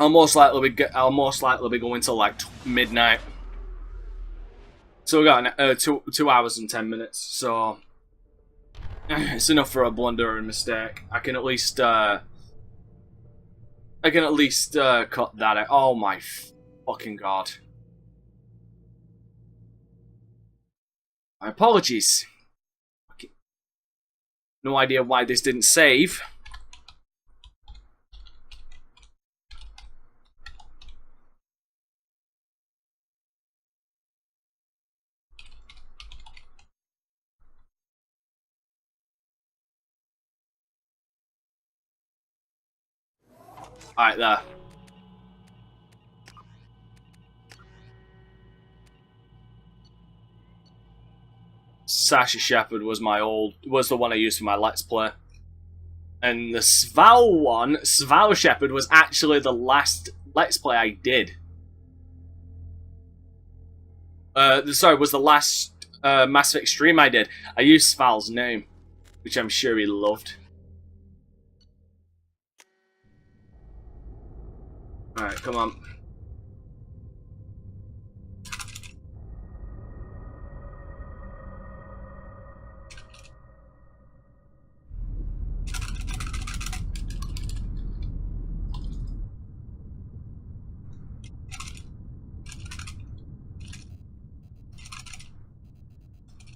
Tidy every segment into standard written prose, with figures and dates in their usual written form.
I'll most likely be going till like midnight. So we got 2 hours and 10 minutes. So it's enough for a blunder or a mistake. I can at least cut that out. Oh my fucking god! My apologies. Okay. No idea why this didn't save. Alright, there. Sasha Shepherd was the one I used for my Let's Play. And the Sval Shepherd, was actually the last Let's Play I did. Sorry, was the last Mass Effect stream I did. I used Sval's name, which I'm sure he loved. Alright, come on.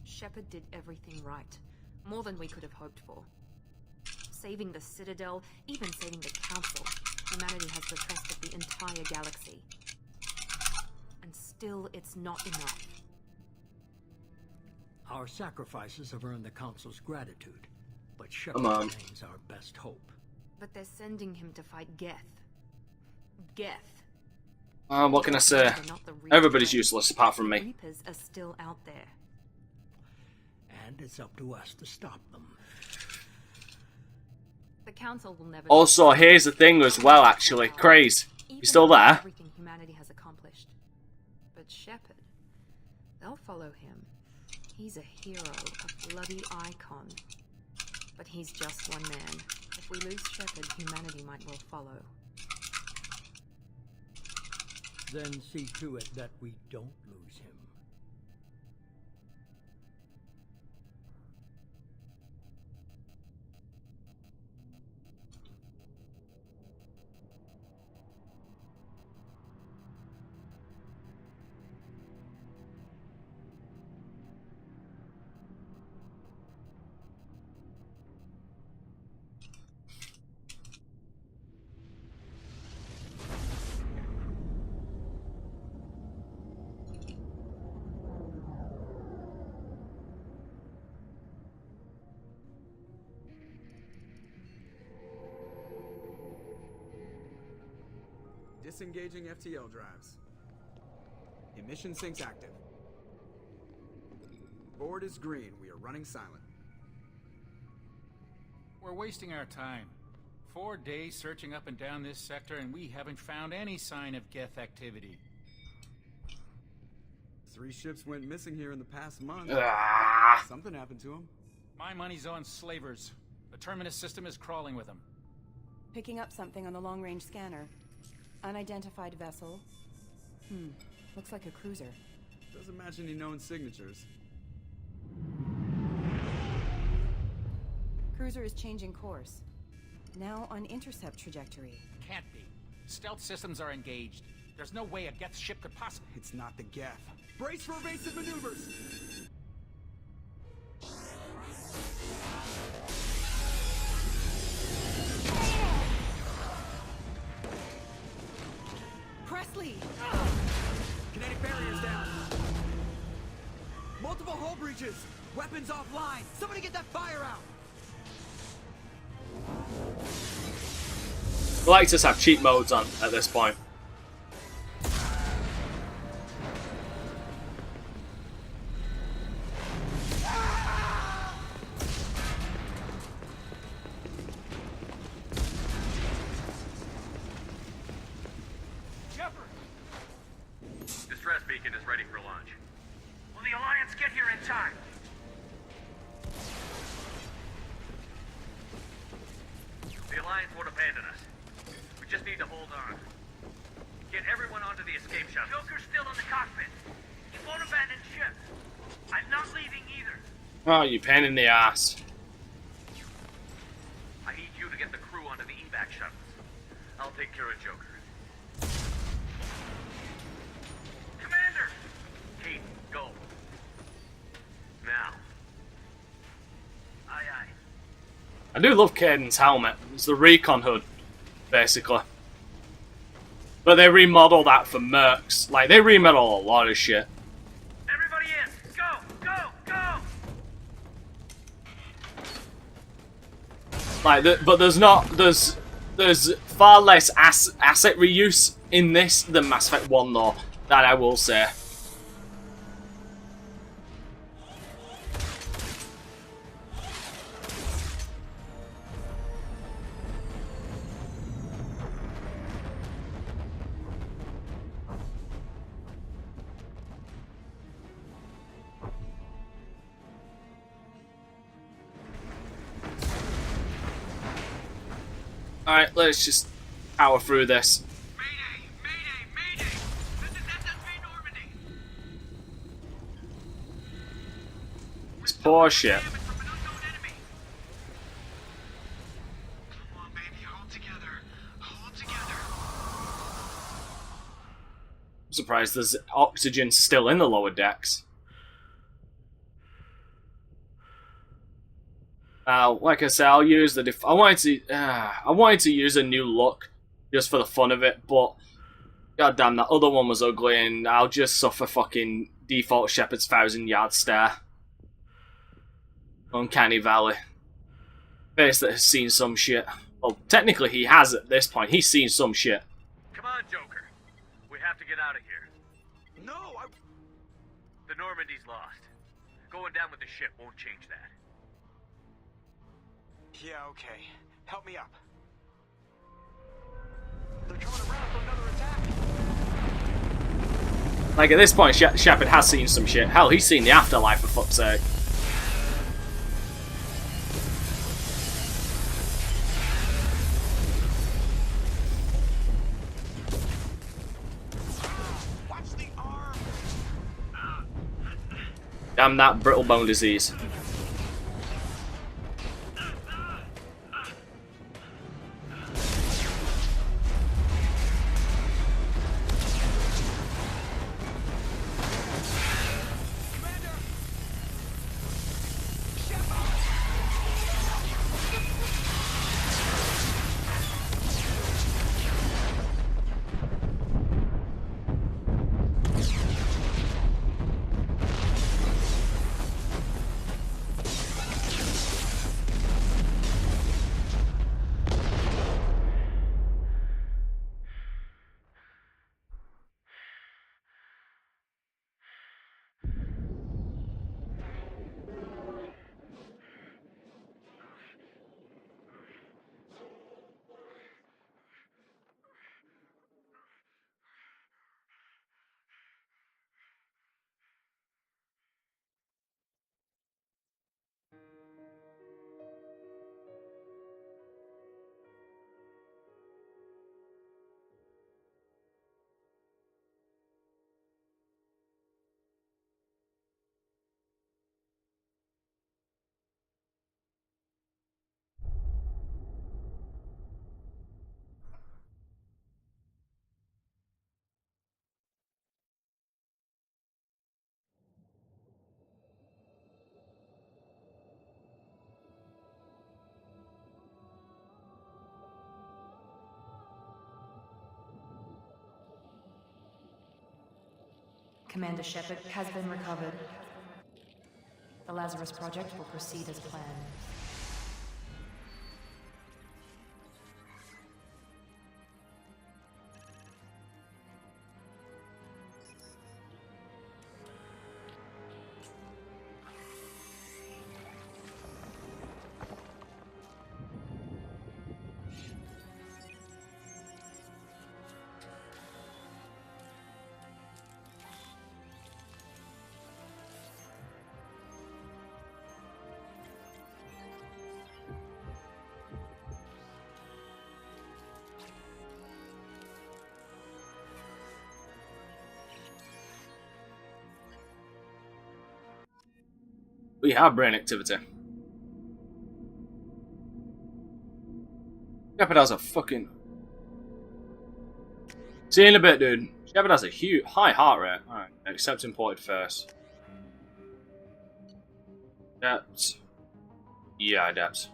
Shepard did everything right. More than we could have hoped for. Saving the Citadel, even saving the Council. Humanity has the trust of the entire galaxy. And still, it's not enough. Our sacrifices have earned the Council's gratitude, but Shepard remains our best hope. But they're sending him to fight Geth. Geth. What can I say? Everybody's useless apart from me. The Reapers are still out there. And it's up to us to stop them. The Council will never. Also, here's the thing as well, actually. Craze. You still there? Everything humanity has accomplished. But Shepard, they'll follow him. He's a hero, a bloody icon. But he's just one man. If we lose Shepard, humanity might well follow. Then see to it that we don't lose him. Disengaging FTL drives. Emission sinks active. Board is green. We are running silent. We're wasting our time. 4 days searching up and down this sector, and we haven't found any sign of Geth activity. 3 ships went missing here in the past month. Something happened to them. My money's on slavers. The Terminus system is crawling with them. Picking up something on the long-range scanner. Unidentified vessel. Looks like a cruiser. Doesn't match any known signatures. Cruiser is changing course. Now on intercept trajectory. Can't be. Stealth systems are engaged. There's no way a Geth ship could possibly... It's not the Geth. Brace for evasive maneuvers! Presley! Kinetic barriers down. Multiple hull breaches. Weapons offline. Somebody get that fire out. I like to have cheat modes on at this point. Distress beacon is ready for launch. Will the Alliance get here in time? The Alliance won't abandon us. We just need to hold on. Get everyone onto the escape shuttle. Joker's still in the cockpit. He won't abandon ship. I'm not leaving either. Oh, you pain in the ass. I need you to get the crew onto the evac shuttles. I'll take care of Joker. Commander! Kate, go. Now. Aye, aye. I do love Caden's helmet. It's the recon hood, basically. But they remodel that for mercs. Like, they remodel a lot of shit. Everybody in! Go! Go! Go! Like, but there's far less asset reuse in this than Mass Effect 1, though. That I will say. Alright, let's just power through this. Mayday! Mayday! Mayday! This is SSV Normandy! This poor shit. Damage from an unknown enemy. Come on, baby, hold together. Hold together. I'm surprised there's oxygen still in the lower decks. Like I said, I'll use the I wanted to use a new look just for the fun of it, but goddamn, that other one was ugly, and I'll just suffer fucking default Shepard's 1,000-yard stare. Uncanny Valley. Face that has seen some shit. Well, technically he has at this point. He's seen some shit. Come on, Joker. We have to get out of here. No, The Normandy's lost. Going down with the ship won't change that. Yeah, okay. Help me up. They're coming around for another attack. Like, at this point, Shepard has seen some shit. Hell, he's seen the afterlife, for fuck's sake. Watch the arm. Damn that brittle bone disease. Commander Shepard has been recovered. The Lazarus Project will proceed as planned. We have brain activity. Shepard has a fucking... See you in a bit, dude. Shepard has a huge, high heart rate. Alright, accept imported first. Depth. Yeah, depth.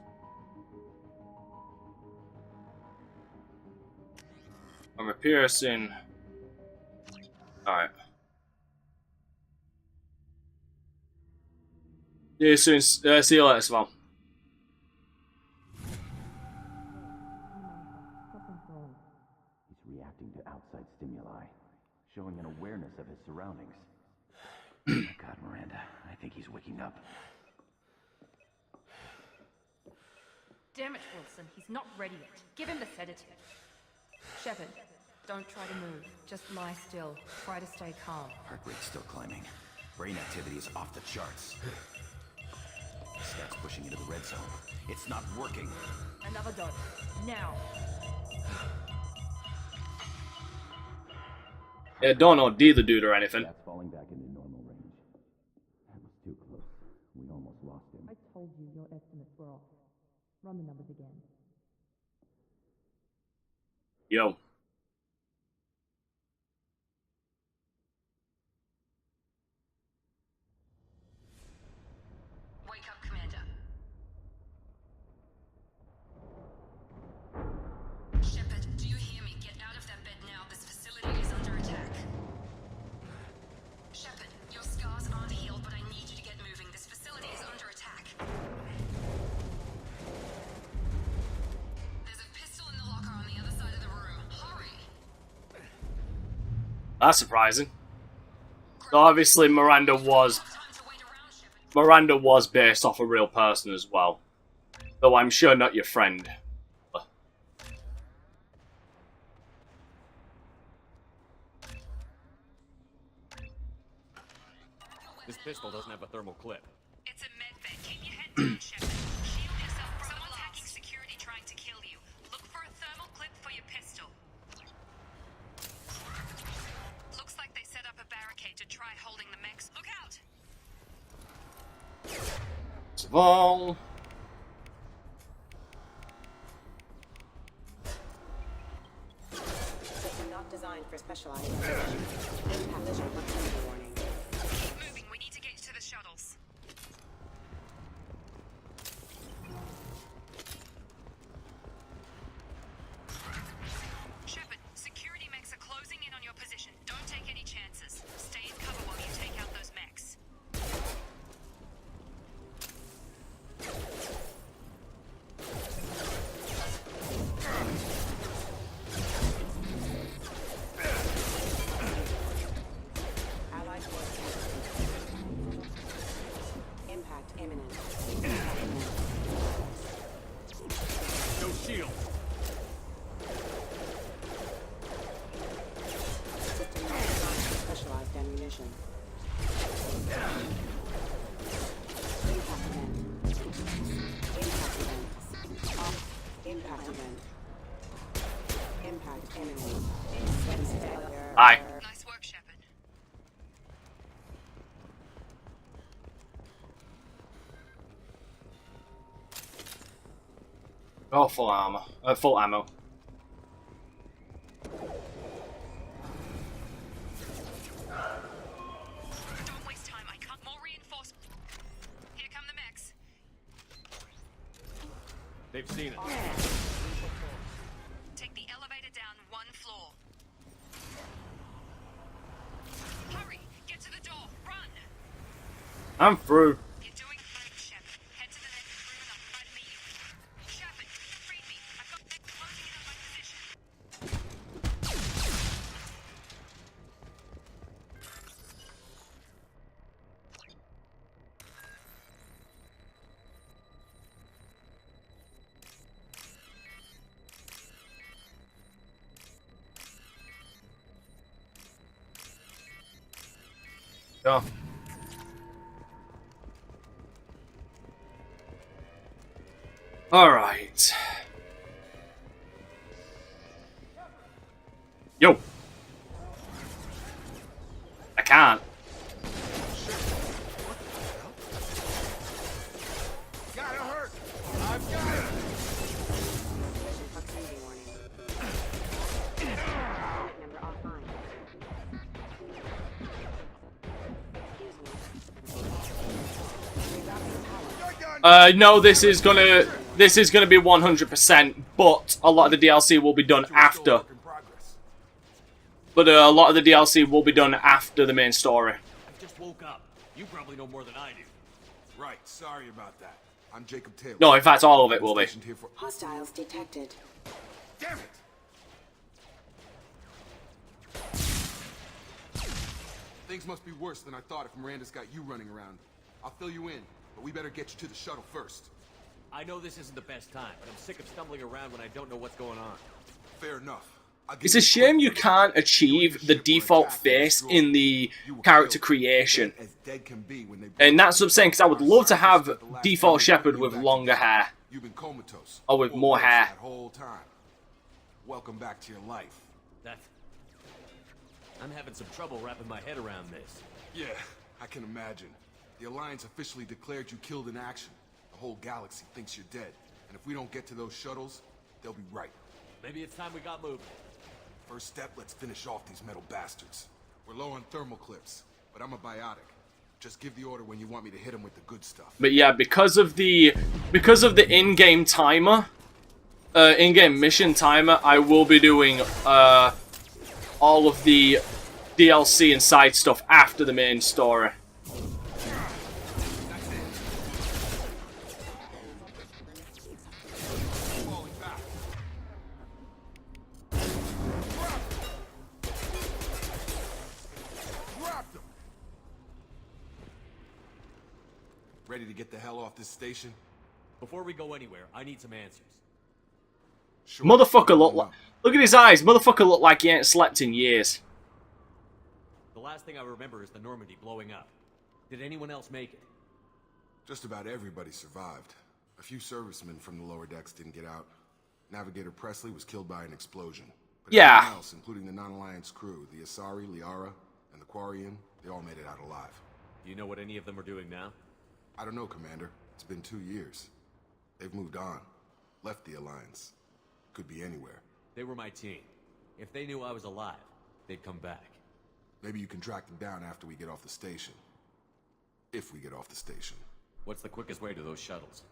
I'm a piercing. Alright. See you soon. See you later, Sval. He's reacting to outside stimuli, showing an awareness of his surroundings. Oh my God, Miranda, I think he's waking up. Damn it, Wilson. He's not ready yet. Give him the sedative. Shepard, don't try to move. Just lie still. Try to stay calm. Heart rate's still climbing. Brain activity is off the charts. Stats pushing into the red zone. It's not working. Another dose. Now. Yeah, don't OD the dude or anything. Stats falling back into normal range. That was too close. We almost lost him. I told you your estimates were off. Run the numbers again. Yo. Wake up, Commander. Shepard, do you hear me? Get out of that bed now. This facility is under attack. Shepard, your scars aren't healed, but I need you to get moving. This facility is under attack. There's a pistol in the locker on the other side of the room. Hurry! That's surprising. So obviously Miranda was based off a real person as well. Though I'm sure not your friend. This pistol doesn't have a thermal clip. It's a medbay. Keep your head down, Shepard. Shield yourself from someone's hacking security trying to kill you. Look for a thermal clip for your pistol. Looks like they set up a barricade to try holding the mechs. Look out! Sval. Not designed for specialized applications. Pathogen proximity warning. Keep moving. We need to get to the shuttles. Shepard, security mechs are closing in on your position. Don't take any chances. Stay in cover while you take out those mechs. Allied forces. Impact imminent. No shield. System not designed for specialized ammunition. Impact event. Impact event. Off. Impact event. Impact imminent. Sense failure. Aye. Nice work, Shepard. Oh, full armor. Full ammo. Don't waste time. I can't. More reinforcements. Here come the mechs. They've seen it. Take the elevator down one floor. Hurry! Get to the door. Run! I'm through. You're doing great, Shepard. Head to the next room and I'll try to meet you. Shepard, freed me. I've got mechs closing in on my position. Go. Alright. Yo. I can't. No, this is gonna be 100%, but a lot of the DLC will be done after. But a lot of the DLC will be done after the main story. I just woke up. You probably know more than I do. Right, sorry about that. I'm Jacob Taylor. No, in fact, all of it will be. Hostiles detected. Damn it! Things must be worse than I thought if Miranda's got you running around. I'll fill you in, but we better get you to the shuttle first. I know this isn't the best time, but I'm sick of stumbling around when I don't know what's going on. Fair enough. It's a shame you can't achieve the default face in the character creation. And that's what I'm saying, because I would love to have default Shepard with longer hair. You've been comatose. Or with more hair. That whole time. Welcome back to your life. I'm having some trouble wrapping my head around this. Yeah, I can imagine. The Alliance officially declared you killed in action. The whole galaxy thinks you're dead. And if we don't get to those shuttles, they'll be right. Maybe it's time we got moving. First step, let's finish off these metal bastards. We're low on thermal clips, but I'm a biotic. Just give the order when you want me to hit them with the good stuff. But yeah, because of the in-game timer, in-game mission timer, I will be doing all of the DLC and side stuff after the main story. Ready to get the hell off this station? Before we go anywhere, I need some answers. Sure. Motherfucker look at his eyes. Motherfucker look like he ain't slept in years. The last thing I remember is the Normandy blowing up. Did anyone else make it? Just about everybody survived. A few servicemen from the lower decks didn't get out. Navigator Presley was killed by an explosion. But everyone else, including the non-Alliance crew, the Asari, Liara, and the Quarian, they all made it out alive. Do you know what any of them are doing now? I don't know, Commander. It's been 2 years. They've moved on. Left the Alliance. Could be anywhere. They were my team. If they knew I was alive, they'd come back. Maybe you can track them down after we get off the station. If we get off the station. What's the quickest way to those shuttles?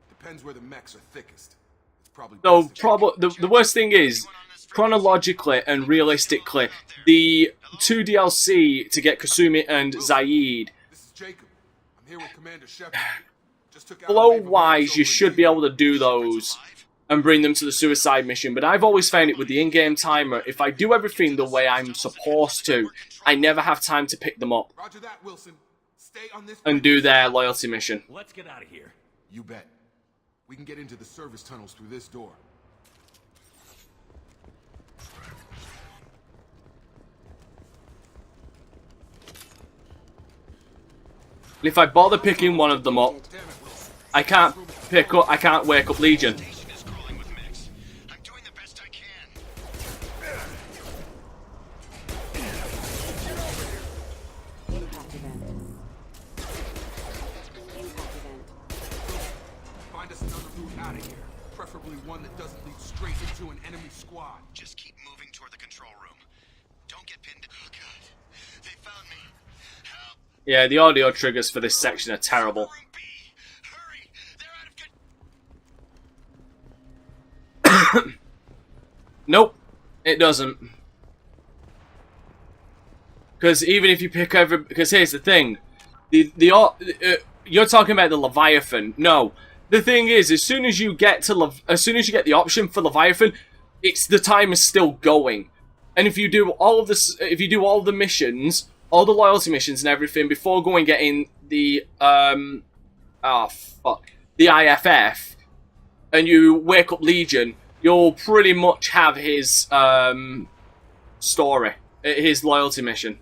Depends where the mechs are thickest. It's probably the worst thing is, chronologically and realistically, the 2 DLC to get Kasumi and Zaid, This is Jacob. I'm here with Commander Shepard. Just took out flow-wise, you should be able to do those and bring them to the suicide mission, but I've always found it with the in-game timer, if I do everything the way I'm supposed to, I never have time to pick them up Roger that, Wilson. Stay on this and do their loyalty mission. Let's get out of here. You bet. We can get into the service tunnels through this door. If I bother picking one of them up, I can't wake up Legion. Find us another route out of here. Preferably one that doesn't lead straight into an enemy squad. Just keep moving toward the control room. Don't get pinned. Oh god. They found me. Help. Yeah, the audio triggers for this section are terrible. Hurry. They're out of Nope, it doesn't. Because even if you pick every... Because here's the thing. You're talking about the Leviathan. No. The thing is, as soon as you get the option for Leviathan, the time is still going. And if you do all of this, if you do all the missions, all the loyalty missions and everything before going getting the the IFF, and you wake up Legion, you'll pretty much have his story, his loyalty mission.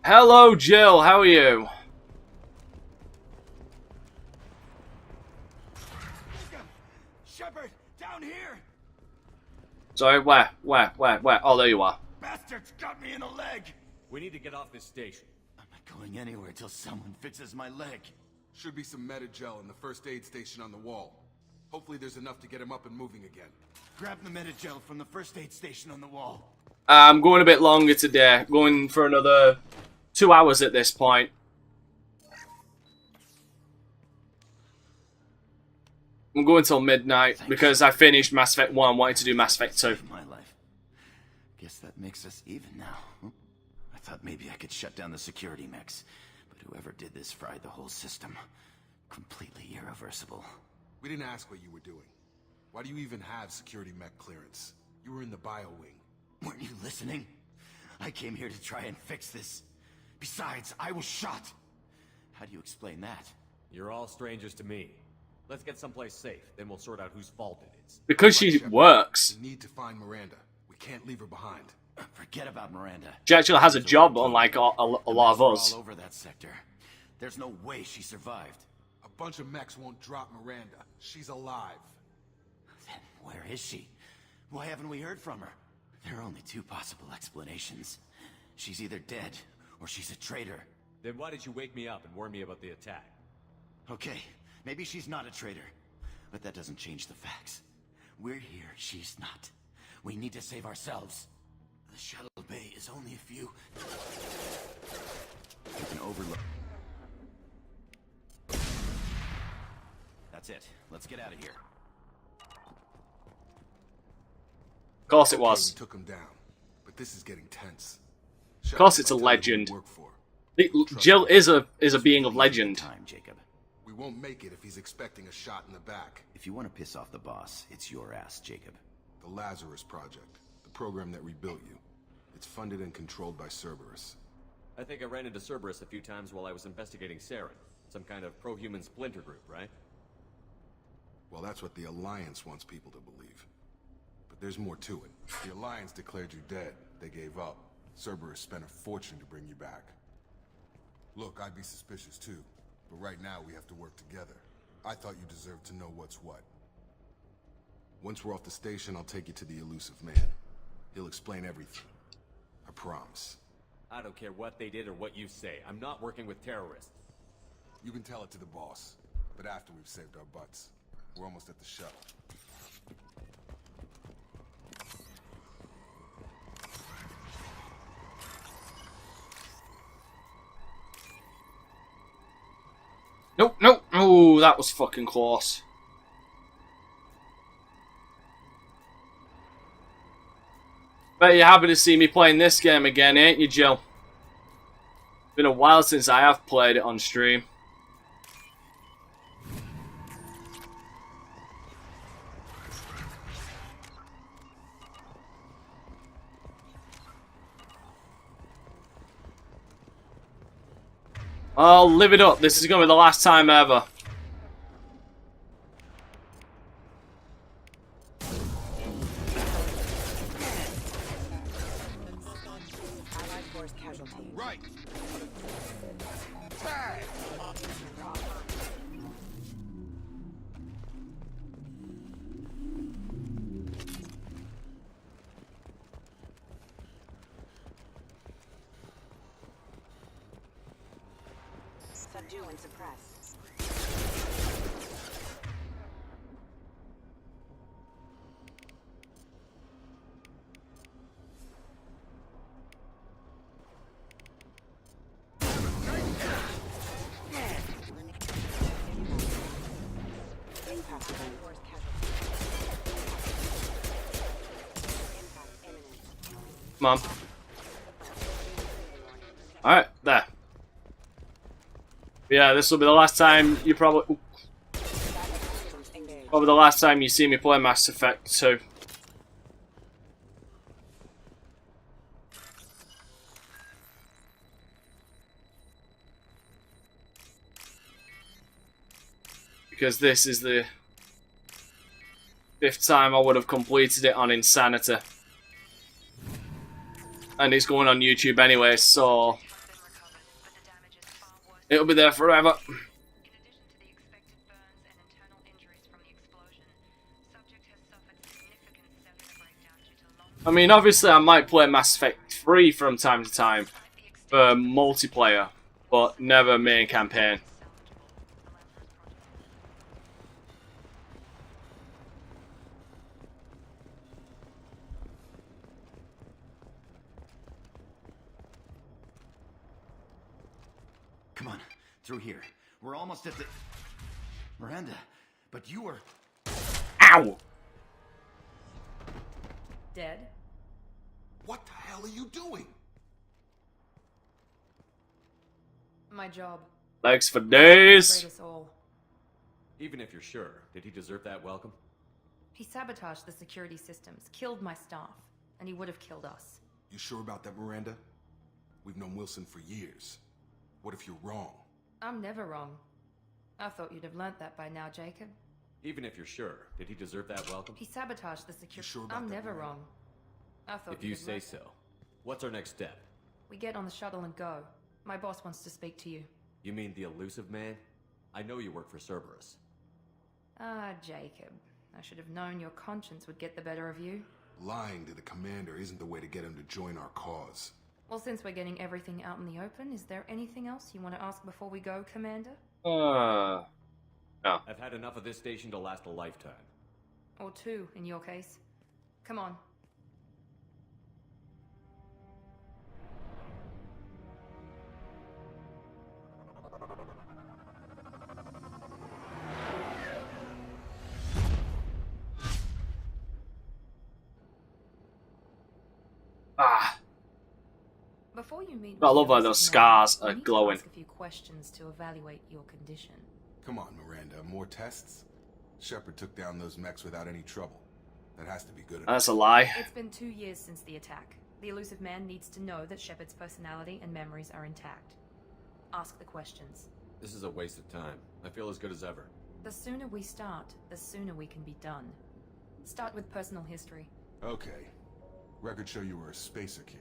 Hello, Jill. How are you? Shepard, down here. Sorry, where? Oh, there you are. Bastards got me in the leg. We need to get off this station. I'm not going anywhere till someone fixes my leg. Should be some Metagel in the first aid station on the wall. Hopefully there's enough to get him up and moving again. Grab the Metagel from the first aid station on the wall. I'm going a bit longer today. Going for another 2 hours at this point. I'm going till midnight because I finished Mass Effect 1 and wanted to do Mass Effect 2. My life. Guess that makes us even now. I thought maybe I could shut down the security mechs, but whoever did this fried the whole system. Completely irreversible. We didn't ask what you were doing. Why do you even have security mech clearance? You were in the bio wing. Weren't you listening? I came here to try and fix this. Besides, I was shot. How do you explain that? You're all strangers to me. Let's get someplace safe, then we'll sort out whose fault it is. Because she works. We need to find Miranda. We can't leave her behind. Forget about Miranda. She actually has a job, unlike a lot of us. All over that sector. There's no way she survived. A bunch of mechs won't drop Miranda. She's alive. Then where is she? Why haven't we heard from her? There are only two possible explanations. She's either dead, or she's a traitor. Then why did you wake me up and warn me about the attack? Okay, maybe she's not a traitor. But that doesn't change the facts. We're here, she's not. We need to save ourselves. The shuttle bay is only a few... You can overlook... That's it. Let's get out of here. Of course it was. We took him down, but this is getting tense. Of course it's a legend. Jill is a being of legend. Time, Jacob. We won't make it if he's expecting a shot in the back. If you want to piss off the boss, it's your ass, Jacob. The Lazarus Project, the program that rebuilt you. It's funded and controlled by Cerberus. I think I ran into Cerberus a few times while I was investigating Saren. Some kind of pro-human splinter group, right? Well, that's what the Alliance wants people to believe. But there's more to it. The Alliance declared you dead. They gave up. Cerberus spent a fortune to bring you back. Look, I'd be suspicious too. But right now we have to work together. I thought you deserved to know what's what. Once we're off the station, I'll take you to the elusive man. He'll explain everything. I promise. I don't care what they did or what you say. I'm not working with terrorists. You can tell it to the boss. But after we've saved our butts. We're almost at the shuttle. Nope, nope. Oh, that was fucking close. Bet you're happy to see me playing this game again, ain't you, Jill? Been a while since I have played it on stream. I'll live it up. This is going to be the last time ever. Allied force casualty. Right. Subdue and suppress. Come on. Alright, there. Yeah, this will be the last time you probably the last time you see me play Mass Effect 2. Because this is the 5th time I would have completed it on Insanity. And it's going on YouTube anyway, so it'll be there forever. I mean, obviously I might play Mass Effect 3 from time to time for multiplayer, but never main campaign. Come on, through here. We're almost at the... Miranda, but you were... Ow! Dead? What the hell are you doing? My job. Thanks for days. Betrayed us all. Even if you're sure, did he deserve that welcome? He sabotaged the security systems, killed my staff, and he would have killed us. You sure about that, Miranda? We've known Wilson for years. What if you're wrong? I'm never wrong. I thought you'd have learnt that by now, Jacob. Even if you're sure, did he deserve that welcome? He sabotaged the security... Sure about I'm that, never Miranda? wrong. I thought If you you'd have say learnt so. What's our next step? We get on the shuttle and go. My boss wants to speak to you. You mean the elusive man? I know you work for Cerberus. Ah, Jacob. I should have known your conscience would get the better of you. Lying to the commander isn't the way to get him to join our cause. Well, since we're getting everything out in the open, is there anything else you want to ask before we go, Commander? No. I've had enough of this station to last a lifetime. Or two, in your case. Come on. Ah. Before you meet I love how with the those elusive man, scars we are need to glowing. ask a few questions to evaluate your condition. Come on, Miranda. More tests? Shepard took down those mechs without any trouble. That has to be good enough. That's a lie. It's been 2 years since the attack. The elusive man needs to know that Shepard's personality and memories are intact. Ask the questions. This is a waste of time. I feel as good as ever. The sooner we start, the sooner we can be done. Start with personal history. Okay. Records show you were a spacer kid.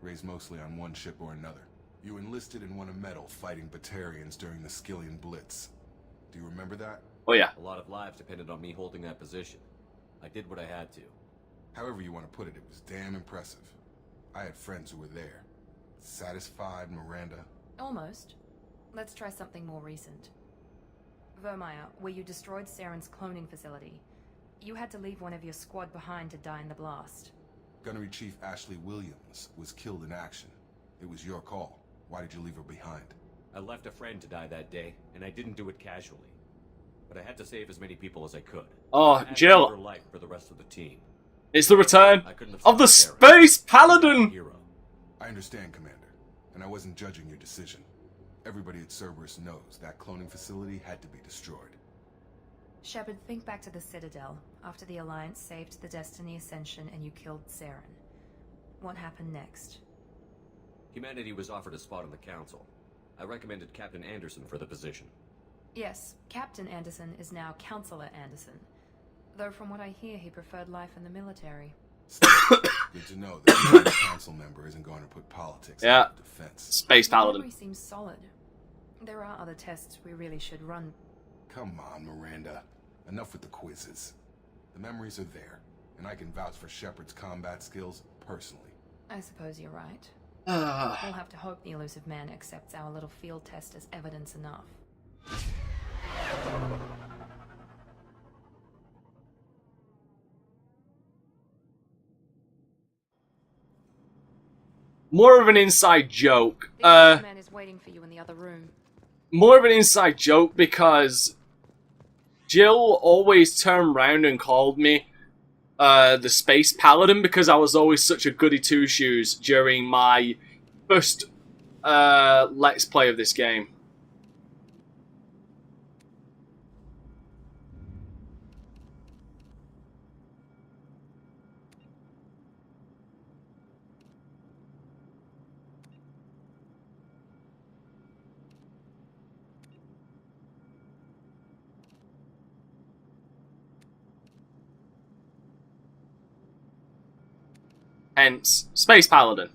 Raised mostly on one ship or another. You enlisted and won a medal fighting Batarians during the Skillian Blitz. Do you remember that? Oh yeah. A lot of lives depended on me holding that position. I did what I had to. However you want to put it, it was damn impressive. I had friends who were there. Satisfied, Miranda? Almost. Let's try something more recent. Vermeer, where you destroyed Saren's cloning facility. You had to leave one of your squad behind to die in the blast. Gunnery Chief Ashley Williams was killed in action. It was your call. Why did you leave her behind? I left a friend to die that day, and I didn't do it casually. But I had to save as many people as I could. Oh, I had to Jill. live life for the rest of the team. It's the return I couldn't have of the stopped Saren. Space Paladin! Hero. I understand, Commander. And I wasn't judging your decision. Everybody at Cerberus knows that cloning facility had to be destroyed. Shepard, think back to the Citadel, after the Alliance saved the Destiny Ascension and you killed Saren. What happened next? Humanity was offered a spot on the council. I recommended Captain Anderson for the position. Yes, Captain Anderson is now Counselor Anderson. Though from what I hear, he preferred life in the military. Good to know that the council member isn't going to put politics Yeah. in defense. Space Your Paladin. memory seems solid. There are other tests we really should run. Come on, Miranda. Enough with the quizzes. The memories are there, and I can vouch for Shepard's combat skills personally. I suppose you're right. We'll have to hope the elusive man accepts our little field test as evidence enough. More of an inside joke. The elusive man is waiting for you in the other room. More of an inside joke because Jill always turned round and called me the Space Paladin because I was always such a goody two-shoes during my first Let's Play of this game. Hence, Space Paladin.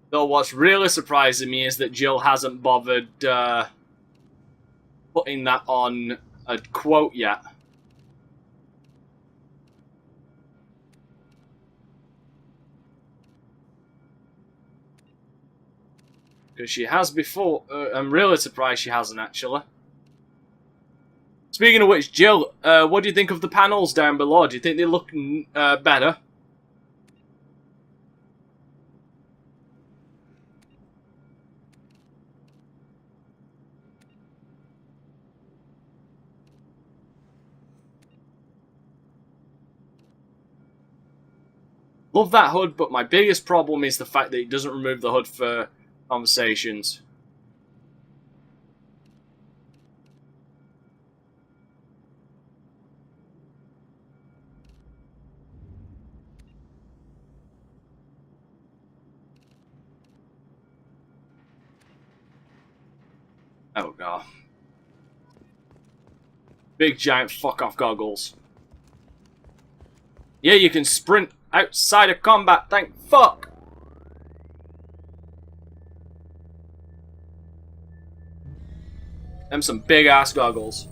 Though what's really surprising me is that Jill hasn't bothered putting that on a quote yet. Because she has before. I'm really surprised she hasn't, actually. Speaking of which, Jill, what do you think of the panels down below? Do you think they look better? Love that HUD, but my biggest problem is the fact that it doesn't remove the HUD for conversations. Oh god. Big giant fuck off goggles. Yeah, you can sprint outside of combat, thank fuck! Them some big ass goggles.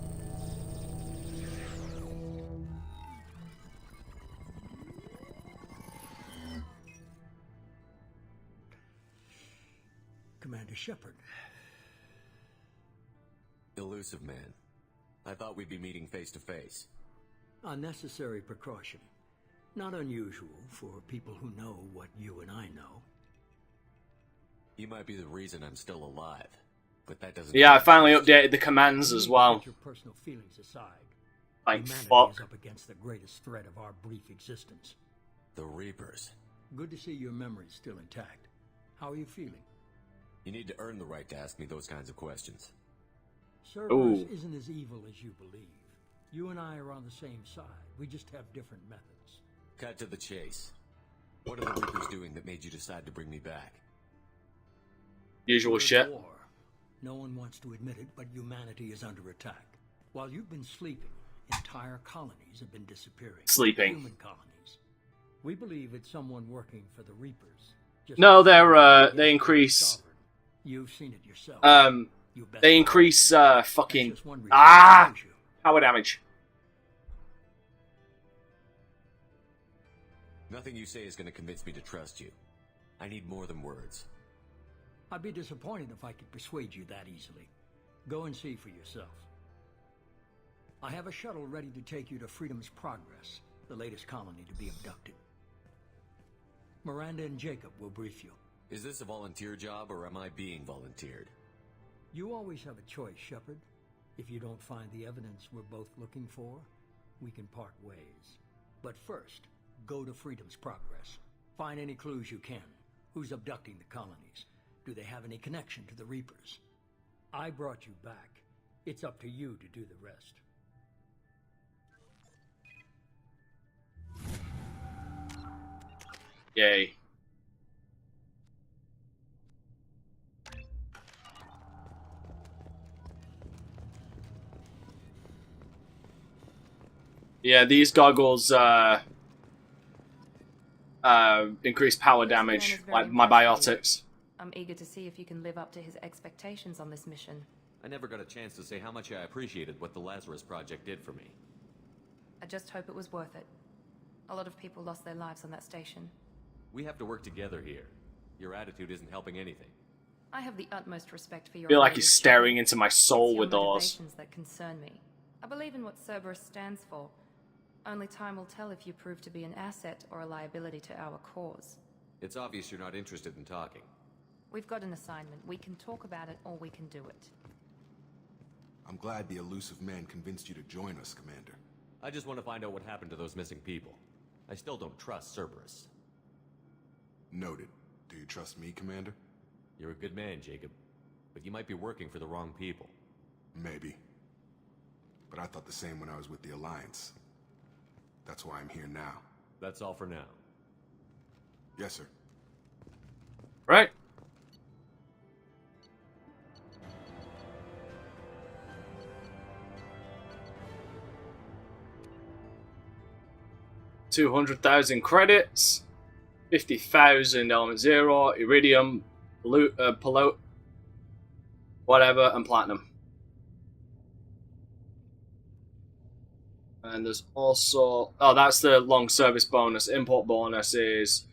Commander Shepard. Elusive man. I thought we'd be meeting face to face. Unnecessary precaution. Not unusual for people who know what you and I know. You might be the reason I'm still alive, but that doesn't... Yeah, I finally updated the commands as well. Put your personal feelings aside. Like, Humanity fuck. is up against the greatest threat of our brief existence. The Reapers. Good to see your memory's still intact. How are you feeling? You need to earn the right to ask me those kinds of questions. Cerberus isn't as evil as you believe. You and I are on the same side. We just have different methods. Cut to the chase. What are the Reapers doing that made you decide to bring me back? Usual We're at shit. war. No one wants to admit it, but humanity is under attack. While you've been sleeping, entire colonies have been disappearing. Sleeping. Human colonies. We believe it's someone working for the Reapers. Just No, they increase. sovereign. You've seen it yourself. You best They not. increase fucking That's just one reason power to choose you. damage. Nothing you say is going to convince me to trust you. I need more than words. I'd be disappointed if I could persuade you that easily. Go and see for yourself. I have a shuttle ready to take you to Freedom's Progress, the latest colony to be abducted. Miranda and Jacob will brief you. Is this a volunteer job, or am I being volunteered? You always have a choice, Shepard. If you don't find the evidence we're both looking for, we can part ways. But first, go to Freedom's Progress. Find any clues you can. Who's abducting the colonies? Do they have any connection to the Reapers? I brought you back. It's up to you to do the rest. Yay. Yeah, these goggles increase power damage, like my biotics. I'm eager to see if you can live up to his expectations on this mission. I never got a chance to say how much I appreciated what the Lazarus Project did for me. I just hope it was worth it. A lot of people lost their lives on that station. We have to work together here. Your attitude isn't helping anything. I have the utmost respect for your I feel like values, he's staring into my It's soul your with those. motivations that concern me. I believe in what Cerberus stands for. Only time will tell if you prove to be an asset or a liability to our cause. It's obvious you're not interested in talking. We've got an assignment. We can talk about it or we can do it. I'm glad the elusive man convinced you to join us, Commander. I just want to find out what happened to those missing people. I still don't trust Cerberus. Noted. Do you trust me, Commander? You're a good man, Jacob. But you might be working for the wrong people. Maybe. But I thought the same when I was with the Alliance. That's why I'm here now. That's all for now. Yes, sir. Right. $200,000 credits, 50,000 element zero, iridium, pollute, whatever, and platinum. And there's also, oh, that's the long service bonus. Import bonus is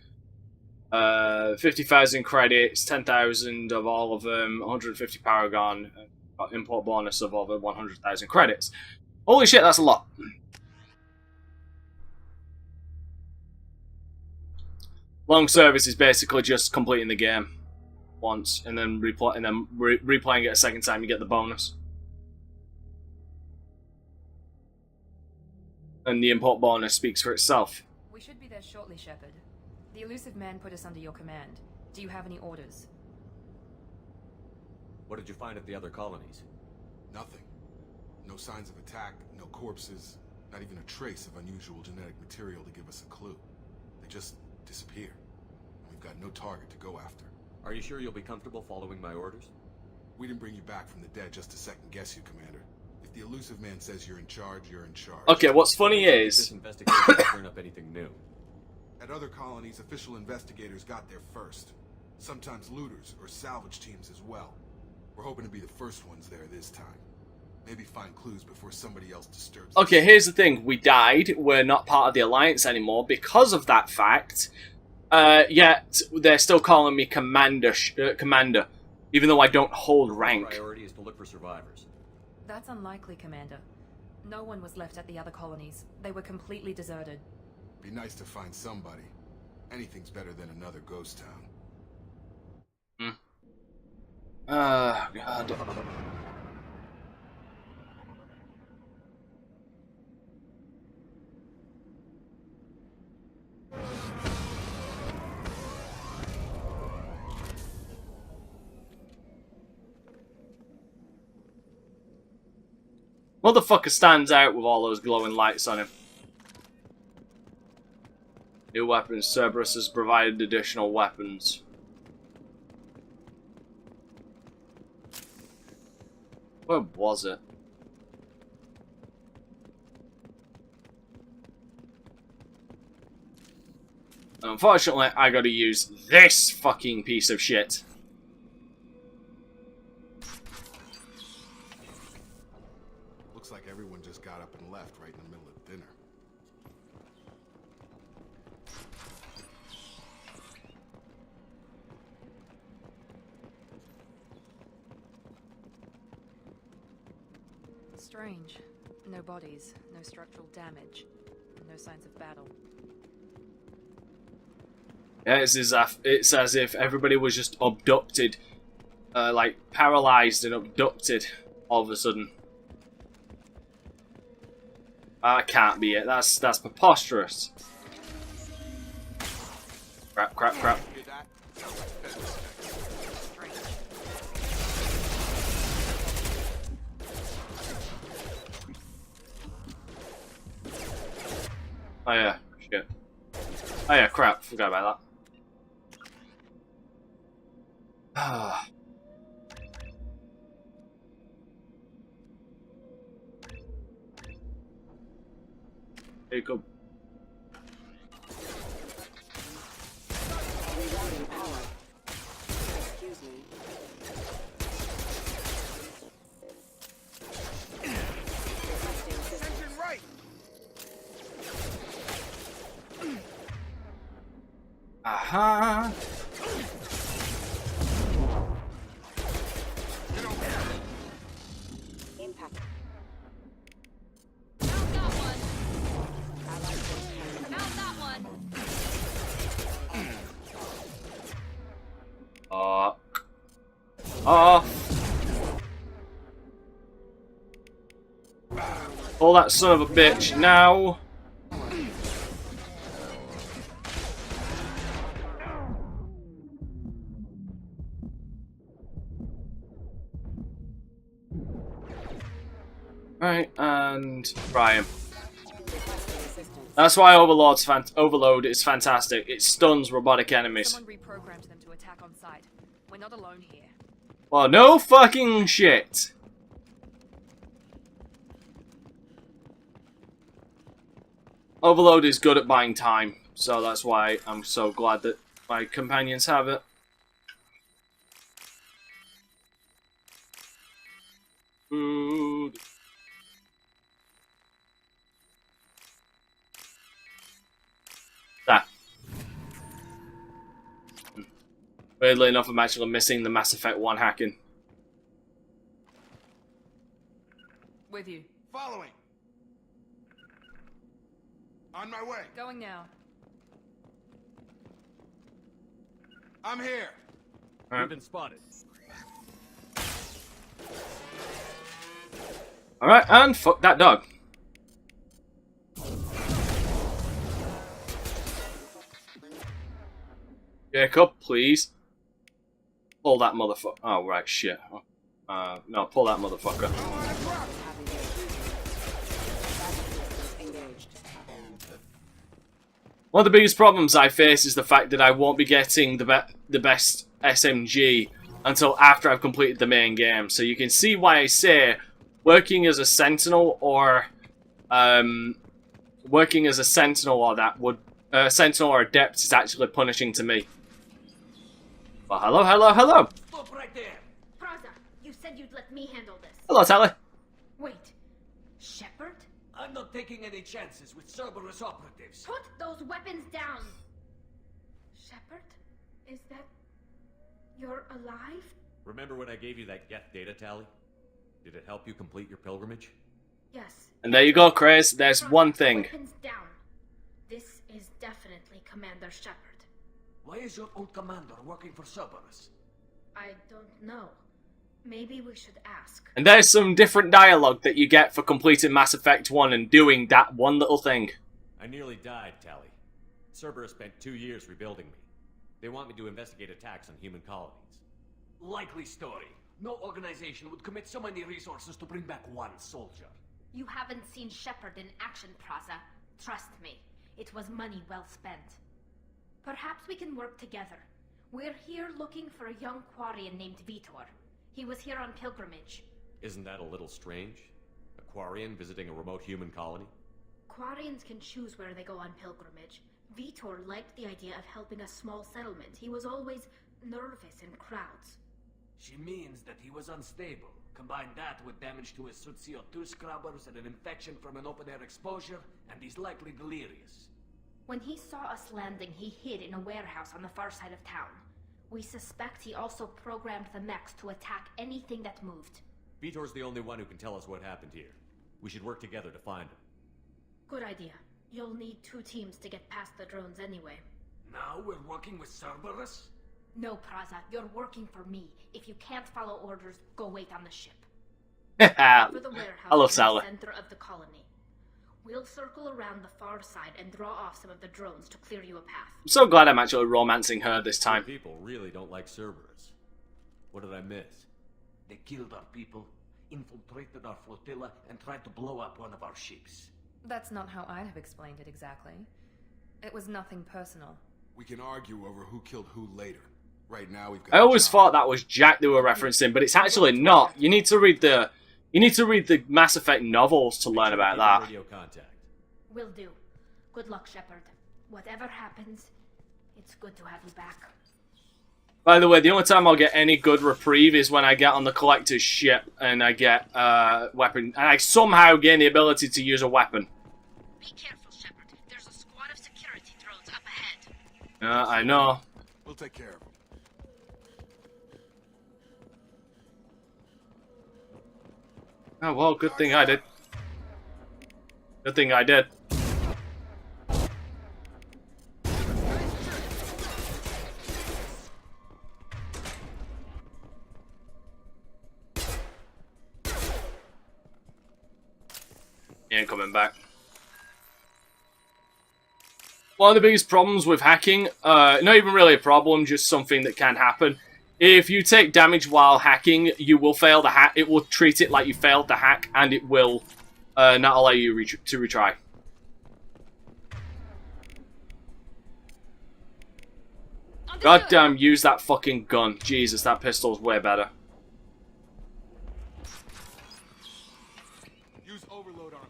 50,000 credits, 10,000 of all of them, 150 Paragon, import bonus of over 100,000 credits. Holy shit, that's a lot. Long service is basically just completing the game once and then replaying it a second time. You get the bonus, and the import bonus speaks for itself. We should be there shortly, Shepard. The elusive man put us under your command. Do you have any orders? What did you find at the other colonies? Nothing. No signs of attack, no corpses, not even a trace of unusual genetic material to give us a clue. They just disappear. And we've got no target to go after. Are you sure you'll be comfortable following my orders? We didn't bring you back from the dead just to second guess you, Commander. If the elusive man says you're in charge, you're in charge. Okay, what's funny is this investigation will turn up anything new. At other colonies, official investigators got there first. Sometimes looters or salvage teams as well. We're hoping to be the first ones there this time. Maybe find clues before somebody else disturbs us. Okay, here's the thing. We died. We're not part of the Alliance anymore because of that fact. Yet, they're still calling me Commander, even though I don't hold rank. The priority is to look for survivors. That's unlikely, Commander. No one was left at the other colonies. They were completely deserted. Be nice to find somebody. Anything's better than another ghost town. God. Motherfucker stands out with all those glowing lights on him. New weapons. Cerberus has provided additional weapons. Where was it? Unfortunately, I gotta use this fucking piece of shit. Looks like everyone just got up and left right in the middle of dinner. Strange. No bodies, no structural damage, no signs of battle. Yeah, it's as if everybody was just abducted, like paralyzed and abducted all of a sudden. That can't be it. That's preposterous. Crap, crap, crap. Oh yeah, shit. Oh yeah, crap. Forgot about that. Here you go. Excuse me. Right. Aha. Impact. Pull that son of a bitch now. Right, and fry him. That's why Overload is fantastic. It stuns robotic enemies. Someone reprogrammed them to attack on sight. We're not alone here. Well, no fucking shit. Overload is good at buying time, so that's why I'm so glad that my companions have it. Food. That. Weirdly enough, I'm actually missing the Mass Effect 1 hacking. With you. Following. On my way. Going now. I'm here. We've been spotted. Alright, and fuck that dog. Jacob, please. Pull that motherfucker. Oh, right, shit. No, pull that motherfucker. One of the biggest problems I face is the fact that I won't be getting the best SMG until after I've completed the main game. So you can see why I say working as a sentinel or sentinel or adept is actually punishing to me. Well, hello. Stop right there. Praza, you said you'd let me handle this. Hello, Tally. Wait, Shepard? I'm not taking any chances with Cerberus operatives. Put those weapons down. Shepard? Is that... You're alive? Remember when I gave you that Geth data tally? Did it help you complete your pilgrimage? Yes. And there you go, Chris. There's one thing. Weapons down. This is definitely Commander Shepard. Why is your old commander working for Cerberus? I don't know. Maybe we should ask. And there's some different dialogue that you get for completing Mass Effect 1 and doing that one little thing. I nearly died, Tally. Cerberus spent 2 years rebuilding me. They want me to investigate attacks on human colonies. Likely story. No organization would commit so many resources to bring back one soldier. You haven't seen Shepard in action, Praza. Trust me, it was money well spent. Perhaps we can work together. We're here looking for a young Quarian named Vitor. He was here on pilgrimage. Isn't that a little strange? A Quarian visiting a remote human colony? Quarians can choose where they go on pilgrimage. Vitor liked the idea of helping a small settlement. He was always nervous in crowds. She means that he was unstable. Combine that with damage to his suit CO2 scrubbers and an infection from an open-air exposure, and he's likely delirious. When he saw us landing, he hid in a warehouse on the far side of town. We suspect he also programmed the mechs to attack anything that moved. Vitor's the only one who can tell us what happened here. We should work together to find him. Good idea. You'll need 2 teams to get past the drones anyway. Now we're working with Cerberus? No, Praza, you're working for me. If you can't follow orders, go wait on the ship. For the warehouse Hello, in Sala. the center of the colony. We'll circle around the far side and draw off some of the drones to clear you a path. I'm so glad I'm actually romancing her this time. Some people really don't like Cerberus. What did I miss? They killed our people, infiltrated our flotilla, and tried to blow up one of our ships. That's not how I'd have explained it exactly. It was nothing personal. We can argue over who killed who later. Right now we've got I always thought that was Jack they were referencing, but it's actually not. You need to read the Mass Effect novels to learn about that. Radio contact. Will do. Good luck, Shepard. Whatever happens, it's good to have you back. By the way, the only time I'll get any good reprieve is when I get on the Collector's ship and I get a weapon, and I somehow gain the ability to use a weapon. Be careful, Shepard. There's a squad of security drones up ahead. I know. We'll take care of them. Oh, well, good thing I did. Good thing I did. He ain't coming back. One of the biggest problems with hacking, not even really a problem, just something that can happen. If you take damage while hacking, you will fail the hack. It will treat it like you failed the hack, and it will not allow you to retry. Goddamn, use that fucking gun. Jesus, that pistol's way better. Use overload on him.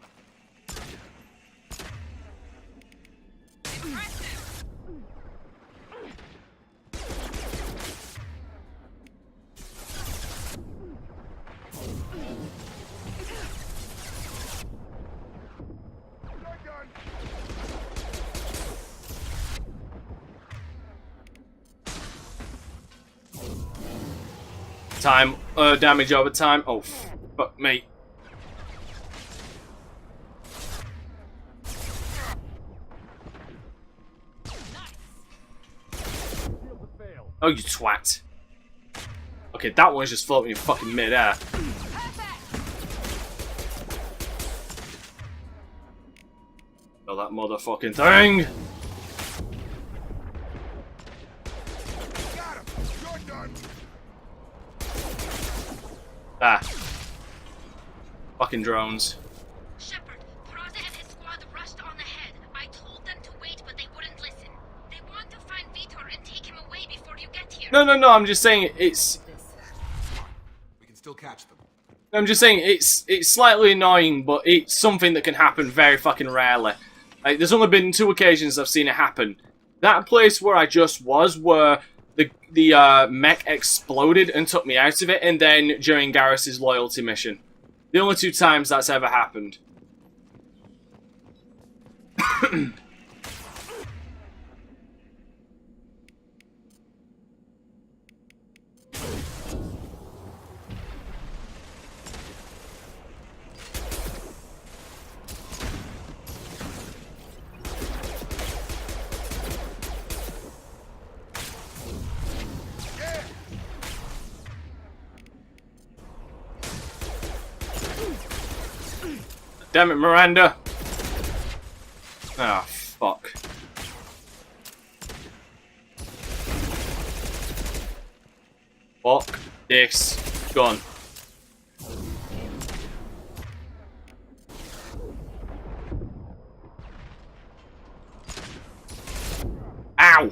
time, damage over time. Oh, fuck me. Oh, you twat. Okay, that one's just floating in fucking mid-air. Oh, that motherfucking thing! Got him. You're done. Ah. Fucking drones. Shepard, Praza and his squad rushed on ahead. I told them to wait, but they wouldn't listen. They want to find Vitor and take him away before you get here. No, I'm just saying it's... We can still catch them. I'm just saying it's slightly annoying, but it's something that can happen very fucking rarely. Like, there's only been 2 occasions I've seen it happen. That place where I just was, where the mech exploded and took me out of it, and then during Garrus's loyalty mission. The only 2 times that's ever happened. Damn it, Miranda! Ah, fuck. Fuck this gun. Ow!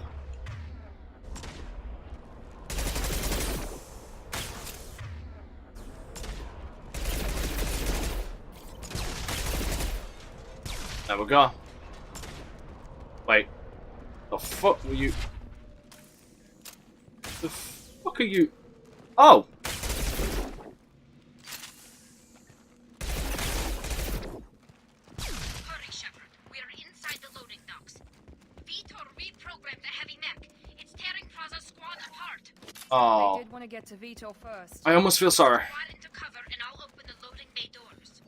There we go. Wait. The fuck were you? The fuck are you? Oh! Hurry, Shepard. We are inside the loading docks. Vitor reprogrammed the heavy mech. It's tearing Praza's squad apart. Oh. They did want to get to Vitor first. I almost feel sorry. Squad into cover, and I'll open the loading bay doors.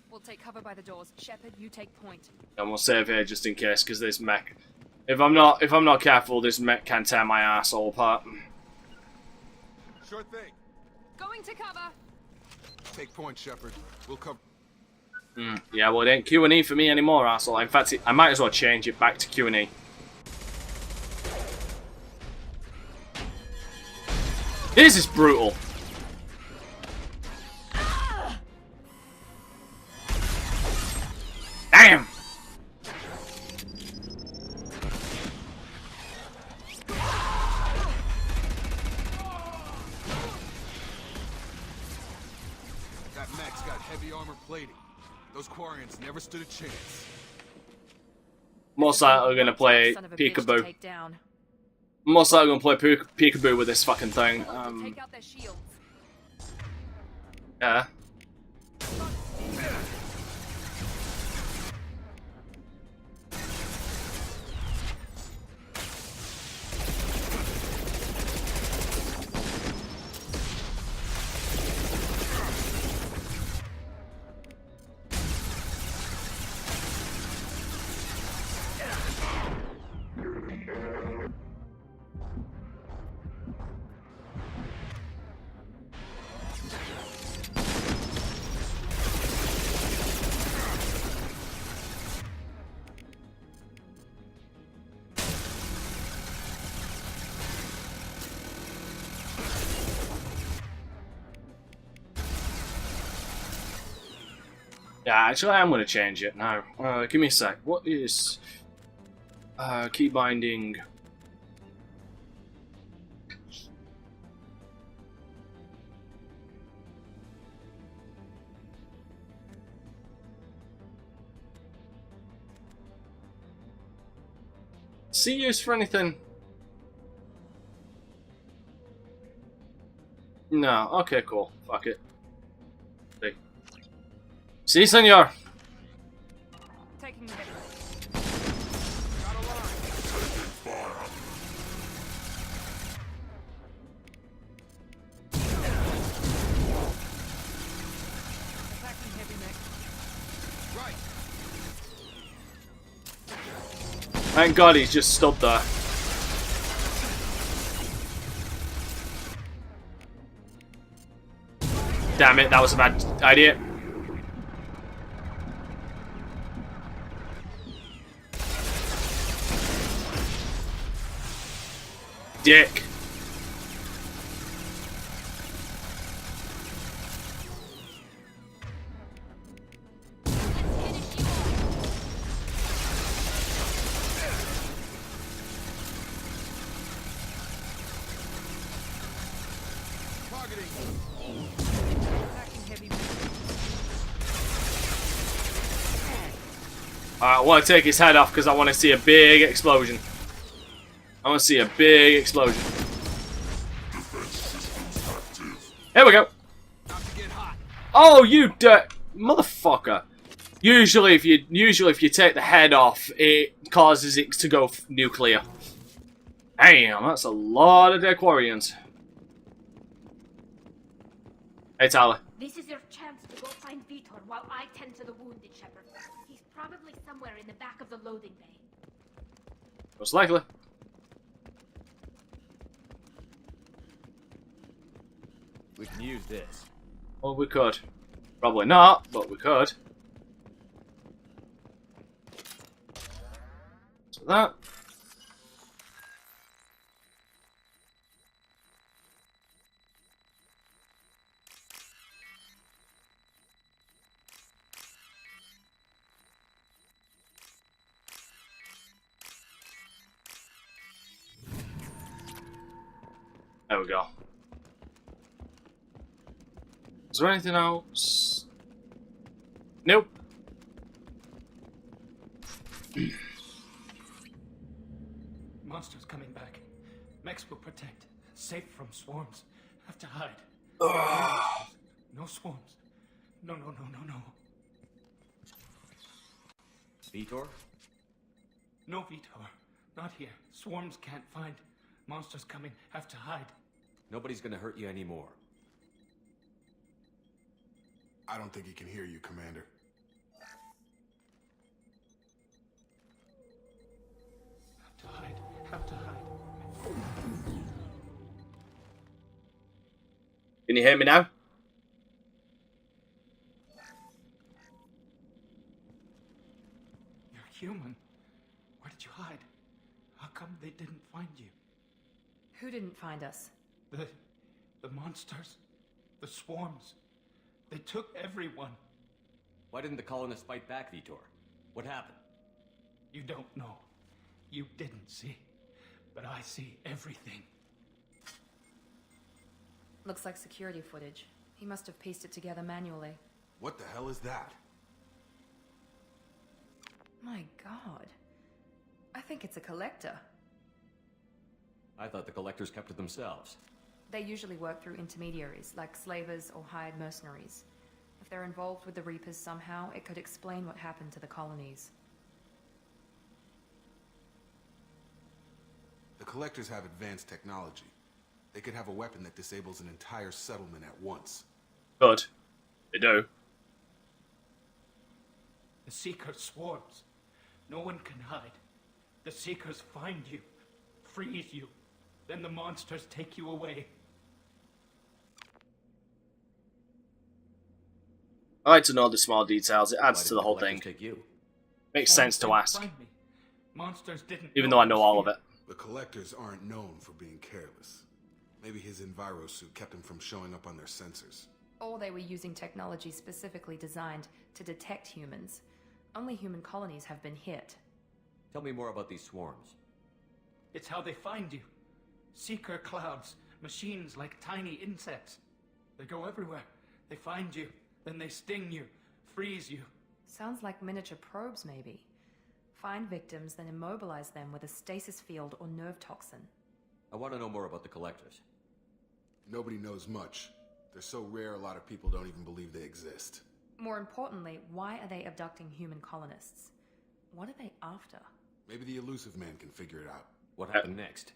We'll take cover by the doors. Shepard, you take point. I'm gonna save here just in case, because this mech. If I'm not careful, this mech can tear my asshole apart. Sure thing. Going to cover. Take point, Shepard. We'll cover. Yeah, well, it ain't Q&E for me anymore, asshole. In fact, I might as well change it back to Q&E. This is brutal. Damn! That mech's got heavy armor plating. Those Quarians never stood a chance. Most likely gonna play peekaboo. Most likely gonna play peekaboo with this fucking thing. Take out their shields. Yeah. Yeah, actually I am going to change it now. Give me a sec. What is... key binding... See use for anything? No. Okay, cool. Fuck it. Si, senor. Taking the hit. Thank God he's just stood there. Damn it, that was a bad idea. Dick. I want to take his head off because I want to see a big explosion. I want to see a big explosion. Here we go. Oh, you motherfucker! Usually, if you take the head off, it causes it to go nuclear. Damn, that's a lot of dead Quarians. Hey, Tyler. This is your chance to go find Vitor while I tend to the wounded Shepard. He's probably somewhere in the back of the loading bay. Most likely. We can use this. Well, we could. Probably not, but we could. So that. There we go. Is there anything else? Nope. Monsters coming back. Mechs will protect. Safe from swarms. Have to hide. No swarms. No. Vitor? No, Vitor. Not here. Swarms can't find. Monsters coming. Have to hide. Nobody's gonna hurt you anymore. I don't think he can hear you, Commander. Have to hide. Have to hide. Can you hear me now? You're human. Where did you hide? How come they didn't find you? Who didn't find us? The monsters. The swarms. They took everyone. Why didn't the colonists fight back, Vitor? What happened? You don't know. You didn't see. But I see everything. Looks like security footage. He must have pieced it together manually. What the hell is that? My God. I think it's a collector. I thought the collectors kept to themselves. They usually work through intermediaries, like slavers or hired mercenaries. If they're involved with the Reapers somehow, it could explain what happened to the colonies. The collectors have advanced technology. They could have a weapon that disables an entire settlement at once. Good. They do. The Seeker swarms. No one can hide. The Seekers find you, freeze you, then the monsters take you away. I like to know the small details. It adds Why to did the whole collectors thing. take you? Makes sense to ask. Find me. Monsters didn't. Even though I know all of it. The collectors aren't known for being careless. Maybe his enviro suit kept him from showing up on their sensors. Or they were using technology specifically designed to detect humans. Only human colonies have been hit. Tell me more about these swarms. It's how they find you. Seeker clouds, machines like tiny insects. They go everywhere. They find you, then they sting you, freeze you. Sounds like miniature probes, maybe. Find victims, then immobilize them with a stasis field or nerve toxin. I want to know more about the collectors. Nobody knows much. They're so rare, a lot of people don't even believe they exist. More importantly, why are they abducting human colonists? What are they after? Maybe the elusive man can figure it out. What happened next?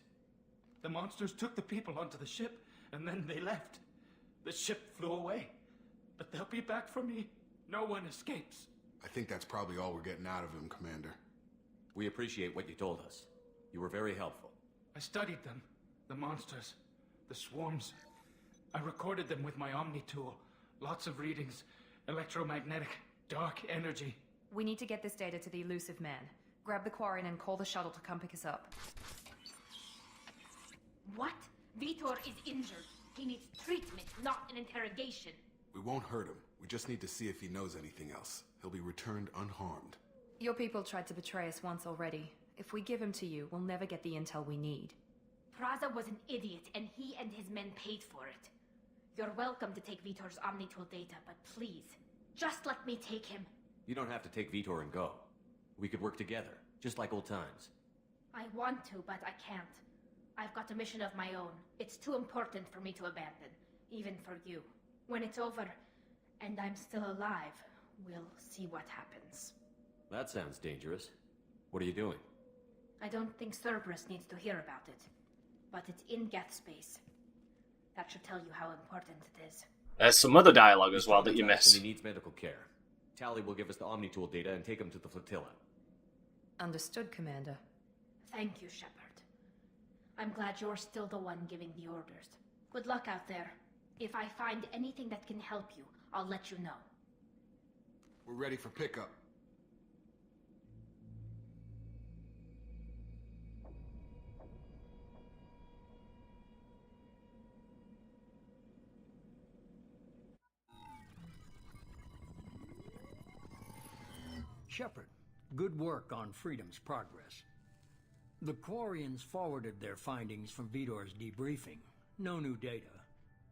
The monsters took the people onto the ship, and then they left. The ship flew away. But they'll be back for me. No one escapes. I think that's probably all we're getting out of him, Commander. We appreciate what you told us. You were very helpful. I studied them. The monsters. The swarms. I recorded them with my Omni tool. Lots of readings. Electromagnetic. Dark energy. We need to get this data to the elusive man. Grab the Quarian and call the shuttle to come pick us up. What? Vitor is injured. He needs treatment, not an interrogation. We won't hurt him. We just need to see if he knows anything else. He'll be returned unharmed. Your people tried to betray us once already. If we give him to you, we'll never get the intel we need. Praza was an idiot, and he and his men paid for it. You're welcome to take Vitor's Omnitool data, but please, just let me take him. You don't have to take Vitor and go. We could work together, just like old times. I want to, but I can't. I've got a mission of my own. It's too important for me to abandon, even for you. When it's over, and I'm still alive, we'll see what happens. That sounds dangerous. What are you doing? I don't think Cerberus needs to hear about it, but it's in Geth space. That should tell you how important it is. There's some other dialogue as well that you missed. He needs medical care. Tally will give us the Omnitool data and take him to the flotilla. Understood, Commander. Thank you, Shepard. I'm glad you're still the one giving the orders. Good luck out there. If I find anything that can help you, I'll let you know. We're ready for pickup. Shepard, good work on Freedom's progress. The Quarians forwarded their findings from Vitor's debriefing. No new data,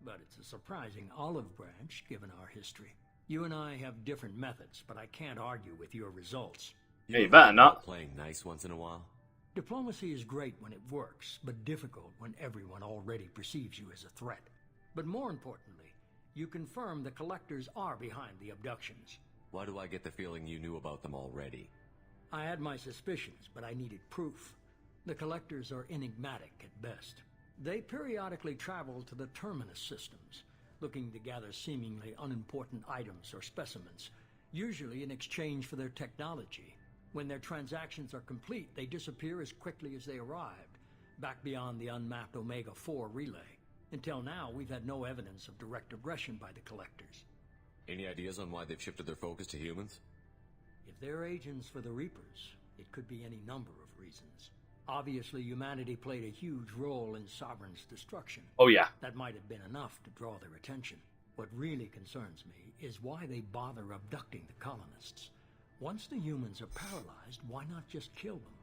but it's a surprising olive branch given our history. You and I have different methods, but I can't argue with your results. Hey, you better not. Playing nice once in a while? Diplomacy is great when it works, but difficult when everyone already perceives you as a threat. But more importantly, you confirm the Collectors are behind the abductions. Why do I get the feeling you knew about them already? I had my suspicions, but I needed proof. The Collectors are enigmatic at best. They periodically travel to the Terminus systems, looking to gather seemingly unimportant items or specimens, usually in exchange for their technology. When their transactions are complete, they disappear as quickly as they arrived, back beyond the unmapped Omega-4 relay. Until now, we've had no evidence of direct aggression by the Collectors. Any ideas on why they've shifted their focus to humans? If they're agents for the Reapers, it could be any number of reasons. Obviously, humanity played a huge role in Sovereign's destruction. Oh yeah. That might have been enough to draw their attention. What really concerns me is why they bother abducting the colonists. Once the humans are paralyzed, why not just kill them?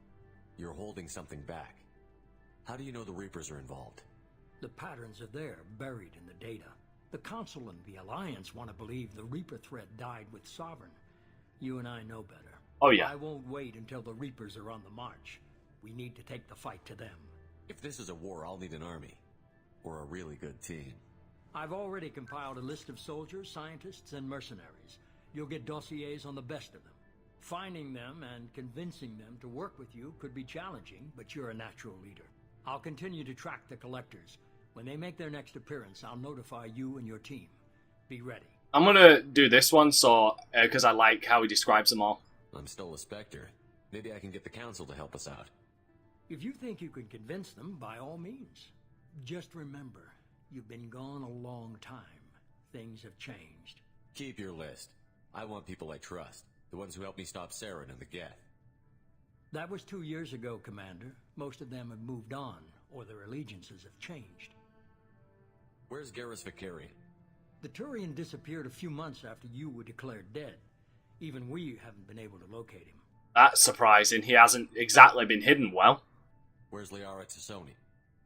You're holding something back. How do you know the Reapers are involved? The patterns are there, buried in the data. The Council and the Alliance want to believe the Reaper threat died with Sovereign. You and I know better. Oh yeah. I won't wait until the Reapers are on the march. We need to take the fight to them. If this is a war, I'll need an army. Or a really good team. I've already compiled a list of soldiers, scientists, and mercenaries. You'll get dossiers on the best of them. Finding them and convincing them to work with you could be challenging, but you're a natural leader. I'll continue to track the Collectors. When they make their next appearance, I'll notify you and your team. Be ready. I'm gonna do this one, so because I like how he describes them all. I'm still a Spectre. Maybe I can get the Council to help us out. If you think you can convince them, by all means. Just remember, you've been gone a long time. Things have changed. Keep your list. I want people I trust. The ones who helped me stop Saren and the Geth. That was 2 years ago, Commander. Most of them have moved on, or their allegiances have changed. Where's Garrus Vicarian? The Turian disappeared a few months after you were declared dead. Even we haven't been able to locate him. That's surprising. He hasn't exactly been hidden well. Where's Liara Tassoni?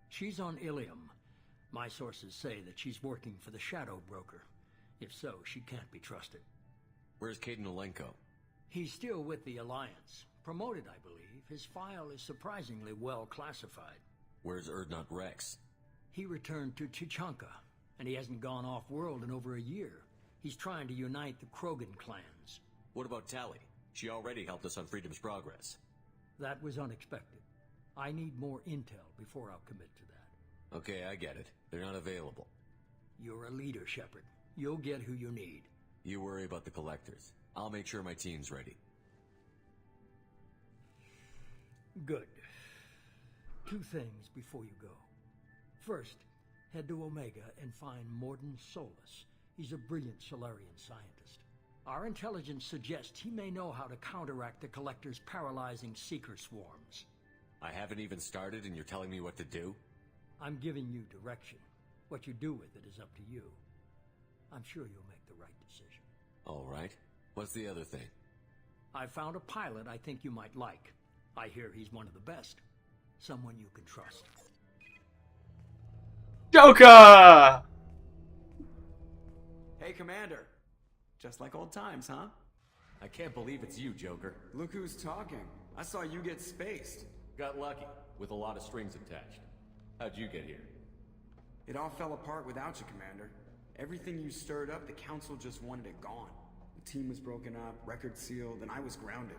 She's on Ilium. My sources say that she's working for the Shadow Broker. If so, she can't be trusted. Where's Caden Olenko? He's still with the Alliance. Promoted, I believe. His file is surprisingly well classified. Where's Erdnot Rex? He returned to Chichanka, and he hasn't gone off-world in over a year. He's trying to unite the Krogan clans. What about Tally? She already helped us on Freedom's Progress. That was unexpected. I need more intel before I'll commit to that. Okay, I get it. They're not available. You're a leader, Shepard. You'll get who you need. You worry about the Collectors. I'll make sure my team's ready. Good. Two things before you go. First, head to Omega and find Morden Solus. He's a brilliant Solarian scientist. Our intelligence suggests he may know how to counteract the Collector's paralyzing Seeker swarms. I haven't even started and you're telling me what to do? I'm giving you direction. What you do with it is up to you. I'm sure you'll make the right decision. All right. What's the other thing? I found a pilot I think you might like. I hear he's one of the best. Someone you can trust. Joker! Hey, Commander. Just like old times, huh? I can't believe it's you, Joker. Look who's talking. I saw you get spaced. Got lucky, with a lot of strings attached. How'd you get here? It all fell apart without you, Commander. Everything you stirred up, the Council just wanted it gone. The team was broken up, records sealed, and I was grounded.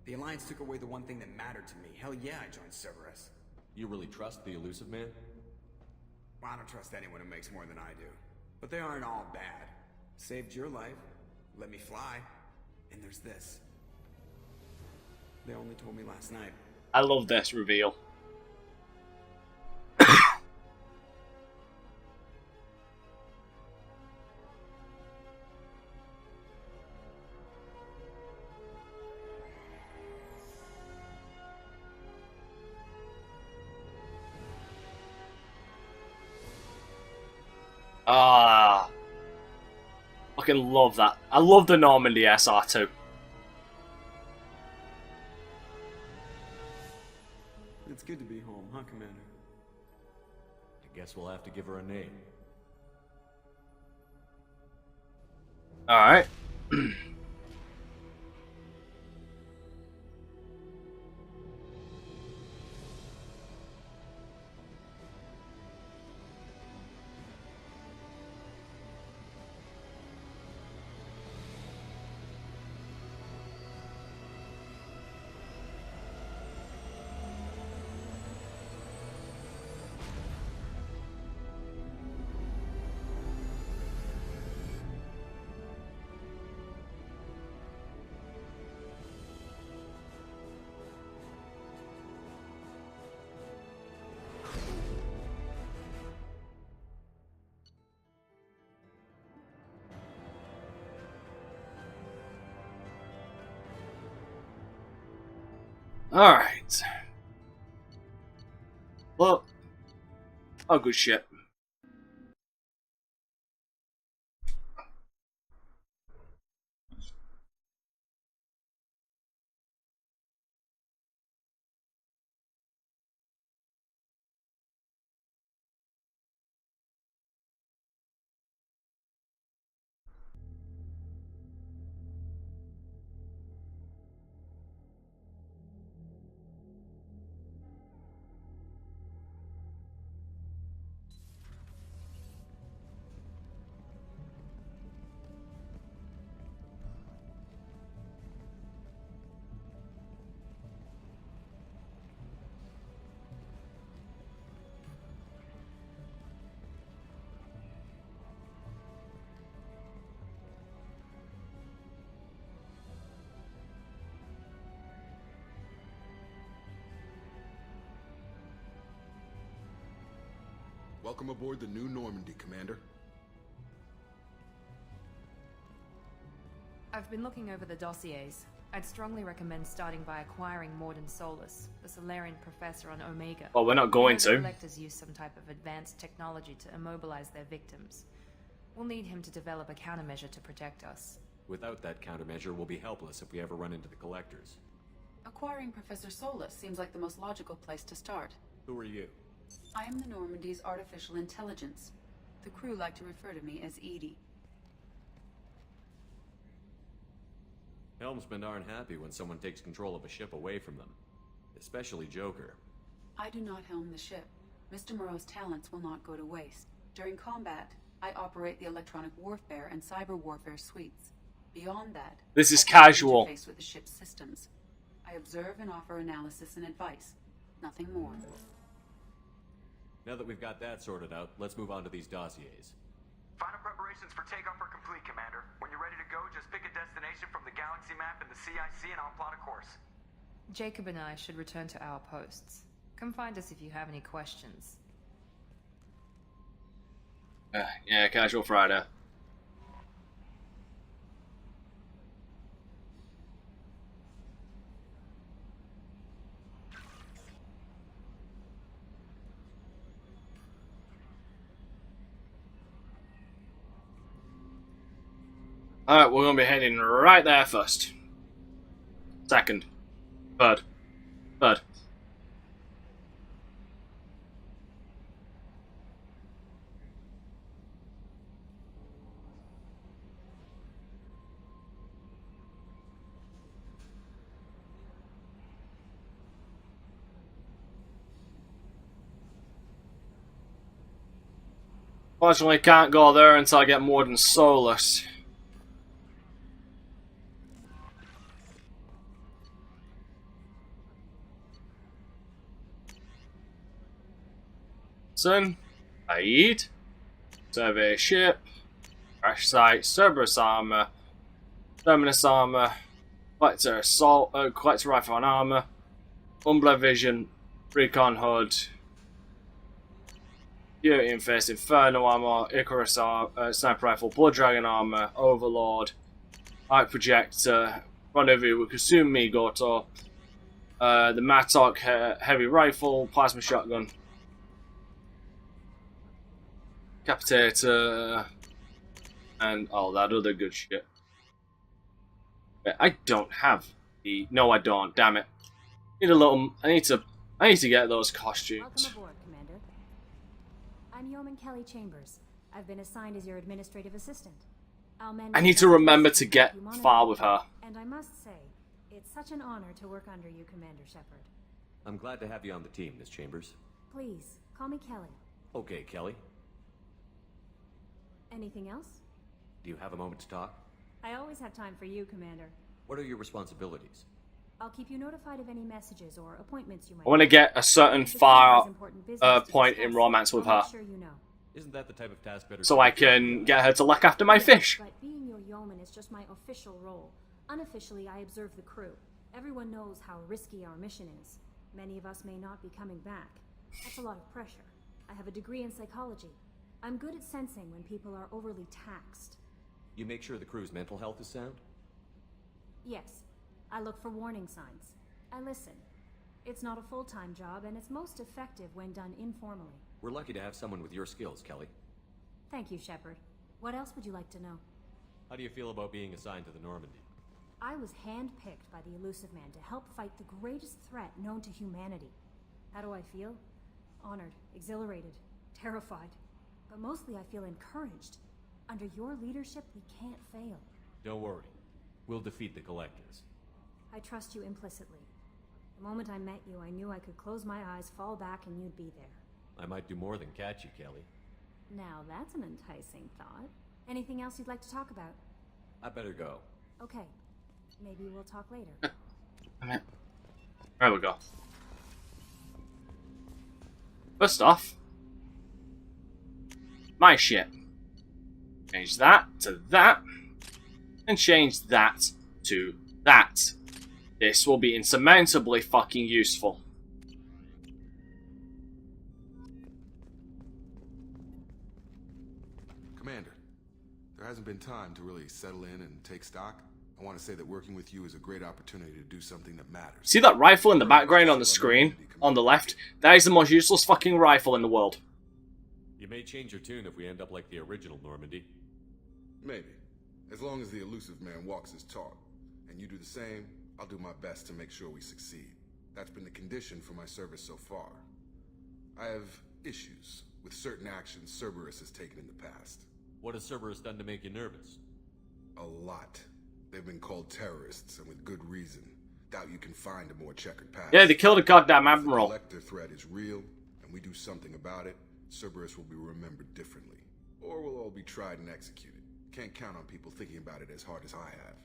The Alliance took away the one thing that mattered to me. Hell yeah, I joined Cerberus. You really trust the Elusive Man? Well, I don't trust anyone who makes more than I do. But they aren't all bad. Saved your life, let me fly, and there's this. They only told me last night. I love this reveal. Ah, fucking love that. I love the Normandy SR2. It's good to be home, huh, Commander? I guess we'll have to give her a name. Alright. Alright. Well, oh, good shit. Welcome aboard the new Normandy, Commander. I've been looking over the dossiers. I'd strongly recommend starting by acquiring Morden Solus, the Solarian professor on Omega. Well, we're not going to. The Collectors use some type of advanced technology to immobilize their victims. We'll need him to develop a countermeasure to protect us. Without that countermeasure, we'll be helpless if we ever run into the Collectors. Acquiring Professor Solus seems like the most logical place to start. Who are you? I am the Normandy's artificial intelligence. The crew like to refer to me as Edie. Helmsmen aren't happy when someone takes control of a ship away from them. Especially Joker. I do not helm the ship. Mr. Moreau's talents will not go to waste. During combat, I operate the electronic warfare and cyber warfare suites. Beyond that, this is I casual. interface with the ship's systems. I observe and offer analysis and advice. Nothing more. Now that we've got that sorted out, let's move on to these dossiers. Final preparations for takeoff are complete, Commander. When you're ready to go, just pick a destination from the galaxy map in the CIC and I'll plot a course. Jacob and I should return to our posts. Come find us if you have any questions. Yeah, casual Friday. Alright, we're going to be heading right there first. Second. Third. Third. Fortunately, can't go there until I get more than Solus. I eat. Survey ship. Crash site. Cerberus armor. Terminus armor. Collector assault. Collector rifle and armor. Umbler vision. Recon hood. Purity and face inferno armor. Icarus armor. Sniper rifle. Blood dragon armor. Overlord. Light projector. Rendezvous with Kasumi Goto. The Mattock heavy rifle. Plasma shotgun. Capitator, and all that other good shit. I don't have the. No, I don't. Damn it. Need a little. I need to get those costumes. Welcome aboard, Commander. I'm Yeoman Kelly Chambers. I've been assigned as your administrative assistant. I need to remember to get far with her. And I must say, it's such an honor to work under you, Commander Shepard. I'm glad to have you on the team, Miss Chambers. Please, call me Kelly. Okay, Kelly. Anything else? Do you have a moment to talk? I always have time for you, Commander. What are your responsibilities? I'll keep you notified of any messages or appointments you might. I want to get a certain far point in romance with her. Sure you know. Isn't that the type of task better? So I can get her to look after my fish. But being your yeoman is just my official role. Unofficially, I observe the crew. Everyone knows how risky our mission is. Many of us may not be coming back. That's a lot of pressure. I have a degree in psychology. I'm good at sensing when people are overly taxed. You make sure the crew's mental health is sound? Yes. I look for warning signs. I listen. It's not a full-time job, and it's most effective when done informally. We're lucky to have someone with your skills, Kelly. Thank you, Shepard. What else would you like to know? How do you feel about being assigned to the Normandy? I was handpicked by the Elusive Man to help fight the greatest threat known to humanity. How do I feel? Honored, exhilarated, terrified. But mostly I feel encouraged. Under your leadership, we can't fail. Don't worry. We'll defeat the Collectors. I trust you implicitly. The moment I met you, I knew I could close my eyes, fall back, and you'd be there. I might do more than catch you, Kelly. Now that's an enticing thought. Anything else you'd like to talk about? I better go. Okay. Maybe we'll talk later. There we go. First off, my ship. Change that to that, and change that to that. This will be insurmountably fucking useful. Commander, there hasn't been time to really settle in and take stock. I want to say that working with you is a great opportunity to do something that matters. See that rifle in the background on the screen? On the left? That is the most useless fucking rifle in the world. You may change your tune if we end up like the original Normandy. Maybe. As long as the Elusive Man walks his talk, and you do the same, I'll do my best to make sure we succeed. That's been the condition for my service so far. I have issues with certain actions Cerberus has taken in the past. What has Cerberus done to make you nervous? A lot. They've been called terrorists, and with good reason. Doubt you can find a more checkered past. Yeah, they killed a goddamn admiral. If the Collector threat is real, and we do something about it, Cerberus will be remembered differently. Or we'll all be tried and executed. Can't count on people thinking about it as hard as I have.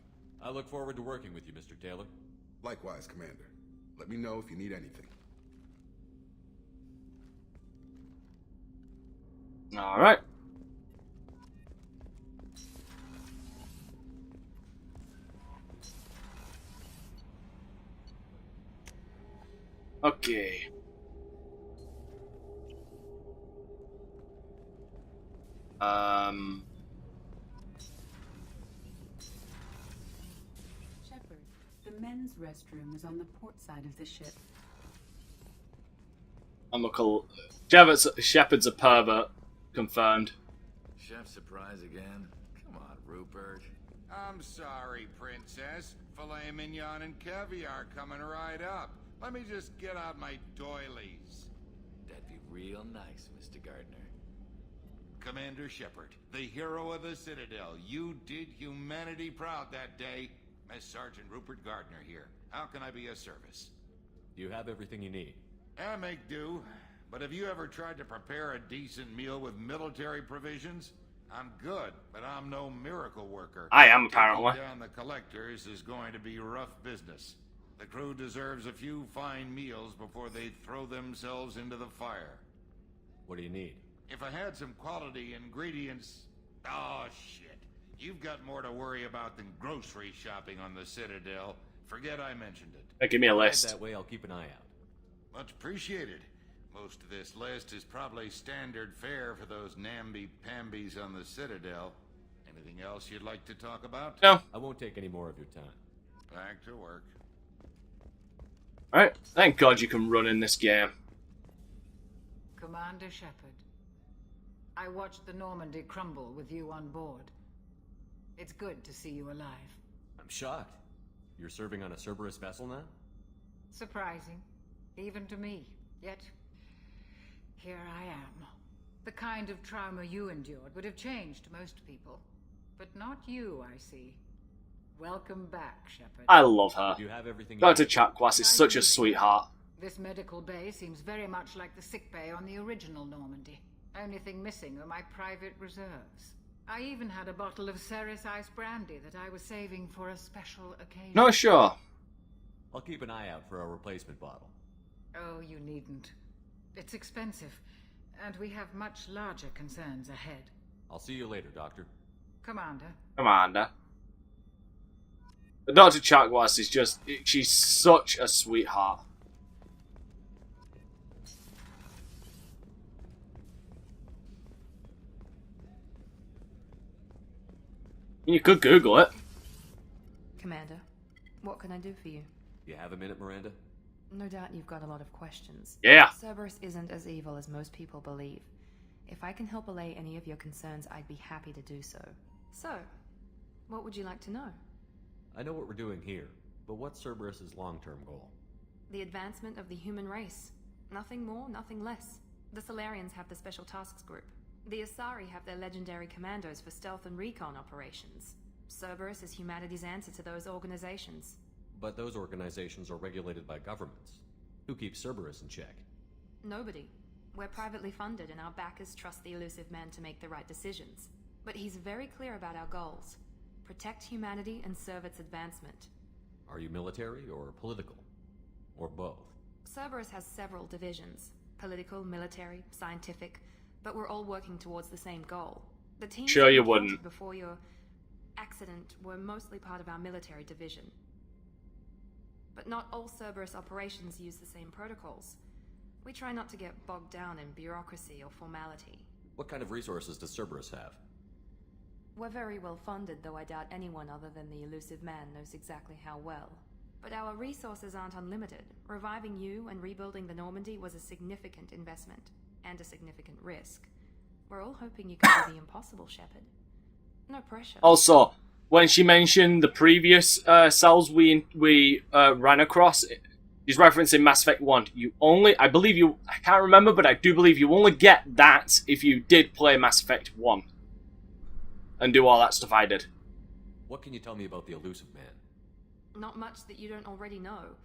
I look forward to working with you, Mr. Taylor. Likewise, Commander. Let me know if you need anything. Alright. Okay. Shepard, the men's restroom is on the port side of the ship. I'm a call. Shepard's a pervert. Confirmed. Chef surprise again? Come on, Rupert. I'm sorry, Princess. Filet mignon and caviar coming right up. Let me just get out my doilies. That'd be real nice, Mr. Gardner. Commander Shepard, the hero of the Citadel. You did humanity proud that day. Master Sergeant Rupert Gardner here. How can I be of service? You have everything you need. I make do. But have you ever tried to prepare a decent meal with military provisions? I'm good, but I'm no miracle worker. I am, apparently. Taking down the collectors is going to be rough business. The crew deserves a few fine meals before they throw themselves into the fire. What do you need? If I had some quality ingredients... Oh, shit. You've got more to worry about than grocery shopping on the Citadel. Forget I mentioned it. Hey, give me a list. That way I'll keep an eye out. Much appreciated. Most of this list is probably standard fare for those namby-pambies on the Citadel. Anything else you'd like to talk about? No. I won't take any more of your time. Back to work. Alright, thank God you can run in this game. Commander Shepard, I watched the Normandy crumble with you on board. It's good to see you alive. I'm shocked. You're serving on a Cerberus vessel now? Surprising, even to me. Yet, here I am. The kind of trauma you endured would have changed most people. But not you, I see. Welcome back, Shepard. I love her. You have everything. Dr. Chakwas is such a sweetheart. This medical bay seems very much like the sick bay on the original Normandy. Only thing missing are my private reserves. I even had a bottle of Ceres Ice brandy that I was saving for a special occasion. No, sure. I'll keep an eye out for a replacement bottle. Oh, you needn't. It's expensive, and we have much larger concerns ahead. I'll see you later, Doctor. Commander. But Dr. Chakwas is just... She's such a sweetheart. You could Google it. Commander, what can I do for you? You have a minute, Miranda? No doubt you've got a lot of questions. Yeah. Cerberus isn't as evil as most people believe. If I can help allay any of your concerns, I'd be happy to do so. So, what would you like to know? I know what we're doing here, but what's Cerberus's long-term goal? The advancement of the human race. Nothing more, nothing less. The Solarians have the Special Tasks Group. The Asari have their legendary commandos for stealth and recon operations. Cerberus is humanity's answer to those organizations. But those organizations are regulated by governments. Who keeps Cerberus in check? Nobody. We're privately funded and our backers trust the elusive man to make the right decisions. But he's very clear about our goals. Protect humanity and serve its advancement. Are you military or political? Or both? Cerberus has several divisions. Political, military, scientific. But we're all working towards the same goal. The teams sure you that wouldn't. Before your accident were mostly part of our military division. But not all Cerberus operations use the same protocols. We try not to get bogged down in bureaucracy or formality. What kind of resources does Cerberus have? We're very well funded, though I doubt anyone other than the elusive man knows exactly how well. But our resources aren't unlimited. Reviving you and rebuilding the Normandy was a significant investment, and a significant risk. We're all hoping you can do the impossible, Shepard. No pressure. Also, when she mentioned the previous cells we ran across, she's referencing Mass Effect 1. I can't remember, but I do believe you only get that if you did play Mass Effect 1. And do all that stuff I did. What can you tell me about the elusive man? Not much that you don't already know.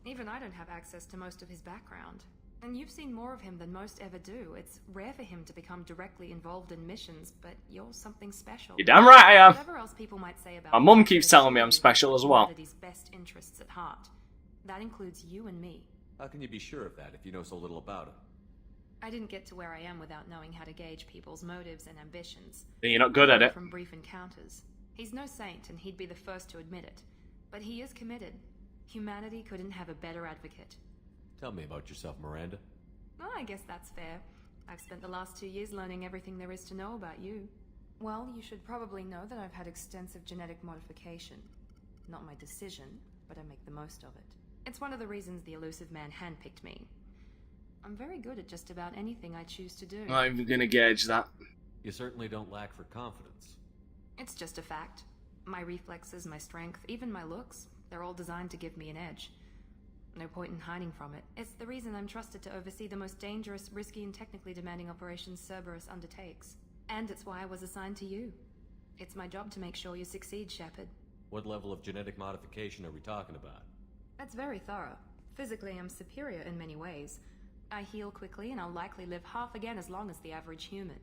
Even I don't have access to most of his background. And you've seen more of him than most ever do. It's rare for him to become directly involved in missions, but you're something special. You're damn right I am. Whatever else people might say about My mum keeps telling me I'm special as well. Humanity's best interests at heart. That includes you and me. How can you be sure of that if you know so little about him? I didn't get to where I am without knowing how to gauge people's motives and ambitions. But you're not good at it. From brief encounters. He's no saint, and he'd be the first to admit it. But he is committed. Humanity couldn't have a better advocate. Tell me about yourself, Miranda. Oh, I guess that's fair. I've spent the last 2 years learning everything there is to know about you. Well, you should probably know that I've had extensive genetic modification. Not my decision, but I make the most of it. It's one of the reasons the elusive man handpicked me. I'm very good at just about anything I choose to do. I'm even gonna gauge that. You certainly don't lack for confidence. It's just a fact. My reflexes, my strength, even my looks, they're all designed to give me an edge. No point in hiding from it. It's the reason I'm trusted to oversee the most dangerous, risky, and technically demanding operations Cerberus undertakes. And it's why I was assigned to you. It's my job to make sure you succeed, Shepard. What level of genetic modification are we talking about? That's very thorough. Physically, I'm superior in many ways. I heal quickly, and I'll likely live half again as long as the average human.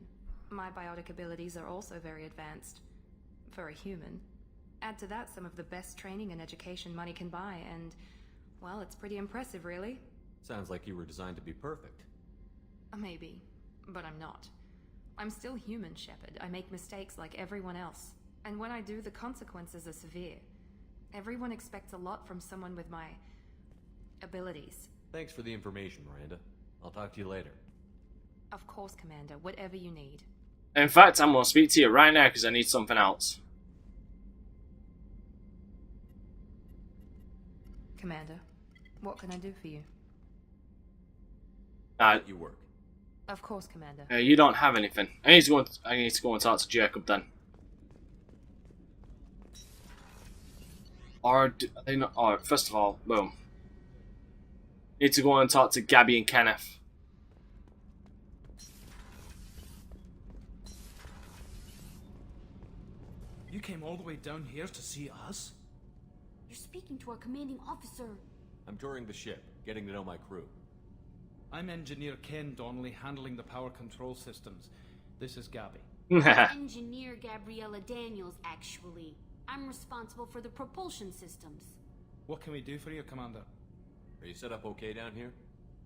My biotic abilities are also very advanced. For a human. Add to that some of the best training and education money can buy, and, well, it's pretty impressive, really. Sounds like you were designed to be perfect. Maybe, but I'm not. I'm still human, Shepard. I make mistakes like everyone else. And when I do, the consequences are severe. Everyone expects a lot from someone with my abilities. Thanks for the information, Miranda. I'll talk to you later. Of course, Commander. Whatever you need. In fact, I'm gonna speak to you right now because I need something else. Commander, what can I do for you? You work. Of course, Commander. You don't have anything. I need to go and talk to Jacob then. Or they not? Or first of all, boom. Need to go and talk to Gabby and Kenneth. You came all the way down here to see us? You're speaking to our commanding officer. I'm touring the ship, getting to know my crew. I'm Engineer Ken Donnelly, handling the power control systems. This is Gabby. Engineer Gabriella Daniels, actually. I'm responsible for the propulsion systems. What can we do for you, Commander? Are you set up okay down here?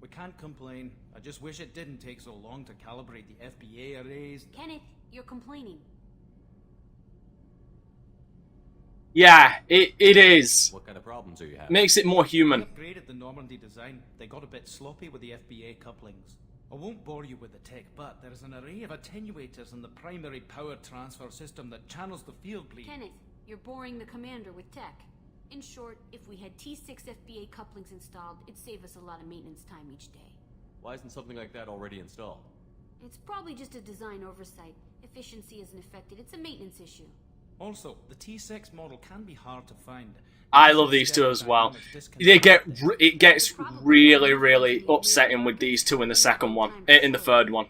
We can't complain. I just wish it didn't take so long to calibrate the FBA arrays. Kenneth, you're complaining. Yeah, it is. What kind of problems are you having? Makes it more human. We upgraded the Normandy design. They got a bit sloppy with the FBA couplings. I won't bore you with the tech, but there's an array of attenuators in the primary power transfer system that channels the field bleed. Kenneth, you're boring the commander with tech. In short, if we had T6 FBA couplings installed, it'd save us a lot of maintenance time each day. Why isn't something like that already installed? It's probably just a design oversight. Efficiency isn't affected. It's a maintenance issue. Also, the T6 model can be hard to find. I love these two as well. It gets really, really upsetting with these two in the second one, in the third one,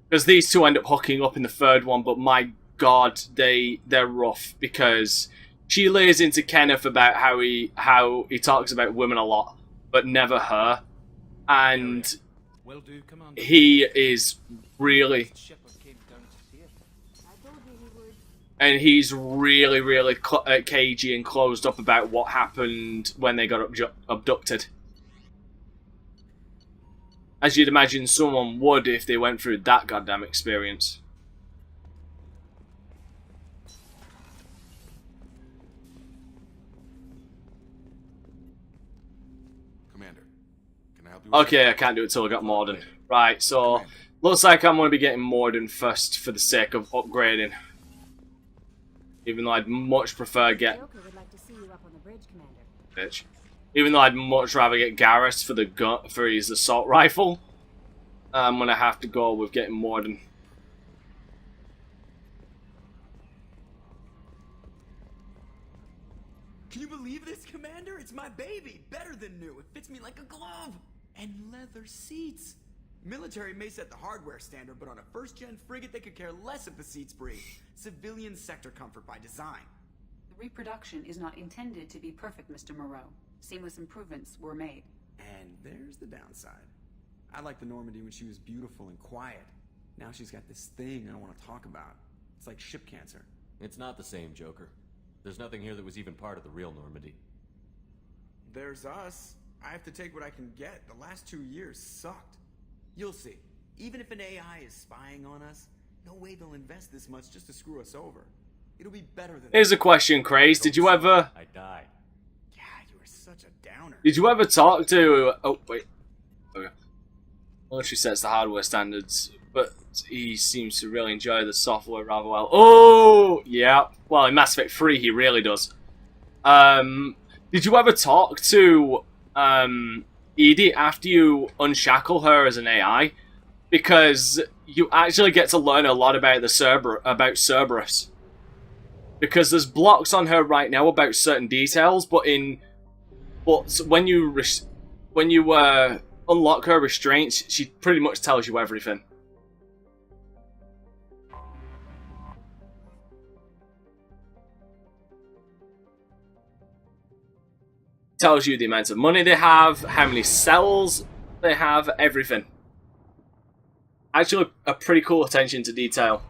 because these two end up hooking up in the third one. But my God, they're rough because she lays into Kenneth about how he talks about women a lot, but never her, and he is really. And he's really, really cagey and closed up about what happened when they got abducted. As you'd imagine someone would if they went through that goddamn experience. Commander, can I help you? Okay, I can't do it till I got Morden. Right, so looks like I'm going to be getting Morden first for the sake of upgrading. Even though I'd much prefer get... Joker would like to see you up on the bridge, Commander. Bitch. Even though I'd much rather get Garrus for the gun, for his assault rifle, I'm gonna have to go with getting Morden. Can you believe this, Commander? It's my baby. Better than new. It fits me like a glove. And leather seats. Military may set the hardware standard, but on a first-gen frigate, they could care less if the seats breathe. Civilian sector comfort by design. The reproduction is not intended to be perfect, Mr. Moreau. Seamless improvements were made. And there's the downside. I liked the Normandy when she was beautiful and quiet. Now she's got this thing I don't want to talk about. It's like ship cancer. It's not the same, Joker. There's nothing here that was even part of the real Normandy. There's us. I have to take what I can get. The last 2 years sucked. You'll see. Even if an AI is spying on us, no way they'll invest this much just to screw us over. It'll be better than... Here's a question, Craze. Did you ever... I died. Yeah, you were such a downer. Did you ever talk to... Oh, wait. Military sets the hardware standards, but he seems to really enjoy the software rather well. Oh, yeah. Well, in Mass Effect 3, he really does. Did you ever talk to Edie after you unshackle her as an AI? Because you actually get to learn a lot about Cerberus. Because there's blocks on her right now about certain details, but when you unlock her restraints, she pretty much tells you everything. Tells you the amount of money they have, how many cells they have, everything. Actually, a pretty cool attention to detail.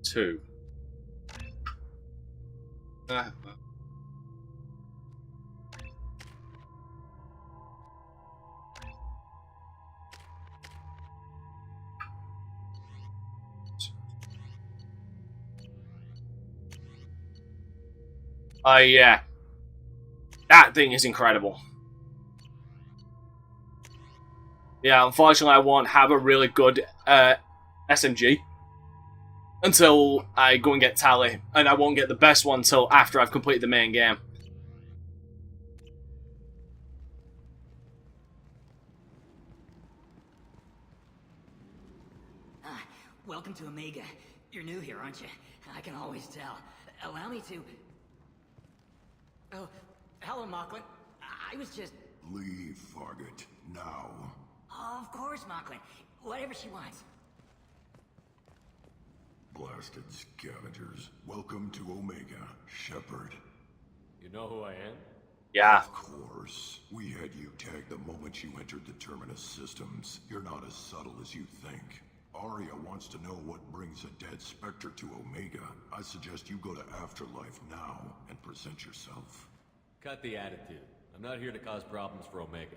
Two. Yeah. That thing is incredible. Yeah, unfortunately I won't have a really good SMG until I go and get Tally, and I won't get the best one until after I've completed the main game. Welcome to Omega. You're new here, aren't you? I can always tell. Allow me to... Oh, hello, Mocklin. I was just... Leave, Fargate. Now. Oh, of course, Mocklin. Whatever she wants. Blasted scavengers. Welcome to Omega, Shepard. You know who I am? Yeah. Of course. We had you tagged the moment you entered the Terminus systems. You're not as subtle as you think. Arya wants to know what brings a dead Spectre to Omega. I suggest you go to Afterlife now and present yourself. Cut the attitude. I'm not here to cause problems for Omega.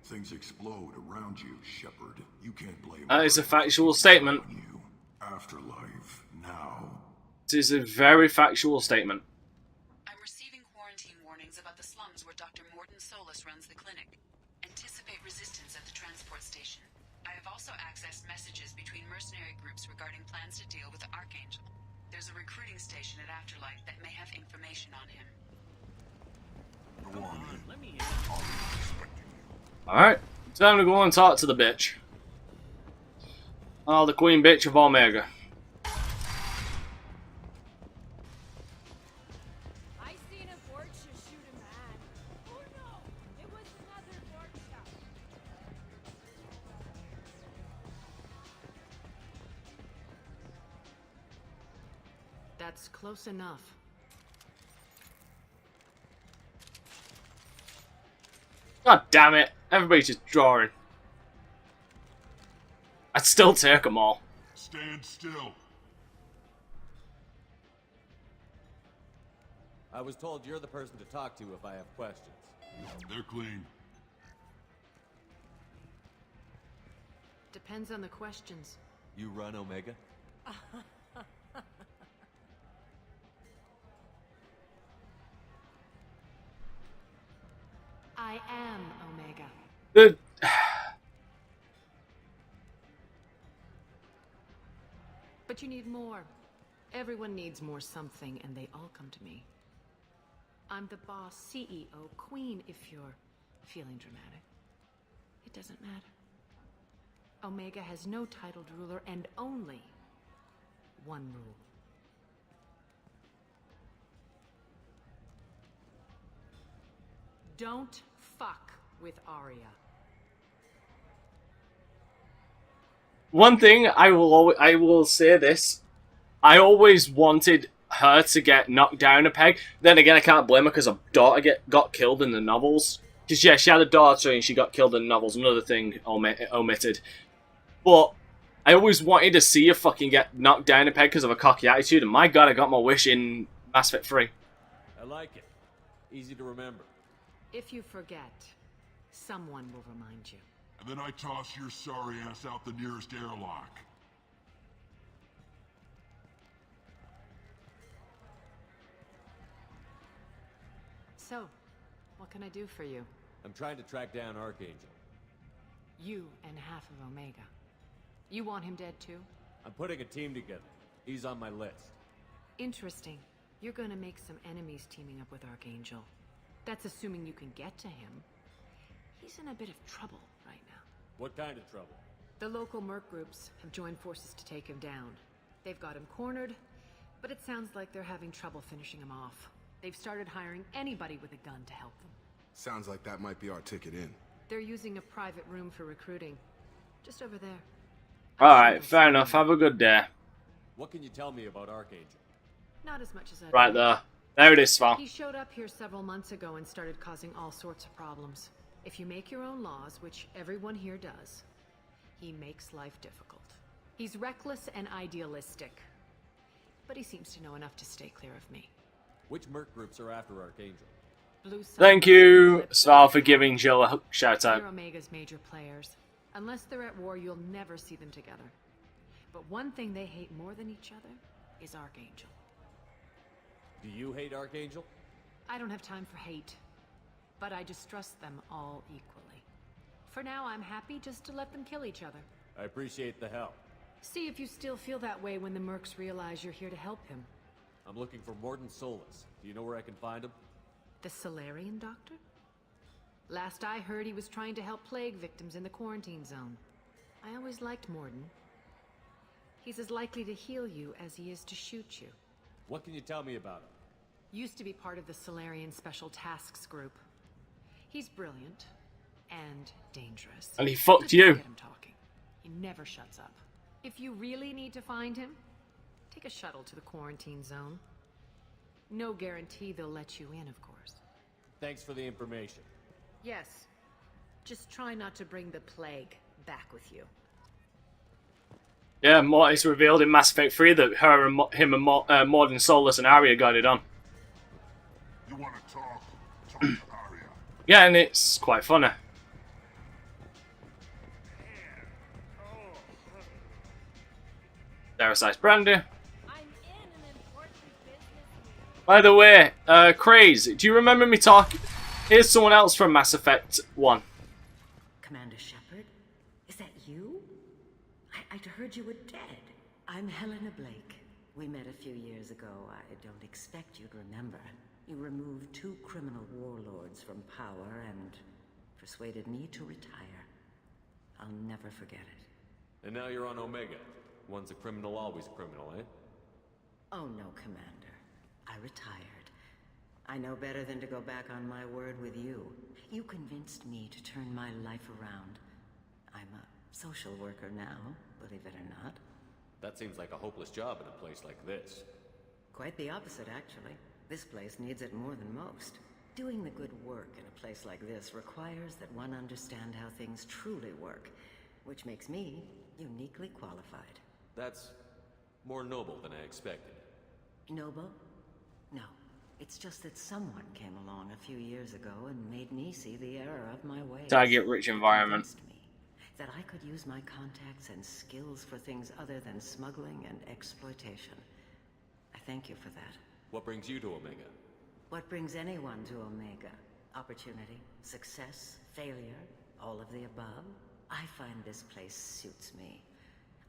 Things explode around you, Shepard. You can't blame... That is a factual statement. Afterlife now. It is a very factual statement. I'm receiving quarantine warnings about the slums where Dr. Morden Solus runs the clinic. Anticipate resistance at the transport station. I have also accessed messages between mercenary groups regarding plans to deal with the Archangel. There's a recruiting station at Afterlife that may have information on him. Alright, time to go and talk to the bitch. Oh, the queen bitch of Omega. I seen a Vorcha shoot a man. Oh no, it was another Vorcha. That's close enough. God damn it. Everybody's just drawing. I'd still take them all. Stand still. I was told you're the person to talk to if I have questions. They're clean. Depends on the questions. You run Omega? I am Omega. The... But you need more. Everyone needs more something, and they all come to me. I'm the boss, CEO, queen, if you're feeling dramatic. It doesn't matter. Omega has no titled ruler and only one rule. Don't fuck with Arya. One thing I will say this: I always wanted her to get knocked down a peg. Then again, I can't blame her because her daughter got killed in the novels. Because, yeah, she had a daughter and she got killed in the novels. Another thing omitted. But I always wanted to see her fucking get knocked down a peg because of a cocky attitude. And my god, I got my wish in Mass Effect 3. I like it. Easy to remember. If you forget, someone will remind you. And then I toss your sorry ass out the nearest airlock. So, what can I do for you? I'm trying to track down Archangel. You and half of Omega. You want him dead too? I'm putting a team together. He's on my list. Interesting. You're gonna make some enemies teaming up with Archangel. That's assuming you can get to him. He's in a bit of trouble right now. What kind of trouble? The local merc groups have joined forces to take him down. They've got him cornered, but it sounds like they're having trouble finishing him off. They've started hiring anybody with a gun to help them. Sounds like that might be our ticket in. They're using a private room for recruiting. Just over there. Alright, fair enough. Have a good day. What can you tell me about Archangel? Not as much as I'd Right like. there. There it is, Val. He showed up here several months ago and started causing all sorts of problems. If you make your own laws, which everyone here does, he makes life difficult. He's reckless and idealistic. But he seems to know enough to stay clear of me. Which merc groups are after Archangel? Blue Sun, Thank you, Eclipse, Sval, for giving Jill a shout out. they're Omega's major players. Unless they're at war, you'll never see them together. But one thing they hate more than each other is Archangel. Do you hate Archangel? I don't have time for hate, but I distrust them all equally. For now, I'm happy just to let them kill each other. I appreciate the help. See if you still feel that way when the mercs realize you're here to help him. I'm looking for Morden Solus. Do you know where I can find him? The Solarian doctor? Last I heard, he was trying to help plague victims in the quarantine zone. I always liked Morden. He's as likely to heal you as he is to shoot you. What can you tell me about him? Used to be part of the Solarian Special Tasks Group. He's brilliant and dangerous. And he fucked Just you. Get him talking. He never shuts up. If you really need to find him, take a shuttle to the quarantine zone. No guarantee they'll let you in, of course. Thanks for the information. Yes. Just try not to bring the plague back with you. Yeah, it's revealed in Mass Effect 3 that him and Morden Solus and Arya got it on. You want to talk? Talk to Arya. Yeah, and it's quite funny. There's ice brandy. By the way, Craze, do you remember me talking? Here's someone else from Mass Effect 1. Commander Shepard? Is that you? I'd heard you were dead. I'm Helena Blake. We met a few years ago. I don't expect you'd remember. You removed 2 criminal warlords from power and persuaded me to retire. I'll never forget it. And now you're on Omega. Once a criminal, always a criminal, eh? Oh no, Commander. I retired. I know better than to go back on my word with you. You convinced me to turn my life around. I'm a social worker now, believe it or not. That seems like a hopeless job in a place like this. Quite the opposite, actually. This place needs it more than most. Doing the good work in a place like this requires that one understand how things truly work, which makes me uniquely qualified. That's more noble than I expected. Noble? No. It's just that someone came along a few years ago and made me see the error of my ways. Target-rich environment. Convinced me that I could use my contacts and skills for things other than smuggling and exploitation. I thank you for that. What brings you to Omega? What brings anyone to Omega? Opportunity, success, failure, all of the above? I find this place suits me.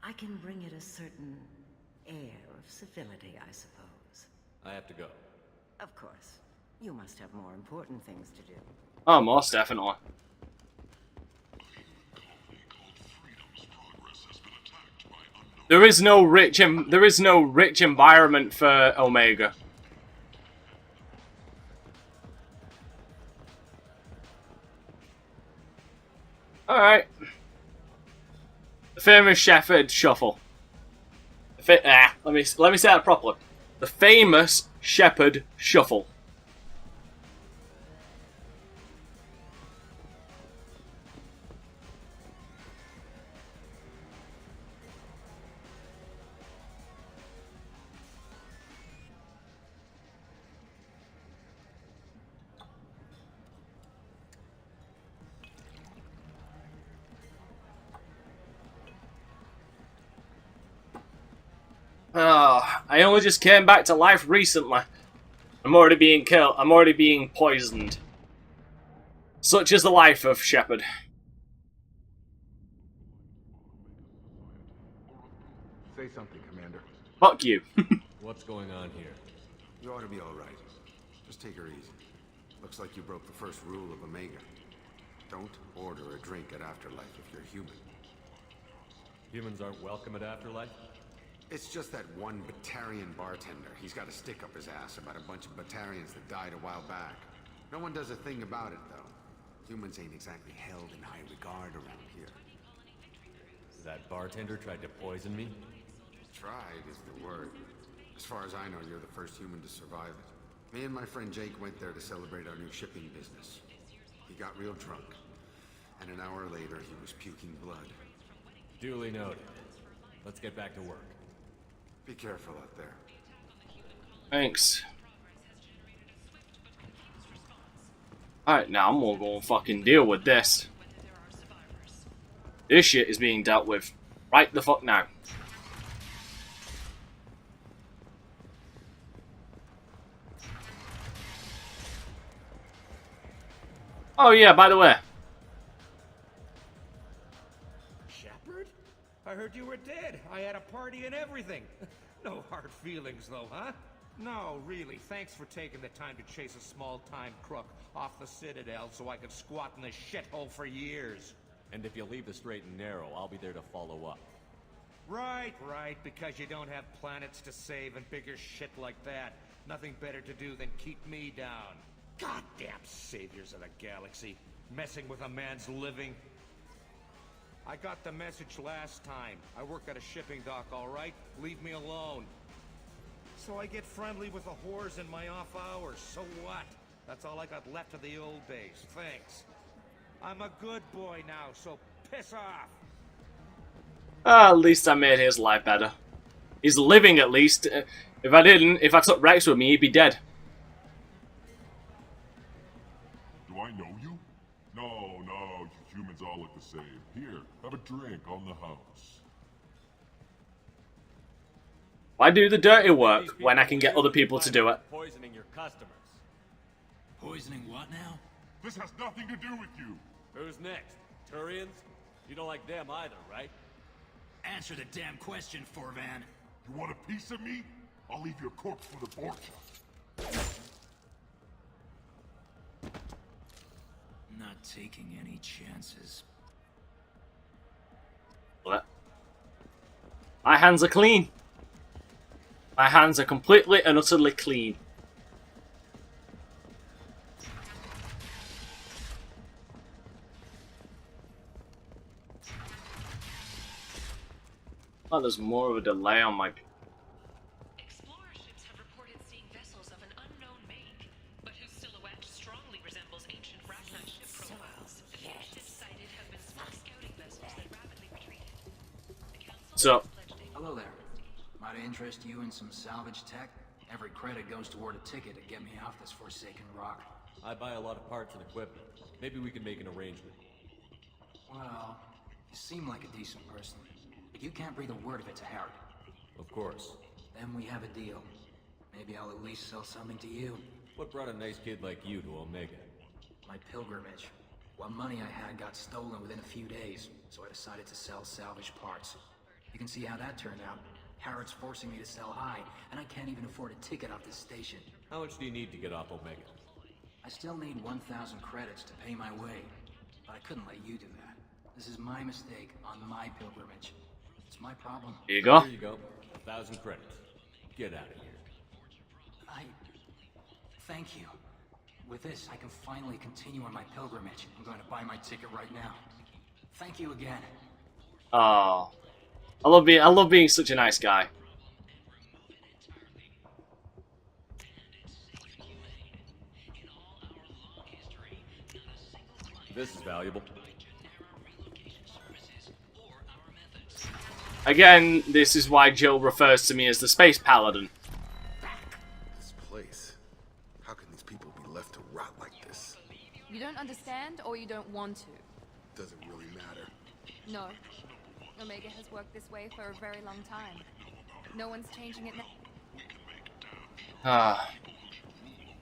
I can bring it a certain air of civility, I suppose. I have to go. Of course. You must have more important things to do. Oh, most definitely. There is no rich environment for Omega. All right. The famous Shepard shuffle. Let me say that properly. The famous Shepard Shuffle. I only just came back to life recently. I'm already being killed. I'm already being poisoned. Such is the life of Shepard. Say something, Commander. Fuck you. What's going on here? You ought to be alright. Just take her easy. Looks like you broke the first rule of Omega. Don't order a drink at Afterlife if you're human. Humans aren't welcome at Afterlife? It's just that one Batarian bartender. He's got a stick up his ass about a bunch of Batarians that died a while back. No one does a thing about it, though. Humans ain't exactly held in high regard around here. That bartender tried to poison me? Tried is the word. As far as I know, you're the first human to survive it. Me and my friend Jake went there to celebrate our new shipping business. He got real drunk, and an hour later he was puking blood. Duly noted. Let's get back to work. Be careful out there. Thanks. Alright, now I'm gonna go and fucking deal with this. This shit is being dealt with right the fuck now. Oh yeah, by the way. Shepard? I heard you were dead. I had a party and everything. No hard feelings though, huh? No, really, thanks for taking the time to chase a small-time crook off the Citadel so I could squat in this shithole for years. And if you leave the straight and narrow, I'll be there to follow up. Right, because you don't have planets to save and bigger shit like that. Nothing better to do than keep me down. Goddamn saviors of the galaxy, messing with a man's living. I got the message last time. I work at a shipping dock, all right? Leave me alone. So I get friendly with the whores in my off hours. So what? That's all I got left of the old days. Thanks. I'm a good boy now, so piss off. At least I made his life better. He's living at least. If I took Rex with me, he'd be dead. Do I know you? No, you humans all look the same. Here, have a drink on the house. Why do the dirty work when I can get other people to do it? Poisoning your customers. Poisoning what now? This has nothing to do with you. Who's next? Turians? You don't like them either, right? Answer the damn question, Forvan. You want a piece of me? I'll leave your corpse for the Borgia. Not taking any chances. What? My hands are clean. My hands are completely and utterly clean. Oh, there's more of a delay on my... Explorer ships have reported seeing vessels of an unknown make, but whose silhouette strongly resembles ancient Rachni ship profiles. The few ships sighted have been small scouting vessels that rapidly retreated. So... Hello there. Might I interest you in some salvage tech? Every credit goes toward a ticket to get me off this forsaken rock. I buy a lot of parts and equipment. Maybe we can make an arrangement. Well, you seem like a decent person. But you can't breathe a word of it to Harry. Of course. Then we have a deal. Maybe I'll at least sell something to you. What brought a nice kid like you to Omega? My pilgrimage. What money I had got stolen within a few days, so I decided to sell salvage parts. You can see how that turned out. Harrod's forcing me to sell high, and I can't even afford a ticket off this station. How much do you need to get off Omega? I still need 1,000 credits to pay my way, but I couldn't let you do that. This is my mistake on my pilgrimage. It's my problem. Here you go. Here you go. 1,000 credits. Get out of here. Thank you. With this, I can finally continue on my pilgrimage. I'm going to buy my ticket right now. Thank you again. Oh, I love being such a nice guy. This is valuable. Again, this is why Jill refers to me as the Space Paladin. This place. How can these people be left to rot like this? You don't understand, or you don't want to? Doesn't really matter. No. Omega has worked this way for a very long time. No one's changing it now.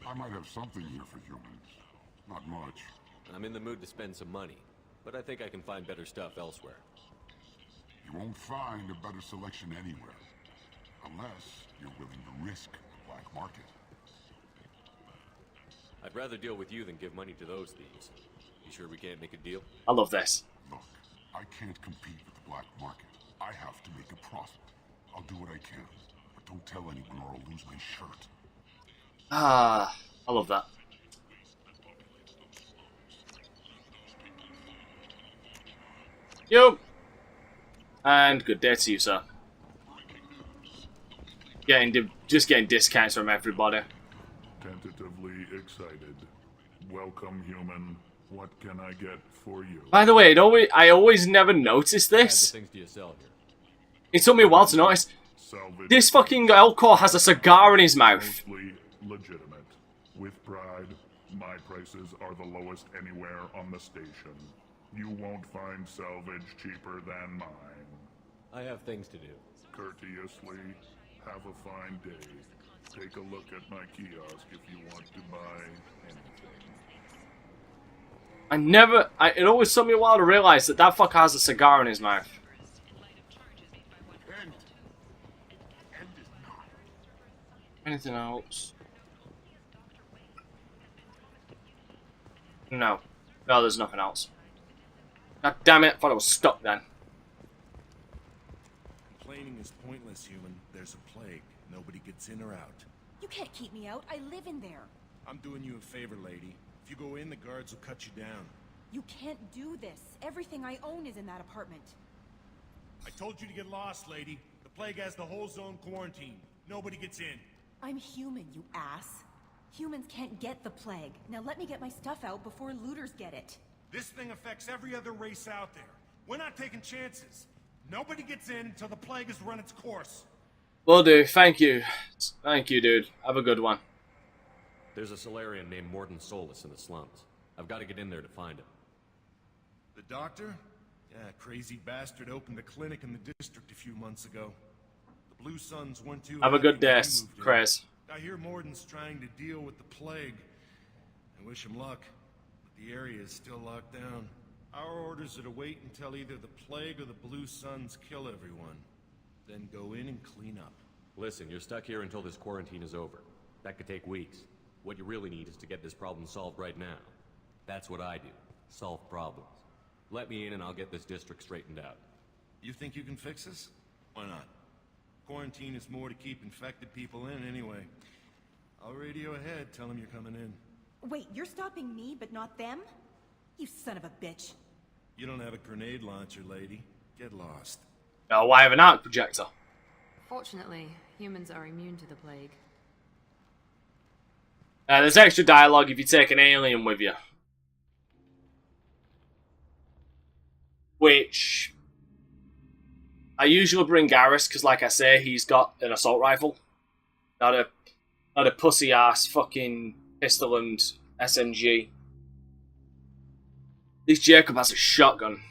I might have something here for humans. Not much. I'm in the mood to spend some money, but I think I can find better stuff elsewhere. You won't find a better selection anywhere. Unless you're willing to risk the black market. I'd rather deal with you than give money to those thieves. You sure we can't make a deal? I love this. Look, I can't compete with the black market. I have to make a profit. I'll do what I can, but don't tell anyone or I'll lose my shirt. I love that. Yo! And good day to you, sir. Just getting discounts from everybody. Tentatively excited. Welcome, human. What can I get for you? By the way, I always never noticed this. Things to sell here. It took me a while to notice. This fucking Elcor has a cigar in his mouth. Mostly legitimate. With pride, my prices are the lowest anywhere on the station. You won't find salvage cheaper than mine. I have things to do. Courteously, have a fine day. Take a look at my kiosk if you want to buy anything. It always took me a while to realize that that fucker has a cigar in his mouth. Anything else? No. No, there's nothing else. God damn it, I thought I was stuck then. Complaining is pointless, human. There's a plague. Nobody gets in or out. You can't keep me out. I live in there. I'm doing you a favor, lady. If you go in, the guards will cut you down. You can't do this. Everything I own is in that apartment. I told you to get lost, lady. The plague has the whole zone quarantined. Nobody gets in. I'm human, you ass. Humans can't get the plague. Now let me get my stuff out before looters get it. This thing affects every other race out there. We're not taking chances. Nobody gets in until the plague has run its course. Will do. Thank you. Thank you, dude. Have a good one. There's a Solarian named Morden Solus in the slums. I've got to get in there to find him. The doctor? Yeah, crazy bastard opened a clinic in the district a few months ago. The Blue Suns weren't too Have a good day, Chris. I hear Morden's trying to deal with the plague. I wish him luck, but the area is still locked down. Our orders are to wait until either the plague or the Blue Suns kill everyone. Then go in and clean up. Listen, you're stuck here until this quarantine is over. That could take weeks. What you really need is to get this problem solved right now. That's what I do. Solve problems. Let me in and I'll get this district straightened out. You think you can fix this? Why not? Quarantine is more to keep infected people in anyway. I'll radio ahead, tell them you're coming in. Wait, you're stopping me, but not them? You son of a bitch. You don't have a grenade launcher, lady. Get lost. Oh, why have an arc projector? Fortunately, humans are immune to the plague. There's extra dialogue if you take an alien with you. Which I usually bring Garrus because, like I say, he's got an assault rifle, not a pussy ass fucking pistol and SMG. At least Jacob has a shotgun.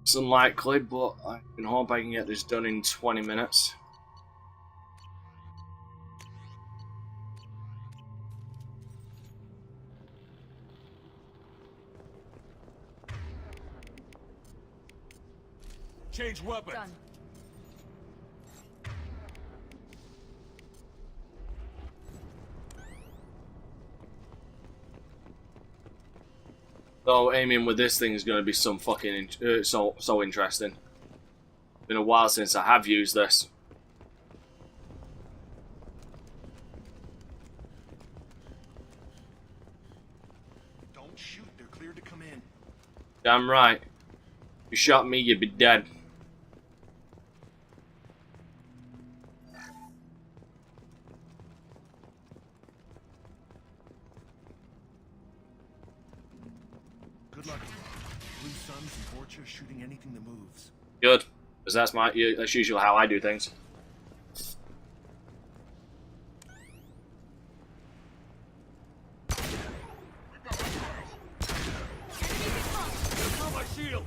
It's unlikely, but I can hope I can get this done in 20 minutes. Change weapons. Done. So aiming with this thing is going to be some fucking so interesting. Been a while since I have used this. Don't shoot. They're cleared to come in. Damn right. If you shot me, you'd be dead. Good luck tomorrow. Blue Suns and Vorcha shooting anything that moves. Good, because that's usually how I do things. My shield!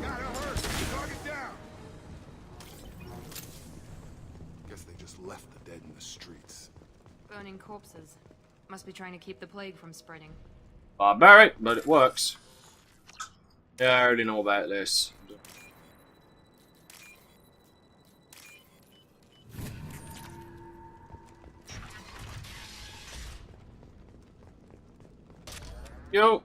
Gotta hurt! Target down! Guess they just left the dead in the streets. Burning corpses. Must be trying to keep the plague from spreading. Barbaric, but it works. Yeah, I already know about this. Yo.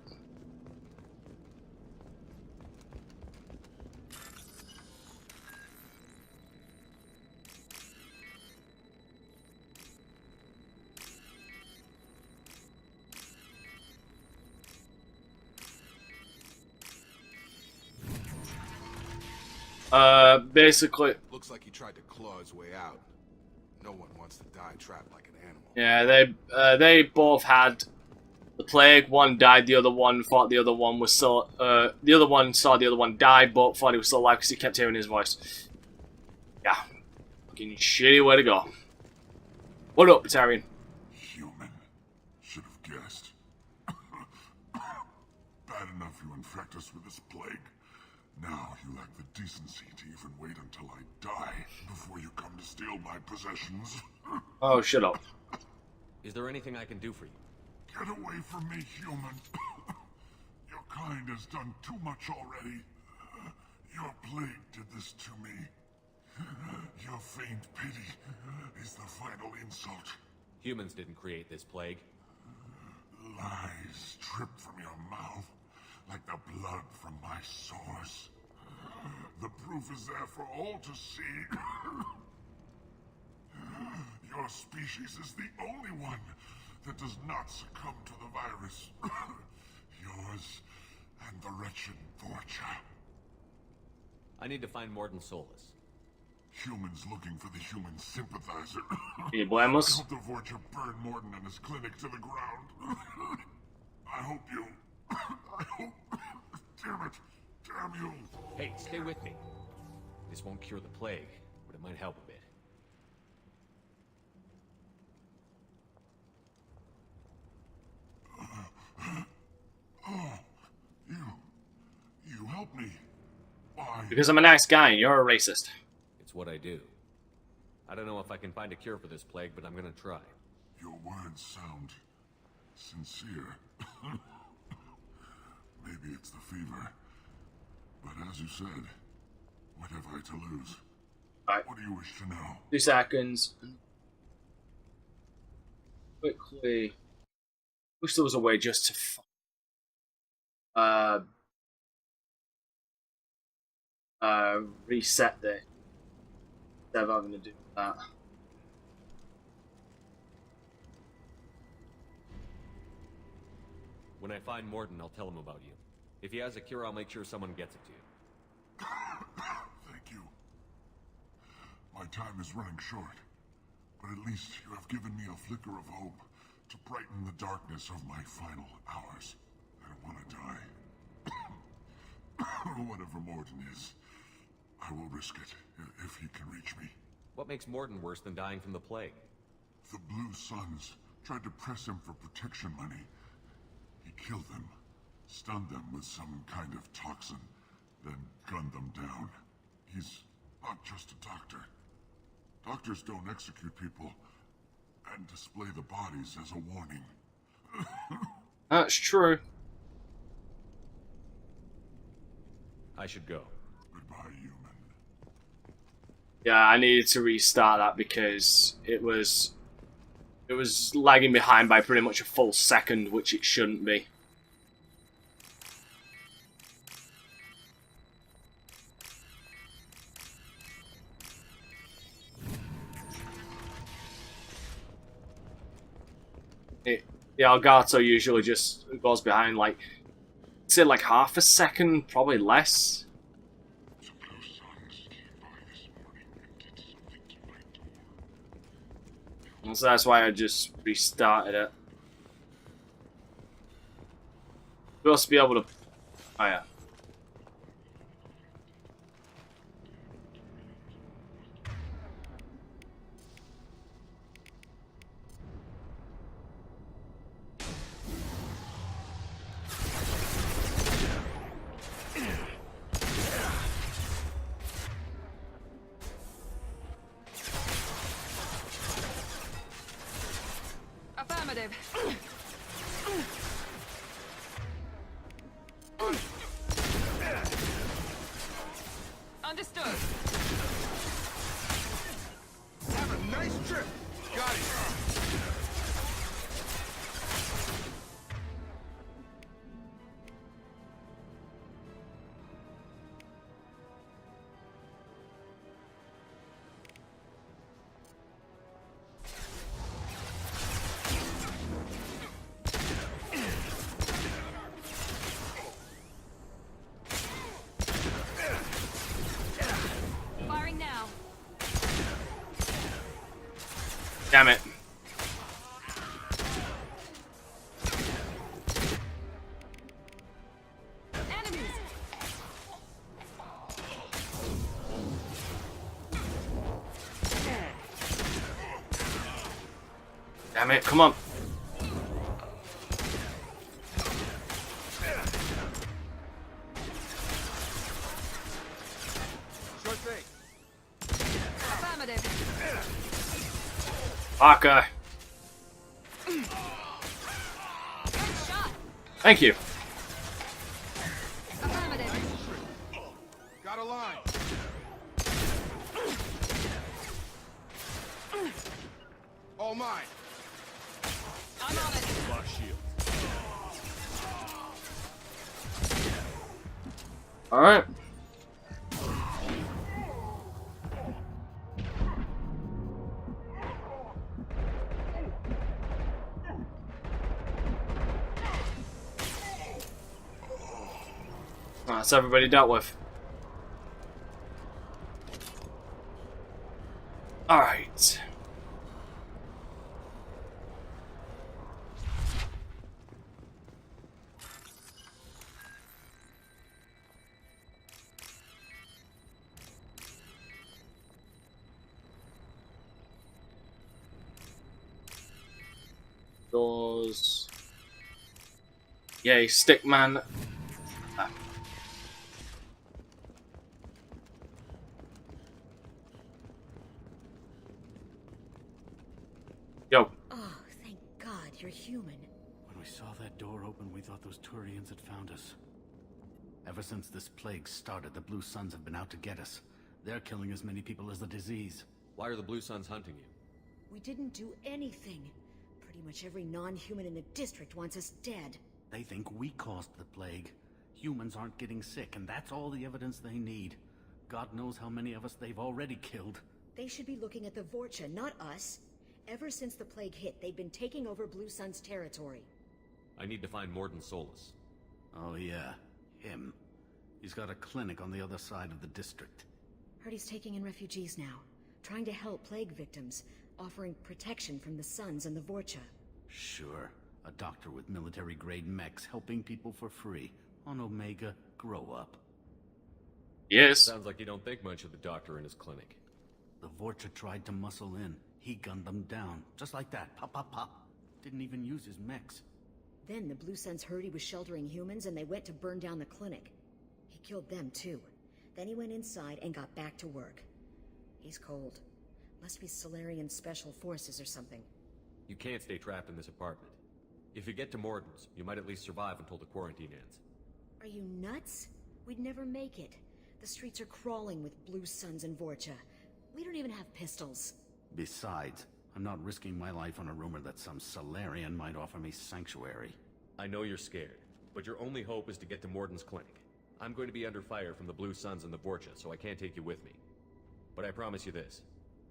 Basically. Looks like he tried to claw his way out. No one wants to die trapped like an animal. Yeah, they both had the plague. One died, the other one thought the other one was still. The other one saw the other one die, but thought he was still alive because he kept hearing his voice. Yeah, fucking shitty way to go. What up, Batarian? Human. Should have guessed. Bad enough you infect us with this plague. Now you lack the decency to even wait until I die before you come to steal my possessions. Oh, shut up. Is there anything I can do for you? Get away from me, human. Your kind has done too much already. Your plague did this to me. Your faint pity is the final insult. Humans didn't create this plague. Lies drip from your mouth like the blood from my sores. The proof is there for all to see. Your species is the only one that does not succumb to the virus. Yours and the wretched Vorcha. I need to find Morden Solus. Humans looking for the human sympathizer. You blame us? I hope the Vorcha burned Morden and his clinic to the ground. I hope you... I hope... Damn it. Damn you. Hey, stay with me. This won't cure the plague, but it might help a bit. Oh, you helped me. Why? Because I'm a nice guy and you're a racist. It's what I do. I don't know if I can find a cure for this plague, but I'm gonna try. Your words sound sincere. Maybe it's the fever. But as you said, what have I to lose? Right. What do you wish to know? 2 seconds. Quickly. Wish there was a way just to reset the instead of having to do that. When I find Morden, I'll tell him about you. If he has a cure, I'll make sure someone gets it to you. Thank you. My time is running short, but at least you have given me a flicker of hope to brighten the darkness of my final hours. I don't want to die. Whatever Morden is, I will risk it if he can reach me. What makes Morden worse than dying from the plague? The Blue Suns tried to press him for protection money. He killed them, stunned them with some kind of toxin, then gunned them down. He's not just a doctor. Doctors don't execute people and display the bodies as a warning. That's true. I should go. Goodbye, human. Yeah, I needed to restart that because it was lagging behind by pretty much a full second, which it shouldn't be. The Elgato usually just goes behind like, say like half a second, probably less. And so that's why I just restarted it. We'll also be able to... Oh yeah. Affirmative. Understood. Have a nice trip. Got it. Firing now. Damn it. Enemies. Damn it, come on. Sure thing. Affirmative. Parker. Good shot. Thank you. Affirmative. Got a line. All mine. I'm on it. Lock shield. Alright. That's everybody dealt with. Alright. Doors. Yay, Stickman. Ah. Yo. Oh, thank God you're human. When we saw that door open, we thought those Turians had found us. Ever since this plague started, the Blue Suns have been out to get us. They're killing as many people as the disease. Why are the Blue Suns hunting you? We didn't do anything. Pretty much every non-human in the district wants us dead. They think we caused the plague. Humans aren't getting sick, and that's all the evidence they need. God knows how many of us they've already killed. They should be looking at the Vorcha, not us. Ever since the plague hit, they've been taking over Blue Sun's territory. I need to find Morden Solus. Oh yeah, him. He's got a clinic on the other side of the district. Heard he's taking in refugees now, trying to help plague victims, offering protection from the Suns and the Vorcha. Sure, a doctor with military-grade mechs helping people for free. On Omega, grow up. Yes. Sounds like you don't think much of the doctor in his clinic. The Vorcha tried to muscle in. He gunned them down, just like that. Pop, pop, pop. Didn't even use his mechs. Then the Blue Suns heard he was sheltering humans and they went to burn down the clinic. He killed them too. Then he went inside and got back to work. He's cold. Must be Solarian Special Forces or something. You can't stay trapped in this apartment. If you get to Morden's, you might at least survive until the quarantine ends. Are you nuts? We'd never make it. The streets are crawling with Blue Suns and Vorcha. We don't even have pistols. Besides, I'm not risking my life on a rumor that some Solarian might offer me sanctuary. I know you're scared, but your only hope is to get to Morden's clinic. I'm going to be under fire from the Blue Suns and the Vorcha, so I can't take you with me. But I promise you this.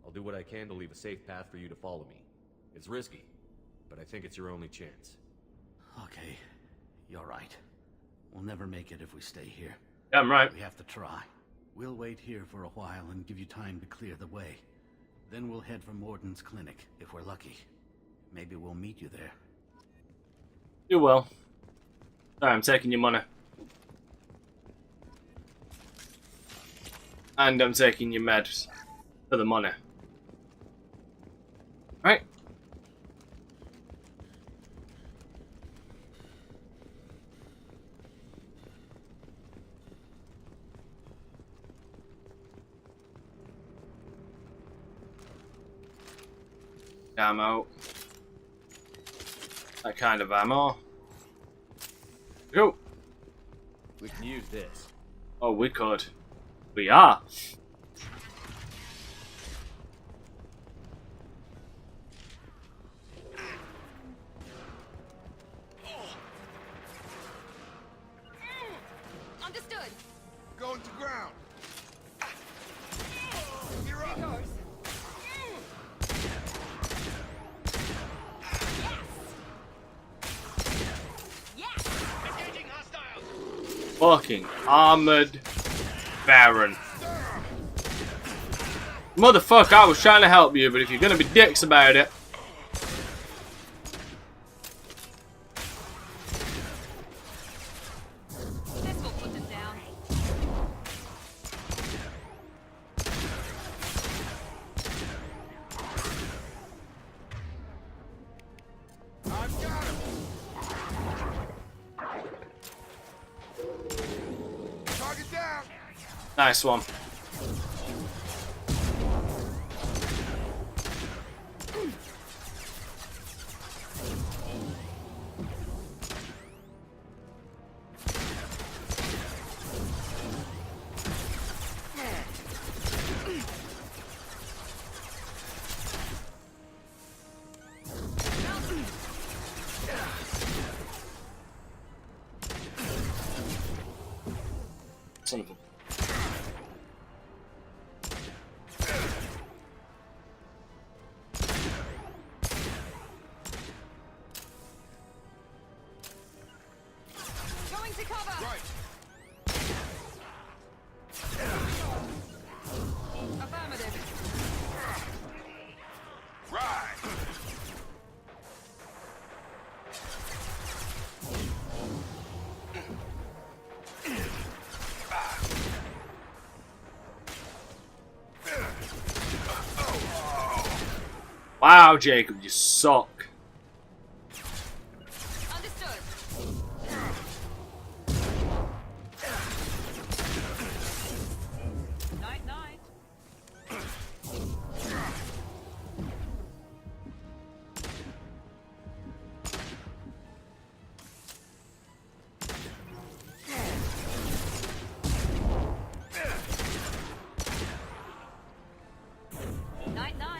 I'll do what I can to leave a safe path for you to follow me. It's risky, but I think it's your only chance. Okay, you're right. We'll never make it if we stay here. Yeah, I'm right. We have to try. We'll wait here for a while and give you time to clear the way. Then we'll head for Morden's clinic, if we're lucky. Maybe we'll meet you there. You will. Alright, I'm taking your money. And I'm taking your meds for the money. Right. Ammo. That kind of ammo. Go. We can use this. Oh, we could. We are. Understood. Going to ground. You're up. Yours. Fucking armored Baron. Motherfucker, I was trying to help you, but if you're gonna be dicks about it. This will put them down. I've got him. Target down. Nice one. Son of a... Going to cover. Right. Affirmative. Right. Wow, Jacob, you suck. Understood. Night, night. Night, night.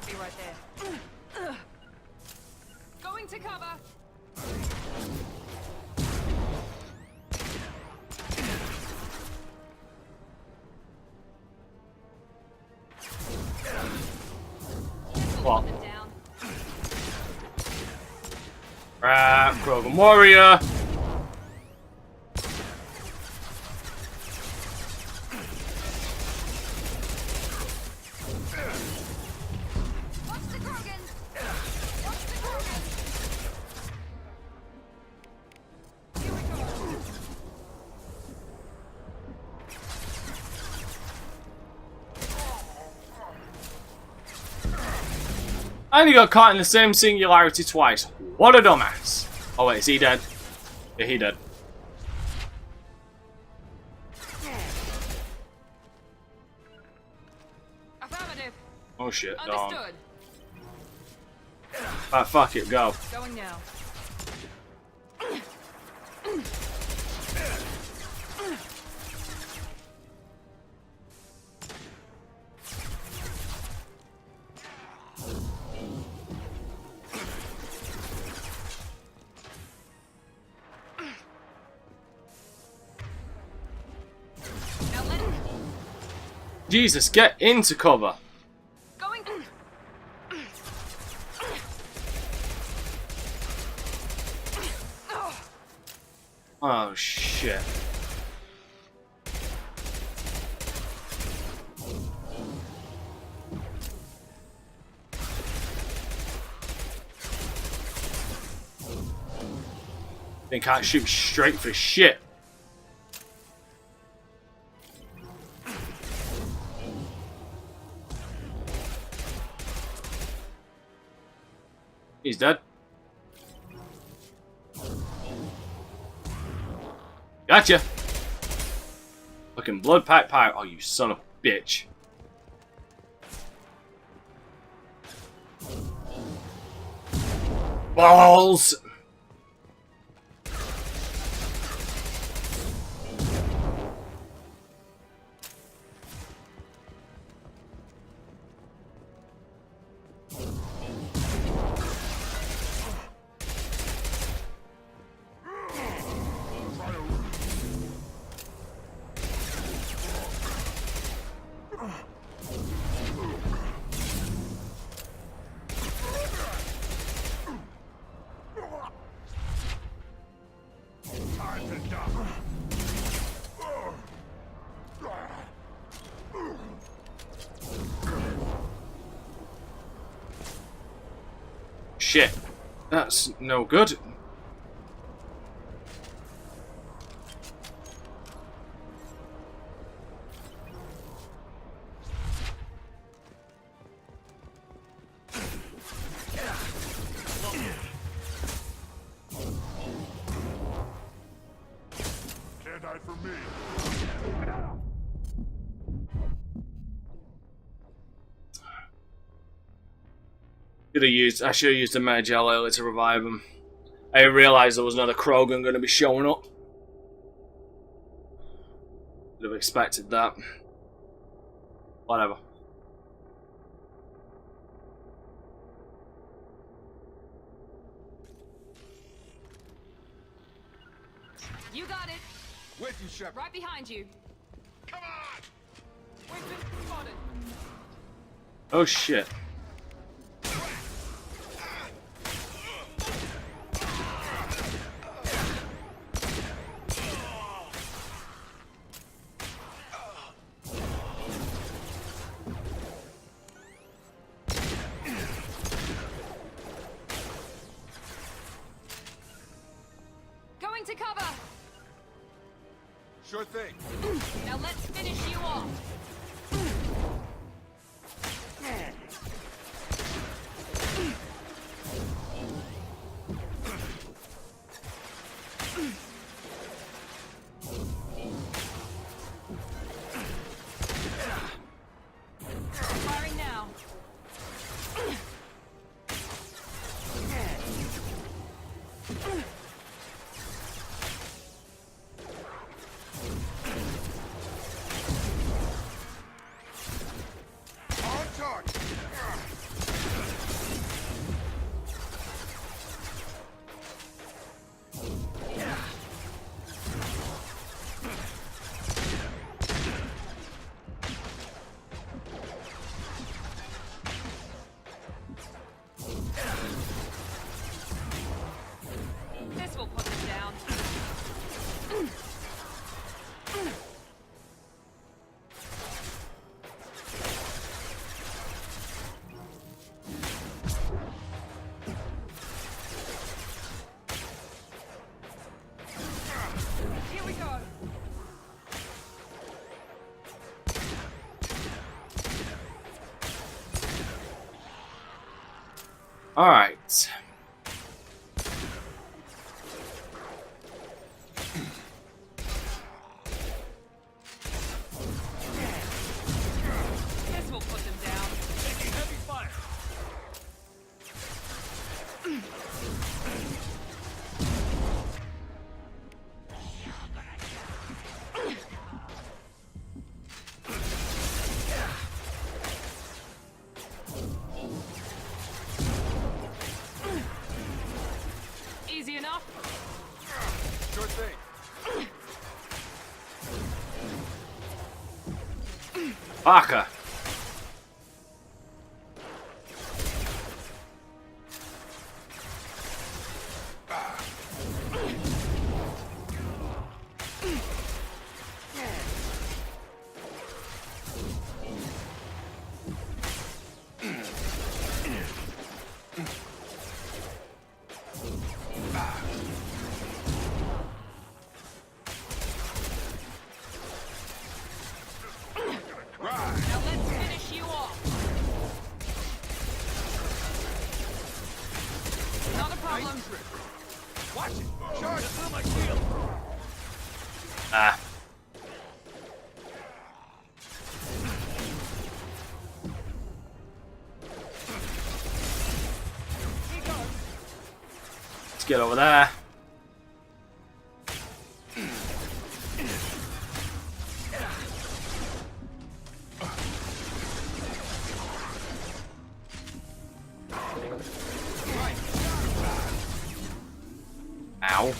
Be right there. Going to cover. What? Them down. Right, Program Warrior. Watch the Krogan. Watch the Krogan. Here we go. And he got caught in the same singularity twice. What a dumbass. Oh wait, is he dead? Yeah, he dead. Affirmative. Oh shit, dog. Understood. Alright, fuck it, go. Going now. Now let it. Jesus, get into cover. Going. Oh shit. They can't shoot straight for shit. He's dead. Gotcha. Fucking blood pack pipe. Oh, you son of a bitch. Balls. Shit. That's no good. Can't hide from me. I should have used a Magi-Gel earlier to revive him. I realised there was another Krogan going to be showing up. Would have expected that. Whatever. You got it. With you, Shepard. Right behind you. Come on! We've been spotted. Oh shit. Going to cover. Sure thing. Now let's finish you off. Firing now. On target. This will put them down. Here we go. All right. This will put them down. Taking heavy fire. Easy enough. Sure thing. Baka. Watch it! Charge! Through my shield! Ah. Let's get over there. Ow.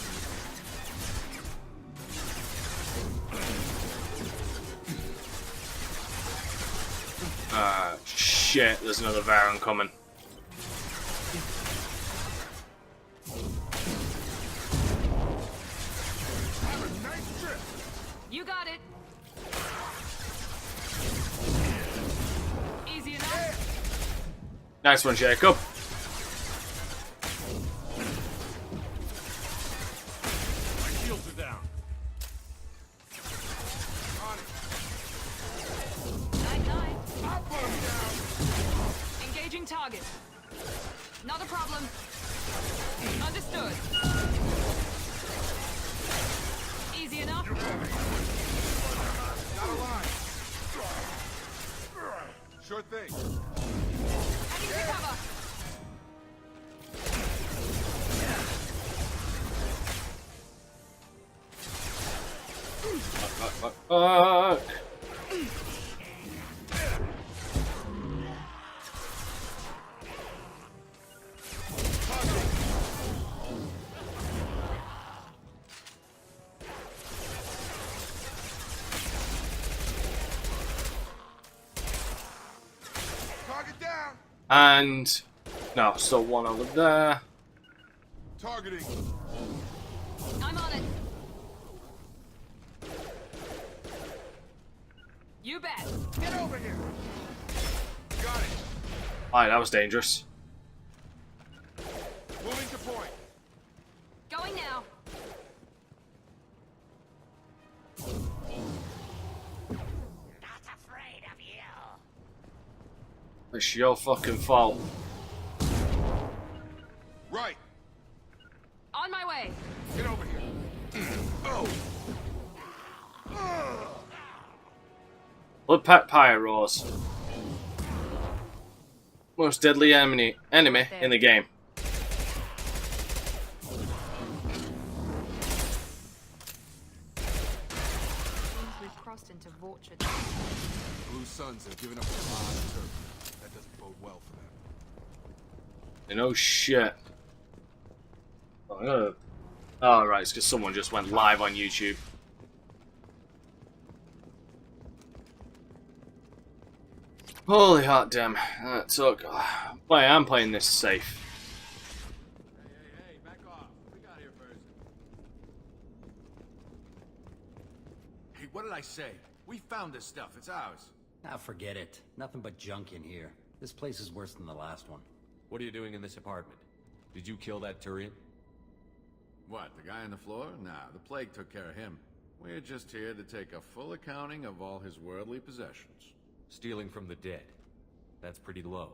Shit, there's another Varan coming. You got it. Easy enough. Nice one, Jacob. My shields are down. Night. I'll put him down. Engaging target. Not a problem. Understood. Easy enough. Got a line. Sure thing. Heading to cover. Fuck. Target down. And no, still one over there. Targeting. I'm on it. You bet. Get over here. Got it. Alright, that was dangerous. Moving to point. Going now. Not afraid of you. It's your fucking fault. Right. On my way. Get over here. Oh. Blood Pack Pyros. Most deadly enemy in the game. Seems we've crossed into Vorcha. Blue Suns have given up a lot of turf. That doesn't bode well for them. You know shit. Oh, I gotta... Oh, right, it's because someone just went live on YouTube. Holy hot damn. That took... Boy, I'm playing this safe. Hey, back off. We got here first. Hey, what did I say? We found this stuff. It's ours. Ah, forget it. Nothing but junk in here. This place is worse than the last one. What are you doing in this apartment? Did you kill that Turian? What, the guy on the floor? Nah, the plague took care of him. We're just here to take a full accounting of all his worldly possessions. Stealing from the dead. That's pretty low.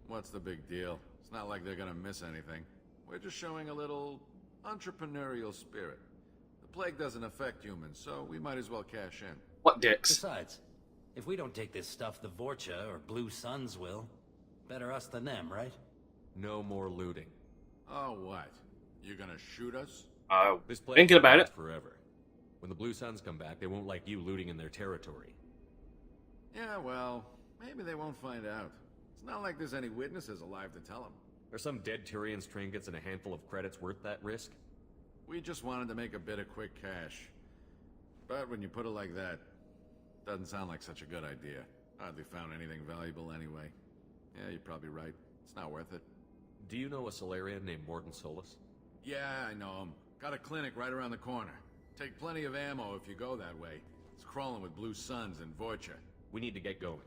What's the big deal? It's not like they're gonna miss anything. We're just showing a little entrepreneurial spirit. The plague doesn't affect humans, so we might as well cash in. What dicks? Besides, if we don't take this stuff, the Vorcha or Blue Suns will. Better us than them, right? No more looting. Oh, what? You gonna shoot us? This place thinking about it. Forever. When the Blue Suns come back, they won't like you looting in their territory. Yeah, well, maybe they won't find out. It's not like there's any witnesses alive to tell them. Are some dead Tyrians trinkets and a handful of credits worth that risk? We just wanted to make a bit of quick cash. But when you put it like that, doesn't sound like such a good idea. Hardly found anything valuable anyway. Yeah, you're probably right. It's not worth it. Do you know a Solarian named Morden Solus? Yeah, I know him. Got a clinic right around the corner. Take plenty of ammo if you go that way. It's crawling with Blue Suns and Vorcha. We need to get going.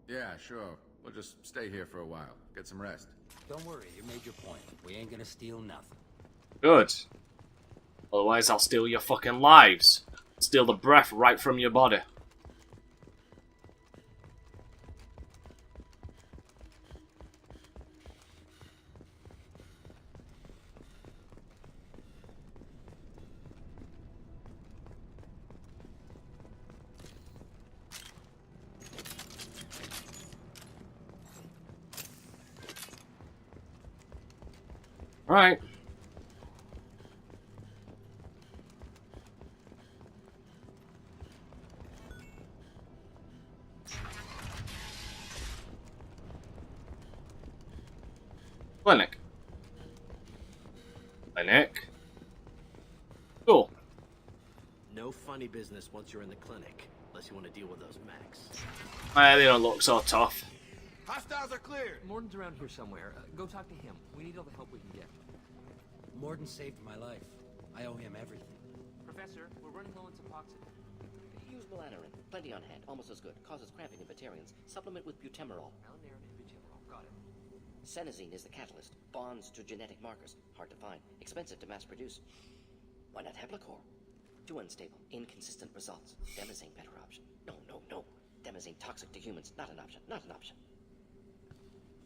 Yeah, sure. We'll just stay here for a while. Get some rest. Don't worry, you made your point. We ain't gonna steal nothing. Good. Otherwise, I'll steal your fucking lives. Steal the breath right from your body. Right. Clinic. Clinic. Cool. No funny business once you're in the clinic, unless you want to deal with those mechs. They don't look so tough. Hostiles are cleared. Morton's around here somewhere. Go talk to him. We need all the help we can get. Morden saved my life. I owe him everything. Professor, we're running low on Suboxone. Use melanorin. Plenty on hand. Almost as good. Causes cramping in Batarians. Supplement with butemerol. Melanorin and butemerol. Got it. Senesine is the catalyst. Bonds to genetic markers. Hard to find. Expensive to mass produce. Why not Heplicor? Too unstable. Inconsistent results. Demazine better option. No. Demazine toxic to humans. Not an option. Not an option.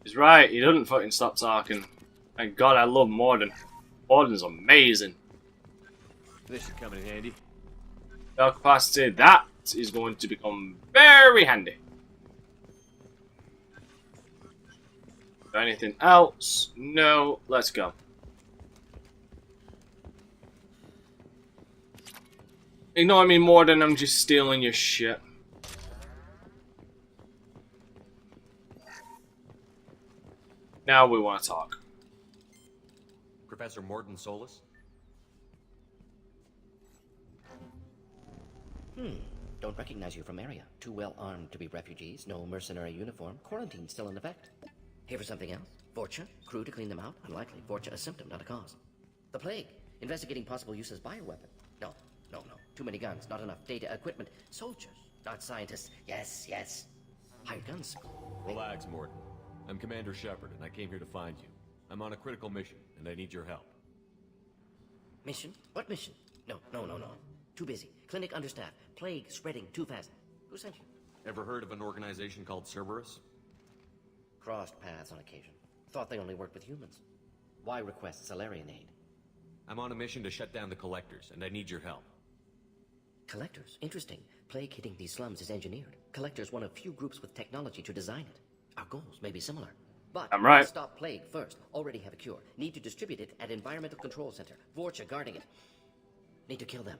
He's right. He doesn't fucking stop talking. Thank God I love Morden. Morden's amazing. This should come in handy. Spell capacity. That is going to become very handy. Anything else? No. Let's go. Ignore me, Morden. I'm just stealing your shit. Now we want to talk. Professor Morton Solus? Don't recognize you from area. Too well armed to be refugees. No mercenary uniform. Quarantine still in effect. Here for something else? Vorcha? Crew to clean them out? Unlikely. Vorcha a symptom, not a cause. The plague. Investigating possible use as bioweapon. No. Too many guns, not enough data, equipment. Soldiers, not scientists. Yes. Hired guns. Relax, Morton. I'm Commander Shepard, and I came here to find you. I'm on a critical mission, and I need your help. Mission? What mission? No. Too busy. Clinic understaffed. Plague spreading too fast. Who sent you? Ever heard of an organization called Cerberus? Crossed paths on occasion. Thought they only worked with humans. Why request Salarian aid? I'm on a mission to shut down the Collectors, and I need your help. Collectors? Interesting. Plague hitting these slums is engineered. Collectors one of few groups with technology to design it. Our goals may be similar. But I'm right. Stop plague first. Already have a cure. Need to distribute it at Environmental Control Center. Vorcha guarding it. Need to kill them.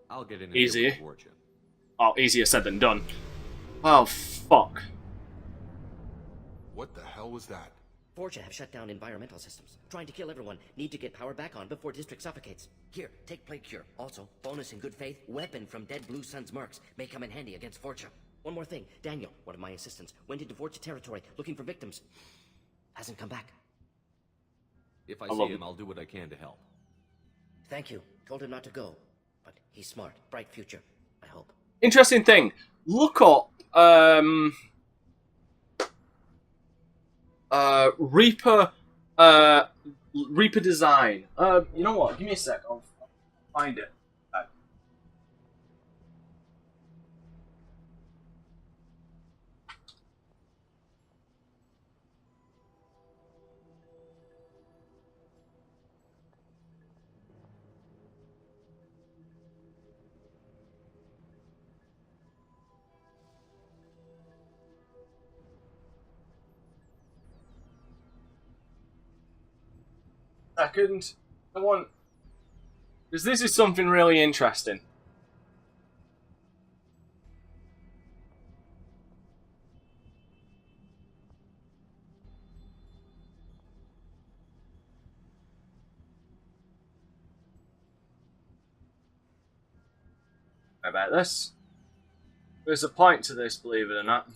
I'll get in Easy. with Vorcha. Oh, easier said than done. Oh, fuck. What the hell was that? Vorcha have shut down environmental systems. Trying to kill everyone. Need to get power back on before district suffocates. Here, take plague cure. Also, bonus in good faith, weapon from dead Blue Sun's mercs. May come in handy against Vorcha. One more thing. Daniel, one of my assistants, went into Vorcha territory looking for victims. Hasn't come back. If I see him, I'll do what I can to help. Thank you. Told him not to go. But he's smart. Bright future, I hope. Interesting thing. Look up Reaper Reaper design. You know what? Give me a sec. I'll find it. Second, I want, because this is something really interesting. How about this? There's a point to this, believe it or not.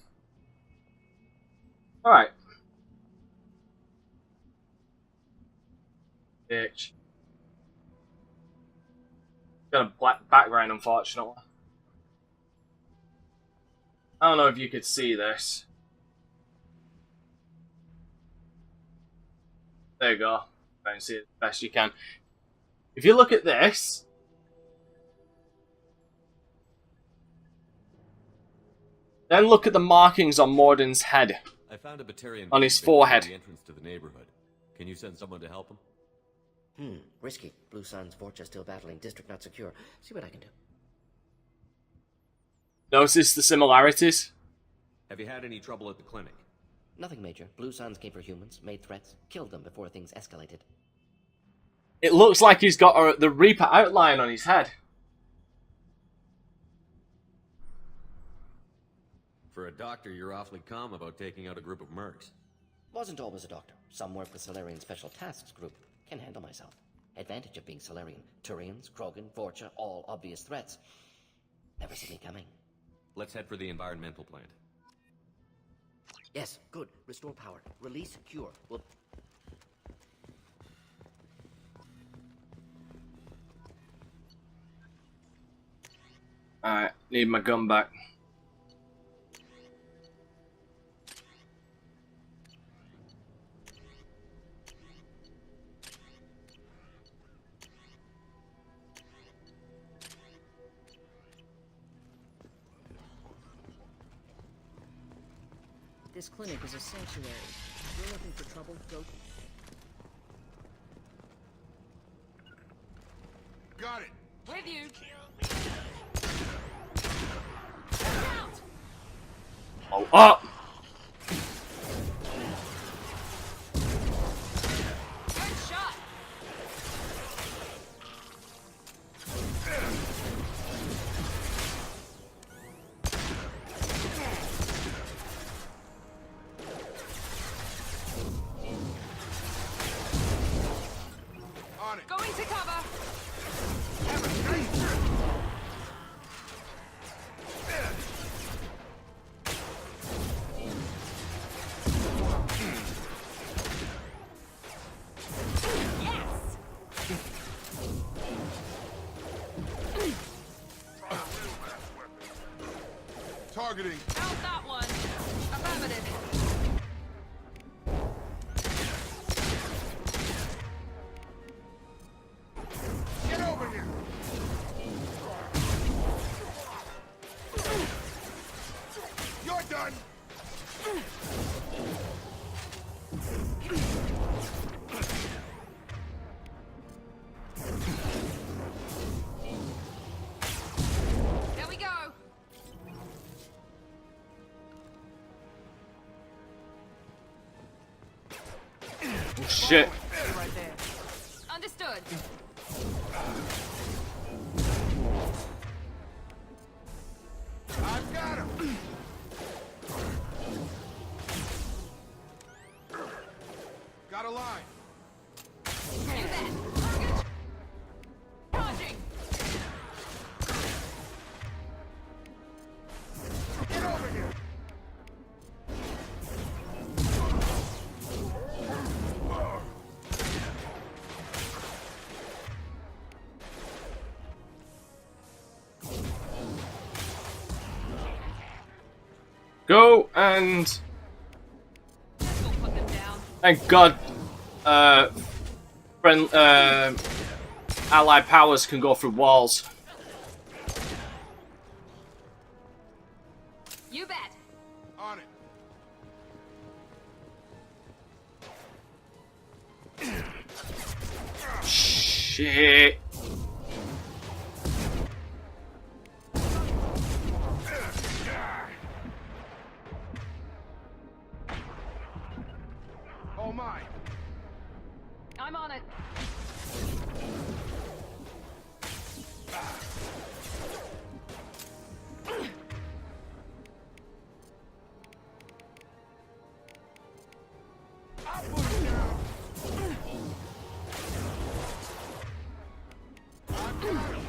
Alright. Bitch. Got a black background, unfortunately. I don't know if you could see this. There you go. Try and see it the best you can. If you look at this, then look at the markings on Morden's head. I found a Batarian on his forehead. The entrance to the neighborhood. Can you send someone to help him? Risky. Blue Sun's Vorcha still battling. District not secure. See what I can do. Notice the similarities? Have you had any trouble at the clinic? Nothing major. Blue Suns came for humans, made threats, killed them before things escalated. It looks like he's got the Reaper outline on his head. For a doctor, you're awfully calm about taking out a group of mercs. Wasn't always a doctor. Some work with Solarian Special Tasks Group. Can handle myself. Advantage of being Solarian. Turians, Krogan, Vorcha, all obvious threats. Never see me coming. Let's head for the environmental plant. Yes, good. Restore power. Release cure. We'll... Alright, need my gun back. This clinic is a sanctuary. If you're looking for trouble, go... Got it! With you! Oh, up! Good shot! On it! Going to cover! Targeting. Out that one. Affirmative. Get over here! You're done! There we go. Oh, shit. Right there. Understood. I've got him! Got a line. Do that. Target. Charging. Get over here! Go and... Thank God, allied powers can go through walls. You bet. On it. Shit. Oh my! I'm on it. I'll put it down! I've got him!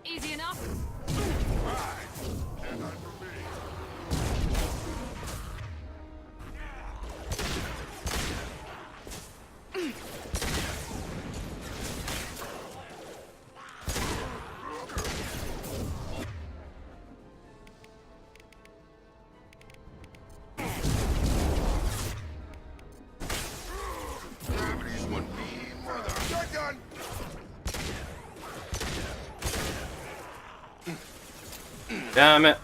Easy enough. Right. And on for me. Gravity's one beam, mother. You're done! Damn it.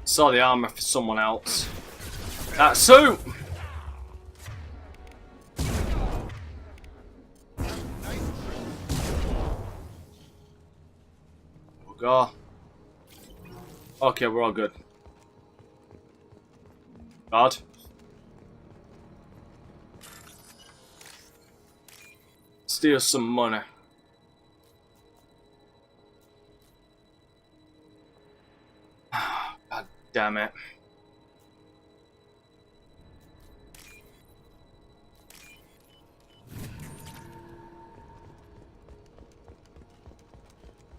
Saw the armor for someone else. That suit! go. Okay, we're all good. God. Steal some money. God damn it.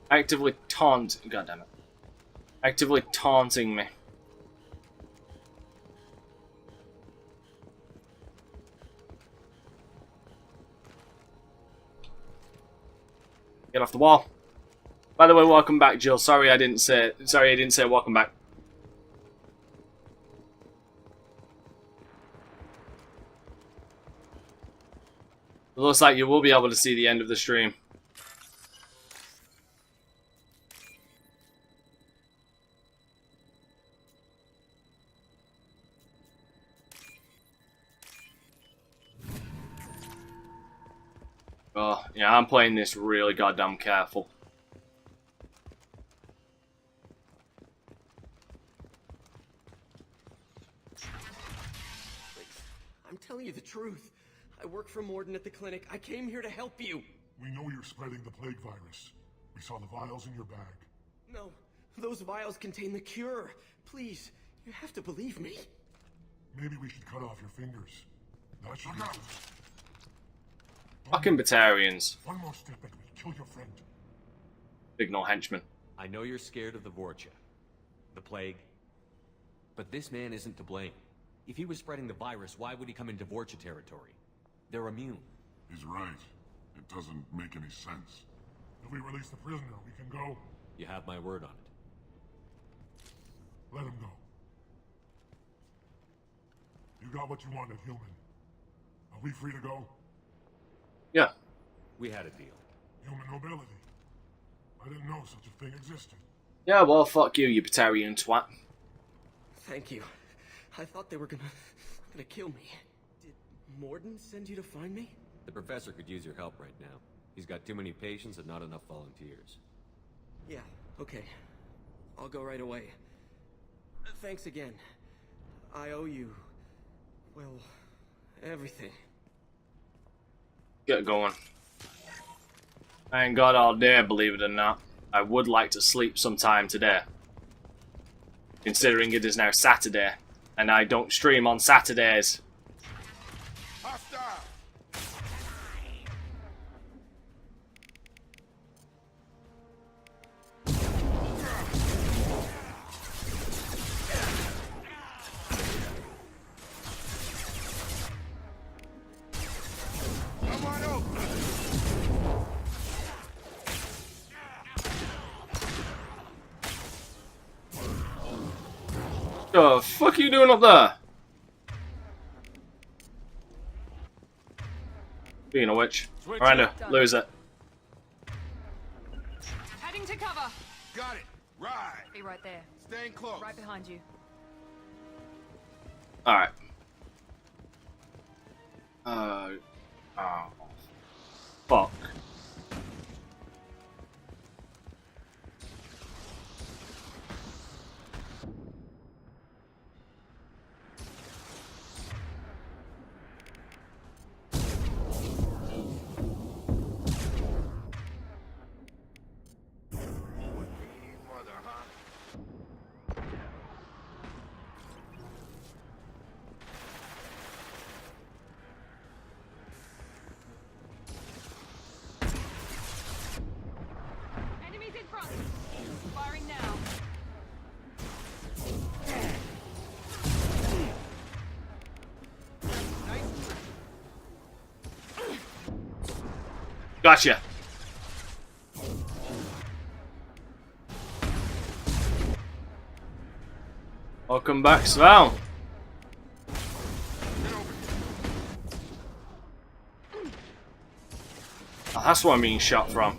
Actively taunting. God damn it. Actively taunting me. Get off the wall. By the way, welcome back, Jill. Sorry I didn't say welcome back. It looks like you will be able to see the end of the stream. Oh, yeah, I'm playing this really goddamn careful. I'm telling you the truth. I work for Morden at the clinic. I came here to help you. We know you're spreading the plague virus. We saw the vials in your bag. No, those vials contain the cure. Please, you have to believe me. Maybe we should cut off your fingers. That should help. Fucking Batarians. One more step and we'll kill your friend. Signal henchman. I know you're scared of the Vorcha, the plague, but this man isn't to blame. If he was spreading the virus, why would he come into Vorcha territory? They're immune. He's right. It doesn't make any sense. If we release the prisoner, we can go. You have my word on it. Let him go. You got what you wanted, human. Are we free to go? Yeah. We had a deal. Human nobility. I didn't know such a thing existed. Yeah, well, fuck you, you Batarian twat. Thank you. I thought they were gonna kill me. Did Morden send you to find me? The professor could use your help right now. He's got too many patients and not enough volunteers. Yeah, okay. I'll go right away. Thanks again. I owe you, well, everything. Get going. I ain't got all day, believe it or not. I would like to sleep sometime today. Considering it is now Saturday, and I don't stream on Saturdays. The fuck are you doing up there? Being a witch. Miranda, lose it. Heading to cover. Got it. Right. Be right there. Staying close. Right behind you. Alright. Fuck. Enemies in front. Firing now. Gotcha. Welcome back, Sval. Oh, that's where I'm being shot from.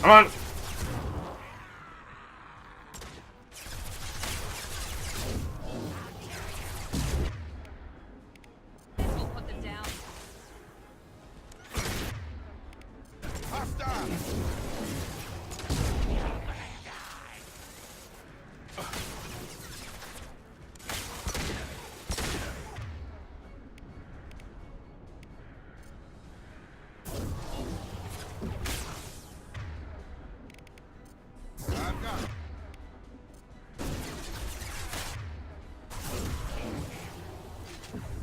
Come on. We'll put them down.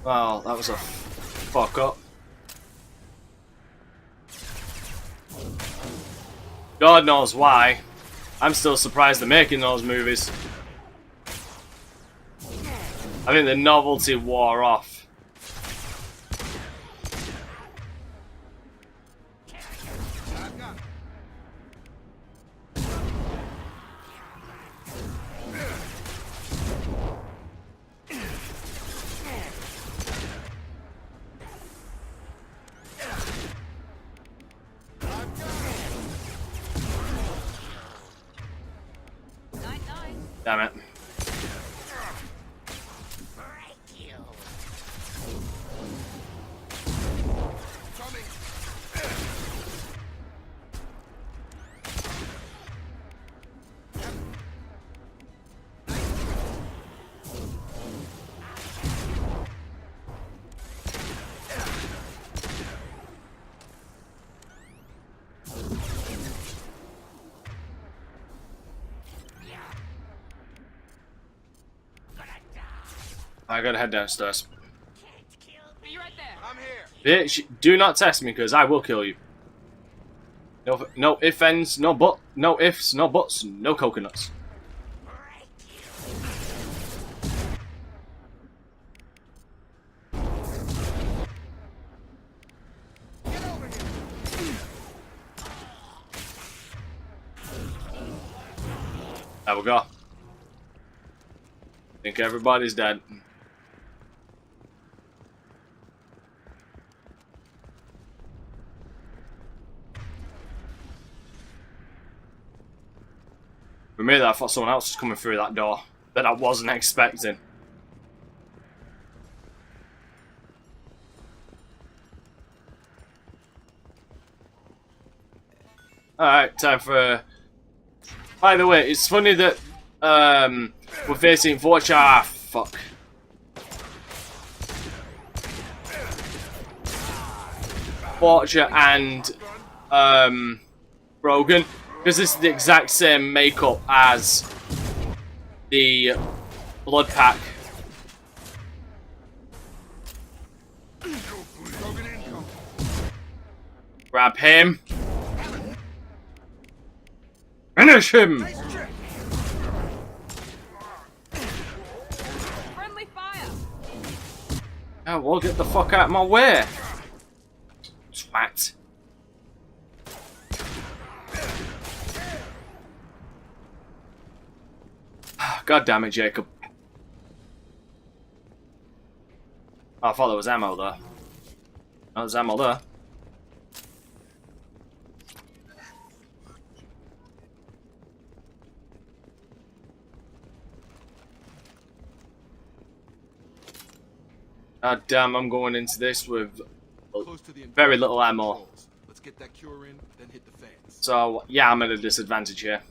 Well, that was a fuck up. God knows why. I'm still surprised they're making those movies. I think the novelty wore off. Damn it. I gotta head downstairs. Be right there. I'm here. Bitch, do not test me, because I will kill you. No ifs, ends, no ifs, no buts, no coconuts. There we go. Think everybody's dead. For me, I thought someone else was coming through that door that I wasn't expecting. Alright, time for... By the way, it's funny that we're facing Vorcha. Ah, fuck. Vorcha and Brogan, because this is the exact same makeup as the Blood Pack. Grab him. Finish him! Friendly fire. Oh, well, get the fuck out of my way. Twat. God damn it, Jacob. Oh, I thought there was ammo there. Oh, there's ammo there. God damn, I'm going into this with very little ammo. Let's get that cure in, then hit the fans. So, yeah, I'm at a disadvantage here.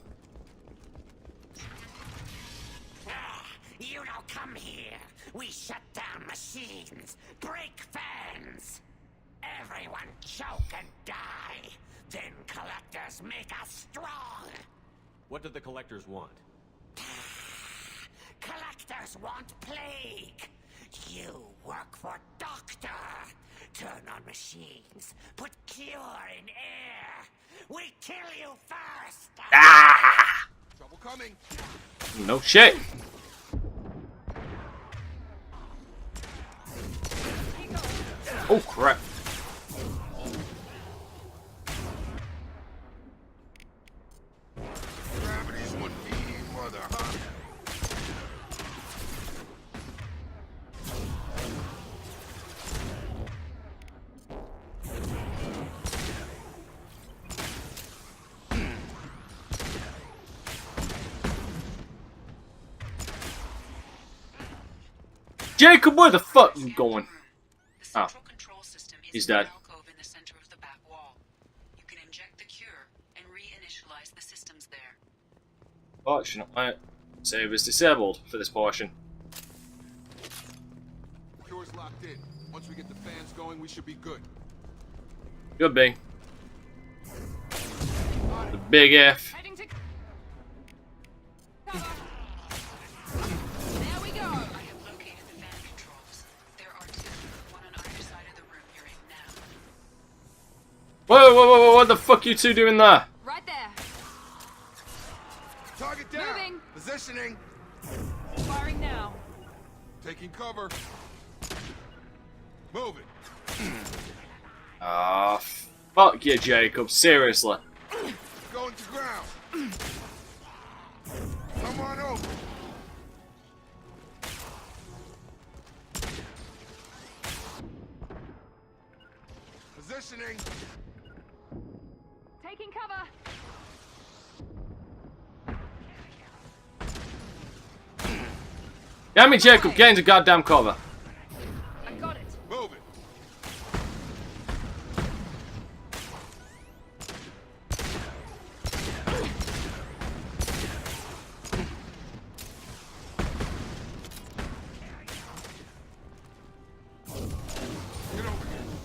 You don't come here. We shut down machines, break fans. Everyone choke and die. Then collectors make us strong. What did the collectors want? Collectors want plague. You work for Doctor. Turn on machines. Put cure in air. We kill you first. Ah! Trouble coming. No shit. Oh crap. Gravity's one mean mother, huh? Jacob, where the fuck you going? Oh. He's dead. Fortunately, save is disabled for this portion. Cure's locked in. Once we get the fans going, we should be good. Could be. The big F. There we go. I have located the fan controls. There are two, one on either side of the room you're in now. Whoa, whoa, whoa, whoa, what the fuck you two doing there? Right there. Target down. Moving. Positioning. Firing now. Taking cover. Moving. Ah, fuck you, Jacob. Seriously. Going to ground. Come on over. Positioning. Taking cover. Damn it, Jacob, get into goddamn cover. I got it. Move it. Get over here.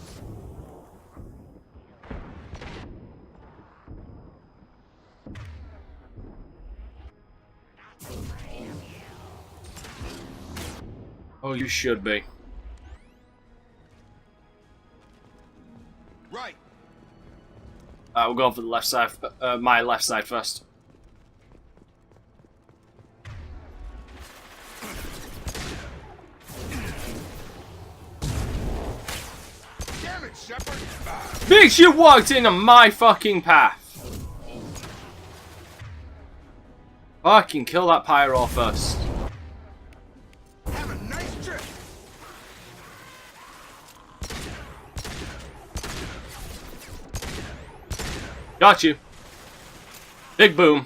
Oh, you should be. Right. We're going for the left side, my left side first. Damn it, Shepard. Bitch, you walked into my fucking path. Fucking kill that pyro first. Have a nice trip. Got you. Big boom.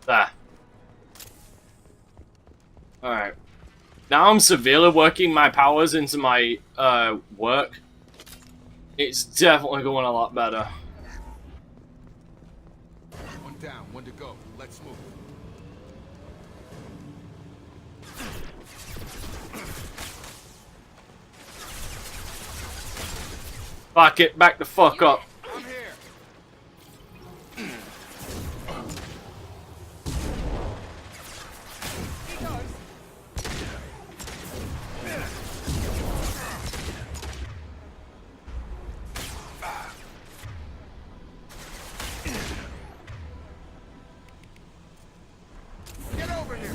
There. Alright. Now I'm severely working my powers into my work. It's definitely going a lot better. One down, one to go. Let's move. Fuck it, back the fuck up. I'm here. Get over here.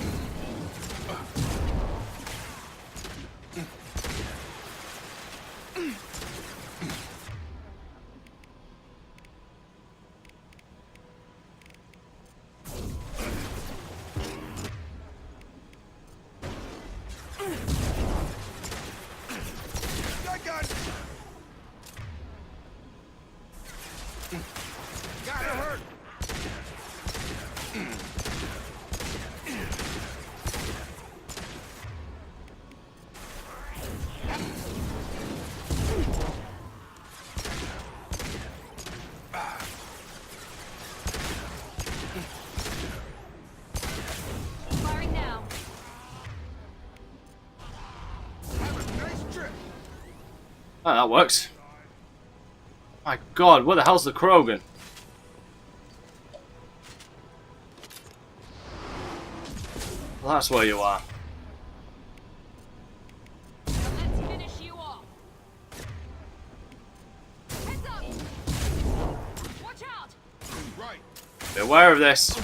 Gun. Gotta hurt. Firing now. Have a nice trip. Oh, that works. My god, where the hell's the Krogan? Well, that's where you are. Let's finish you off. Heads up. Watch out. Right. Be aware of this.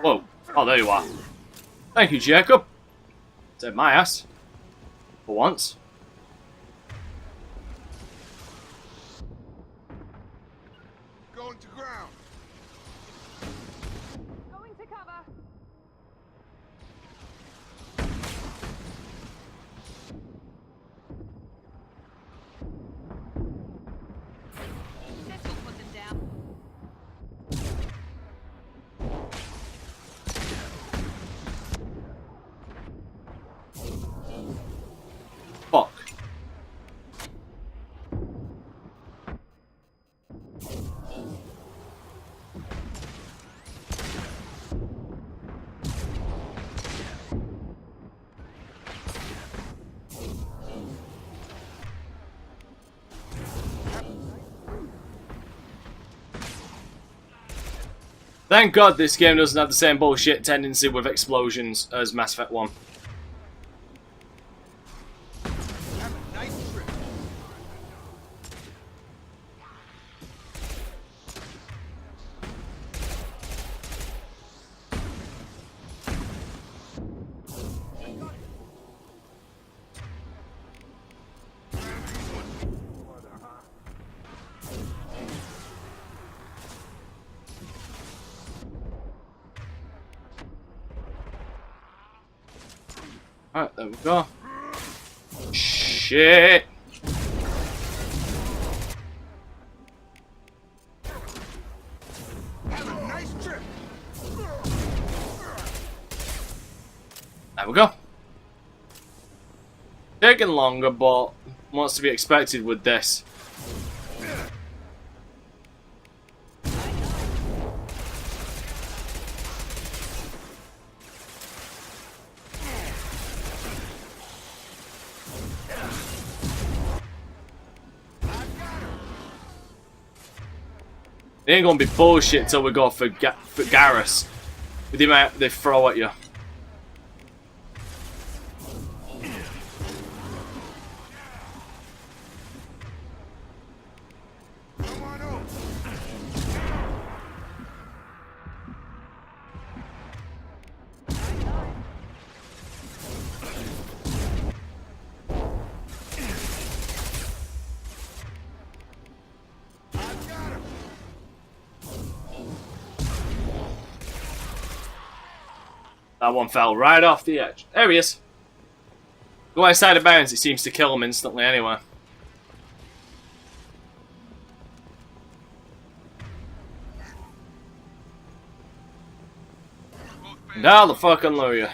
Whoa. Oh, there you are. Thank you, Jacob. Saved my ass. For once. Thank God this game doesn't have the same bullshit tendency with explosions as Mass Effect 1. Alright, there we go. Shit! There we go. Taking longer, but what's to be expected with this? It ain't gonna be bullshit till we go for Garrus. With the amount they throw at you. That one fell right off the edge. There he is. Go outside of bounds, it seems to kill him instantly anyway. And hallelujah.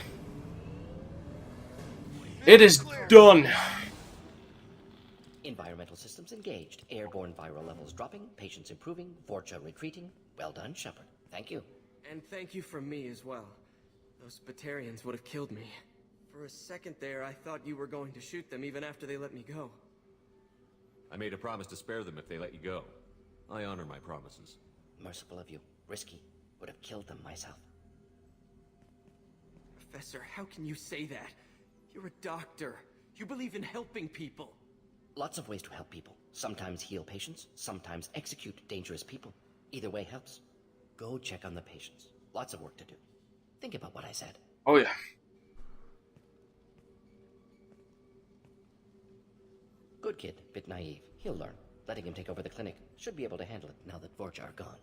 It is done. Environmental systems engaged. Airborne viral levels dropping. Patients improving. Vorcha retreating. Well done, Shepard. Thank you. And thank you from me as well. Those Batarians would have killed me. For a second there, I thought you were going to shoot them even after they let me go. I made a promise to spare them if they let you go. I honor my promises. Merciful of you. Risky. Would have killed them myself. Professor, how can you say that? You're a doctor. You believe in helping people. Lots of ways to help people. Sometimes heal patients, sometimes execute dangerous people. Either way helps. Go check on the patients. Lots of work to do. Think about what I said. Oh yeah. Good kid, bit naive. He'll learn. Letting him take over the clinic. Should be able to handle it now that Vorcha are gone.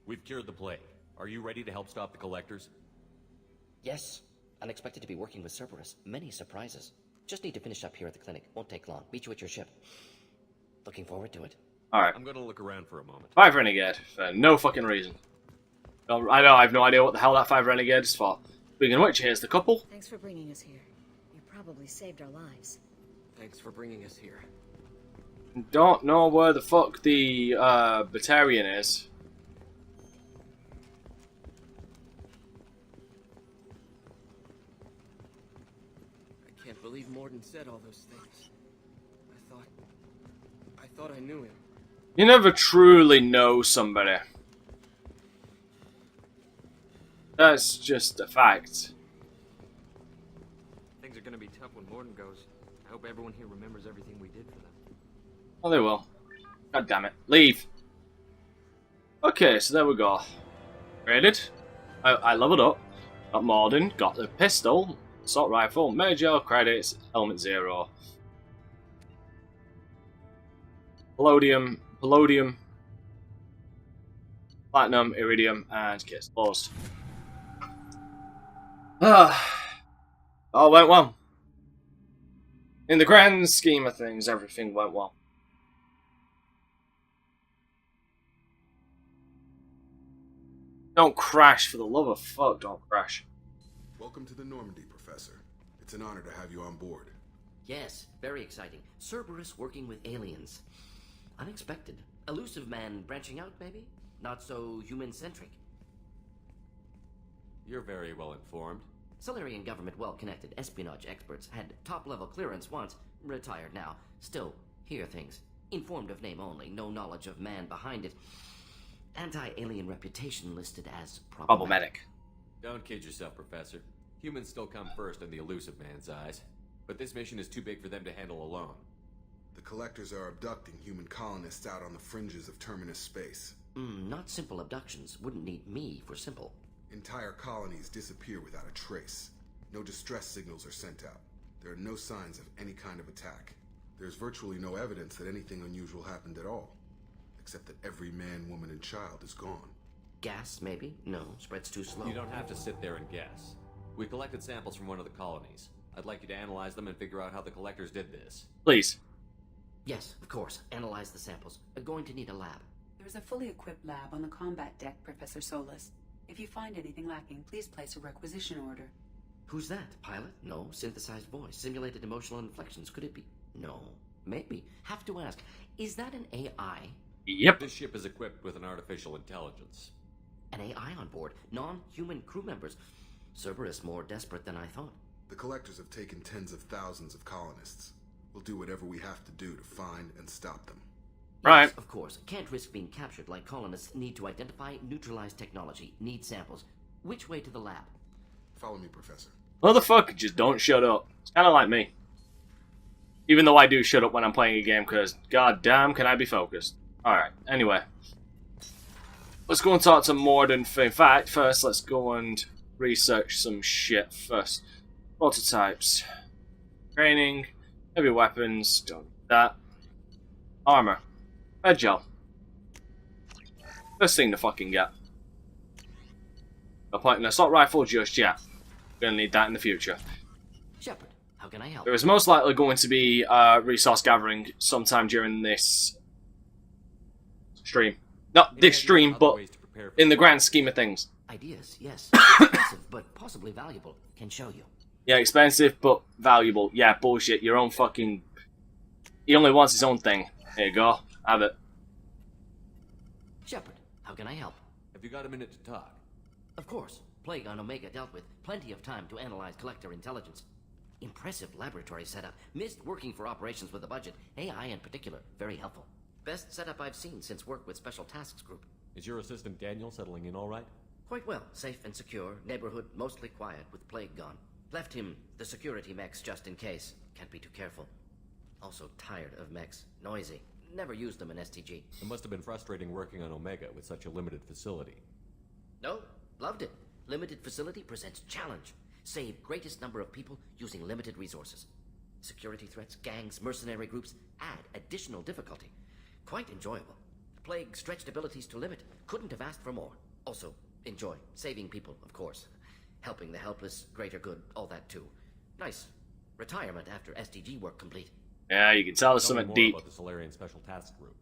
We've cured the plague. Are you ready to help stop the collectors? Yes. Unexpected to be working with Cerberus. Many surprises. Just need to finish up here at the clinic. Won't take long. Meet you at your ship. Looking forward to it. Alright. I'm gonna look around for a moment. 5 Renegade. For no fucking reason. I have no idea what the hell that 5 Renegade is for. Speaking of which, here's the couple. Thanks for bringing us here. You probably saved our lives. Thanks for bringing us here. Don't know where the fuck the Batarian is. I can't believe Morden said all those things. I thought I knew him. You never truly know somebody. That's just a fact. Things are gonna be tough when Morden goes. I hope everyone here remembers everything we did for them. Oh, they will. God damn it. Leave. Okay, so there we go. Raided. I leveled up. Got Morden. Got the pistol. Assault rifle. Major credits. Element 0. Palladium. Platinum. Iridium. And case closed. All went well. In the grand scheme of things, everything went well. Don't crash, for the love of fuck, don't crash. Welcome to the Normandy, Professor. It's an honor to have you on board. Yes, very exciting. Cerberus working with aliens. Unexpected. Elusive man branching out, maybe? Not so human-centric. You're very well informed. Solarian government well-connected espionage experts had top-level clearance once, retired now. Still, hear things. Informed of name only, no knowledge of man behind it. Anti-alien reputation listed as problematic. Don't kid yourself, Professor. Humans still come first in the elusive man's eyes. But this mission is too big for them to handle alone. The Collectors are abducting human colonists out on the fringes of Terminus space. Not simple abductions. Wouldn't need me for simple. Entire colonies disappear without a trace. No distress signals are sent out. There are no signs of any kind of attack. There's virtually no evidence that anything unusual happened at all. Except that every man, woman, and child is gone. Gas, maybe? No, spreads too slow. You don't have to sit there and guess. We collected samples from one of the colonies. I'd like you to analyze them and figure out how the Collectors did this. Please. Yes, of course. Analyze the samples. We're going to need a lab. There's a fully equipped lab on the combat deck, Professor Solis. If you find anything lacking, please place a requisition order. Who's that? Pilot? No. Synthesized voice. Simulated emotional inflections. Could it be? No. Maybe. Have to ask. Is that an AI? Yep. This ship is equipped with an artificial intelligence. An AI on board. Non-human crew members. Cerberus more desperate than I thought. The Collectors have taken tens of thousands of colonists. We'll do whatever we have to do to find and stop them. Right. Yes, of course. Can't risk being captured like colonists need to identify, neutralize technology, need samples. Which way to the lab? Follow me, Professor. Motherfucker, just don't shut up. It's kind of like me. Even though I do shut up when I'm playing a game, because goddamn can I be focused. Alright, anyway. Let's go and talk to Morden. In fact, first let's go and research some shit first. Prototypes. Training. Heavy weapons. Don't need that. Armor. Red gel. First thing to fucking get. No point in an assault rifle just yet. Gonna need that in the future. Shepard, how can I help? There is most likely going to be resource gathering sometime during this stream. Not this stream, but in the grand scheme of things. Ideas, yes. Expensive, but possibly valuable. Can show you. Yeah, expensive, but valuable. Yeah, bullshit. Your own fucking... He only wants his own thing. Here you go. Have it. Shepard, how can I help? Have you got a minute to talk? Of course. Plague on Omega dealt with. Plenty of time to analyze Collector intelligence. Impressive laboratory setup. Missed working for operations with a budget. AI in particular. Very helpful. Best setup I've seen since work with Special Tasks Group. Is your assistant Daniel settling in all right? Quite well. Safe and secure. Neighborhood mostly quiet with Plague gone. Left him the security mechs just in case. Can't be too careful. Also tired of mechs. Noisy. Never used them in STG. It must have been frustrating working on Omega with such a limited facility. No, loved it. Limited facility presents challenge. Save greatest number of people using limited resources. Security threats, gangs, mercenary groups add additional difficulty. Quite enjoyable. Plague stretched abilities to limit. Couldn't have asked for more. Also, enjoy. Saving people, of course. Helping the helpless, greater good, all that too. Nice. Retirement after STG work complete. Yeah, you can tell there's something deep. About the Solarian Special Task Group.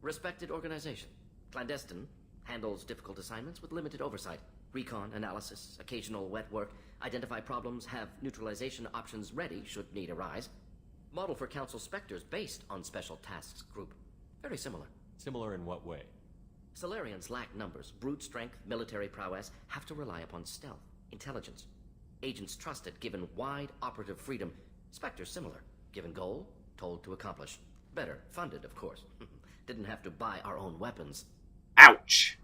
Respected organization. Clandestine. Handles difficult assignments with limited oversight. Recon, analysis, occasional wet work. Identify problems, have neutralization options ready should need arise. Model for Council Spectres based on Special Tasks Group. Very similar. Similar in what way? Solarians lack numbers, brute strength, military prowess, have to rely upon stealth, intelligence. Agents trusted, given wide operative freedom. Spectres similar, given goal, told to accomplish. Better, funded, of course. Didn't have to buy our own weapons. Ouch.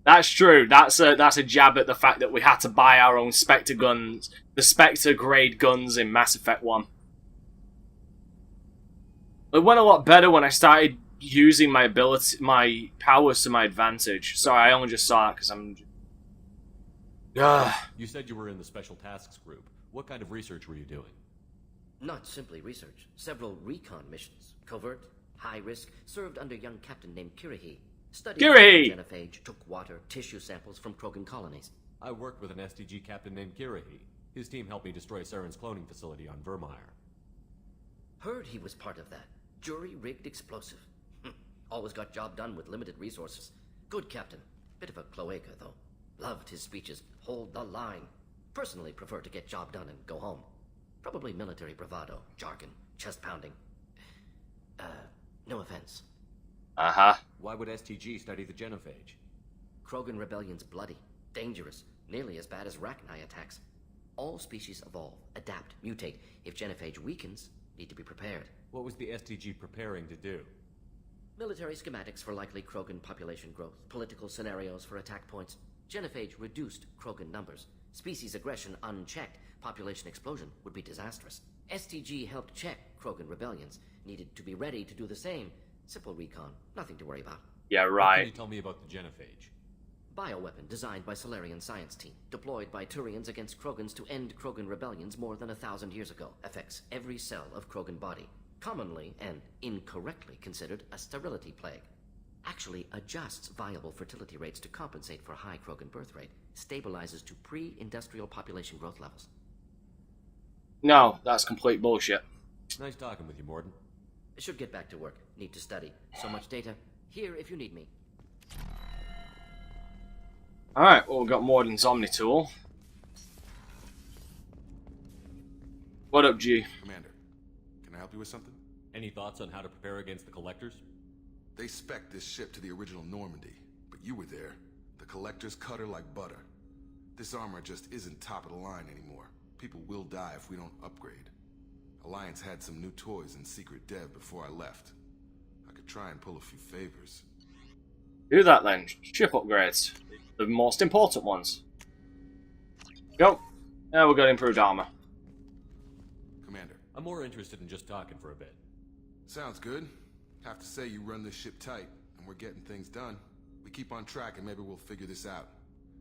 That's true. That's a jab at the fact that we had to buy our own Spectre guns, the Spectre grade guns in Mass Effect 1. It went a lot better when I started using my powers to my advantage. Sorry, I only just saw it because I'm... You said you were in the Special Tasks Group. What kind of research were you doing? Not simply research. Several recon missions. Covert, high risk, served under a young captain named Kirihi. Studied genophage, took water, tissue samples from Krogan colonies. I worked with an STG captain named Kirihi. His team helped me destroy Saren's cloning facility on Vermeer. Heard he was part of that. Jury-rigged explosive. Always got job done with limited resources. Good captain. Bit of a cloaca, though. Loved his speeches. Hold the line. Personally prefer to get job done and go home. Probably military bravado, jargon, chest-pounding. No offense. Uh-huh. Why would STG study the genophage? Krogan rebellion's bloody, dangerous, nearly as bad as Rachni attacks. All species evolve, adapt, mutate. If genophage weakens, need to be prepared. What was the STG preparing to do? Military schematics for likely Krogan population growth, political scenarios for attack points. Genophage reduced Krogan numbers. Species aggression unchecked, population explosion would be disastrous. STG helped check Krogan rebellions. Needed to be ready to do the same. Simple recon, nothing to worry about. Yeah, What right. can you tell me about the genophage? Bioweapon designed by Solarian science team, deployed by Turians against Krogans to end Krogan rebellions more than 1,000 years ago. Affects every cell of Krogan body. Commonly and incorrectly considered a sterility plague. Actually adjusts viable fertility rates to compensate for high Krogan birth rate. Stabilizes to pre-industrial population growth levels. No, that's complete bullshit. Nice talking with you, Morden. Should get back to work. Need to study. So much data. Here if you need me. Alright, well, we've got Morden's Omni tool. What up, G? Commander, can I help you with something? Any thoughts on how to prepare against the Collectors? They spec'd this ship to the original Normandy, but you were there. The Collectors cut her like butter. This armor just isn't top of the line anymore. People will die if we don't upgrade. Alliance had some new toys in secret dev before I left. I could try and pull a few favors. Do that then. Ship upgrades. The most important ones. Go. Now we've got improved armor. Commander. I'm more interested in just talking for a bit. Sounds good. Have to say you run this ship tight, and we're getting things done. We keep on track and maybe we'll figure this out.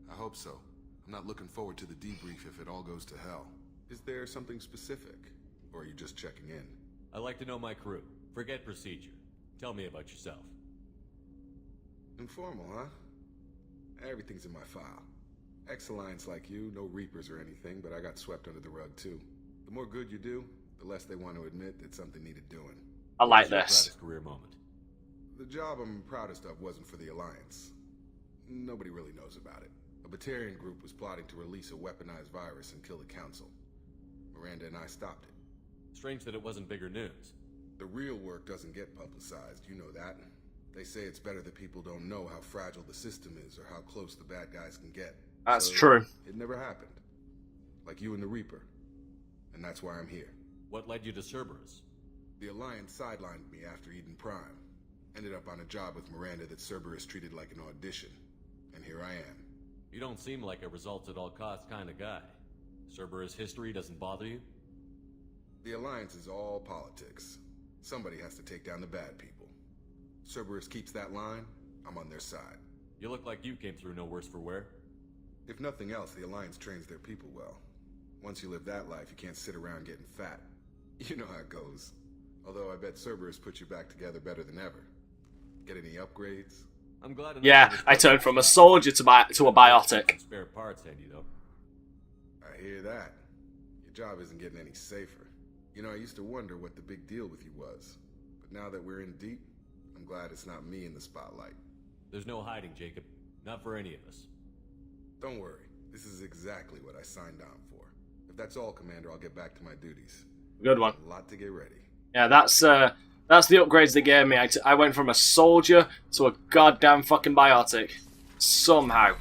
I hope so. I'm not looking forward to the debrief if it all goes to hell. Is there something specific? Or are you just checking in? I like to know my crew. Forget procedure. Tell me about yourself. Informal, huh? Everything's in my file. Ex-Alliance like you, no Reapers or anything, but I got swept under the rug too. The more good you do, the less they want to admit that something needed doing. I like What's your this. proudest career moment? The job I'm proudest of wasn't for the Alliance. Nobody really knows about it. A Batarian group was plotting to release a weaponized virus and kill the Council. Miranda and I stopped it. Strange that it wasn't bigger news. The real work doesn't get publicized, you know that. They say it's better that people don't know how fragile the system is or how close the bad guys can get. That's So, true. It never happened. Like you and the Reaper. And that's why I'm here. What led you to Cerberus? The Alliance sidelined me after Eden Prime. Ended up on a job with Miranda that Cerberus treated like an audition. And here I am. You don't seem like a results-at-all-costs kind of guy. Cerberus history doesn't bother you? The Alliance is all politics. Somebody has to take down the bad people. Cerberus keeps that line, I'm on their side. You look like you came through no worse for wear. If nothing else, the Alliance trains their people well. Once you live that life, you can't sit around getting fat. You know how it goes. Although I bet Cerberus put you back together better than ever. Get any upgrades? I'm glad. Yeah, I turned from a soldier to a biotic. Spare parts handy though. I hear that. Your job isn't getting any safer. You know, I used to wonder what the big deal with you was. But now that we're in deep, I'm glad it's not me in the spotlight. There's no hiding, Jacob. Not for any of us. Don't worry. This is exactly what I signed on for. If that's all, Commander, I'll get back to my duties. Good one. A lot to get ready. Yeah, that's the upgrades they gave me. I went from a soldier to a goddamn fucking biotic. Somehow.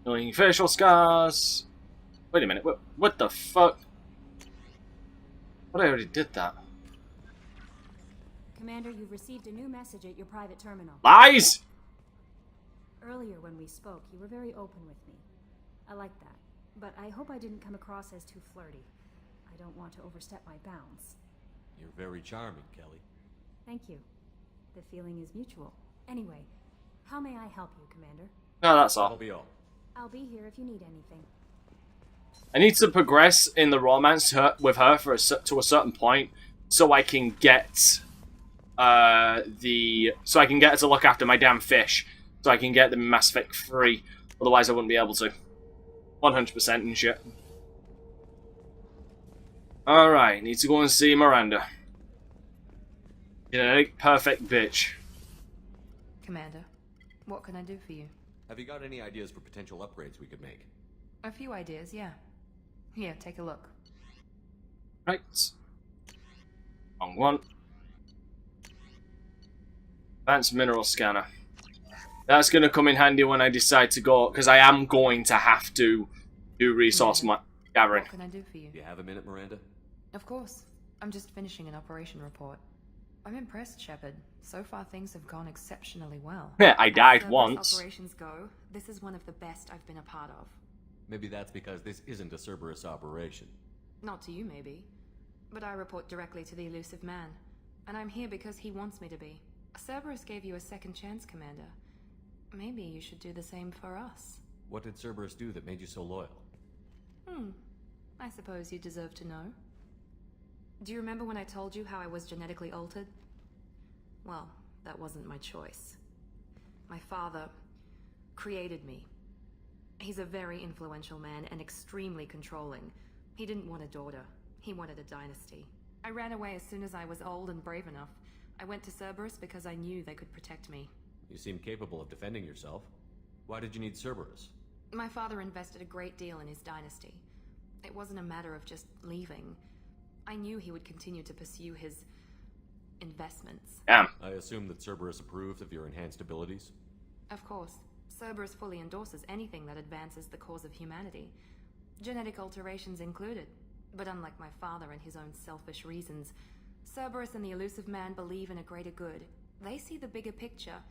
Healing facial scars. Wait a minute. What the fuck? What, I already did that. Commander, you've received a new message at your private terminal. Lies! Earlier when we spoke, you were very open with me. I like that. But I hope I didn't come across as too flirty. I don't want to overstep my bounds. You're very charming, Kelly. Thank you. The feeling is mutual. Anyway, how may I help you, Commander? No, that's all. That'll be all. I'll be here if you need anything. I need to progress in the romance with her to a certain point, so I can get so I can get her to look after my damn fish, so I can get the Mass Effect 3. Otherwise, I wouldn't be able to. 100% and shit. Alright, need to go and see Miranda. Genetic perfect bitch. Commander, what can I do for you? Have you got any ideas for potential upgrades we could make? A few ideas, yeah. Here, take a look. Right. Wrong one. Advanced mineral scanner. That's going to come in handy when I decide to go, because I am going to have to do resource gathering. What can I do for you? Do you have a minute, Miranda? Of course. I'm just finishing an operation report. I'm impressed, Shepard. So far, things have gone exceptionally well. Yeah, I died As once. operations go, this is one of the best I've been a part of. Maybe that's because this isn't a Cerberus operation. Not to you, maybe. But I report directly to the elusive man. And I'm here because he wants me to be. Cerberus gave you a second chance, Commander. Maybe you should do the same for us. What did Cerberus do that made you so loyal? I suppose you deserve to know. Do you remember when I told you how I was genetically altered? Well, that wasn't my choice. My father created me. He's a very influential man and extremely controlling. He didn't want a daughter. He wanted a dynasty. I ran away as soon as I was old and brave enough. I went to Cerberus because I knew they could protect me. You seem capable of defending yourself. Why did you need Cerberus? My father invested a great deal in his dynasty. It wasn't a matter of just leaving. I knew he would continue to pursue his investments. Damn. I assume that Cerberus approved of your enhanced abilities? Of course. Cerberus fully endorses anything that advances the cause of humanity. Genetic alterations included. But unlike my father and his own selfish reasons, Cerberus and the elusive man believe in a greater good. They see the bigger picture,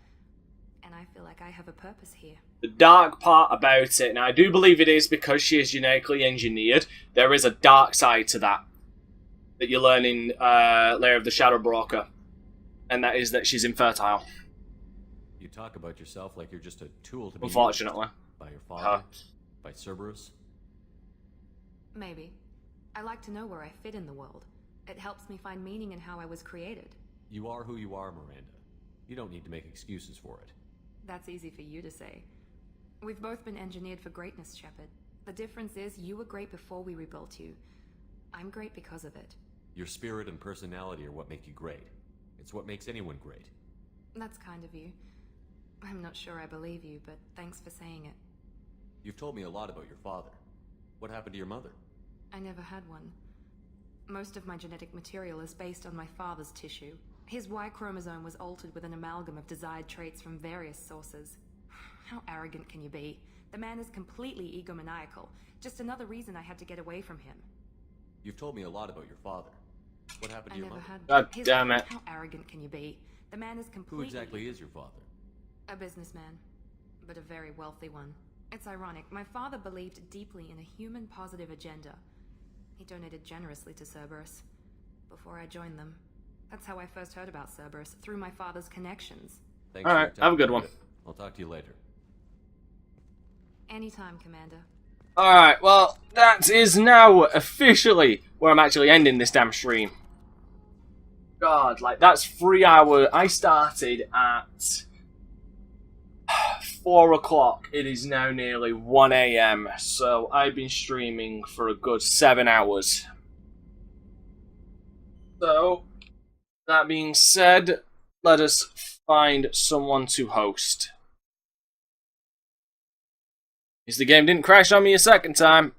and I feel like I have a purpose here. The dark part about it, and I do believe it is because she is genetically engineered, there is a dark side to that you learn in Lair of the Shadow Broker, and that is that she's infertile. You talk about yourself like you're just a tool to be Unfortunately. used by your father, by Cerberus. Maybe. I like to know where I fit in the world. It helps me find meaning in how I was created. You are who you are, Miranda. You don't need to make excuses for it. That's easy for you to say. We've both been engineered for greatness, Shepard. The difference is you were great before we rebuilt you. I'm great because of it. Your spirit and personality are what make you great. It's what makes anyone great. That's kind of you. I'm not sure I believe you, but thanks for saying it. You've told me a lot about your father. What happened to your mother? I never had one. Most of my genetic material is based on my father's tissue. His Y chromosome was altered with an amalgam of desired traits from various sources. How arrogant can you be? The man is completely egomaniacal. Just another reason I had to get away from him. You've told me a lot about your father. What happened to your mother? God damn it. How arrogant can you be? The man is completely... Who exactly is your father? A businessman, but a very wealthy one. It's ironic. My father believed deeply in a human-positive agenda. He donated generously to Cerberus before I joined them. That's how I first heard about Cerberus, through my father's connections. Thanks Alright, have a good one. I'll talk to you later. Anytime, Commander. Alright, well, that is now officially where I'm actually ending this damn stream. God, like, that's 3 hours. I started at 4 o'clock. It is now nearly 1 AM, so I've been streaming for a good 7 hours. So, that being said, let us find someone to host. Because the game didn't crash on me a second time.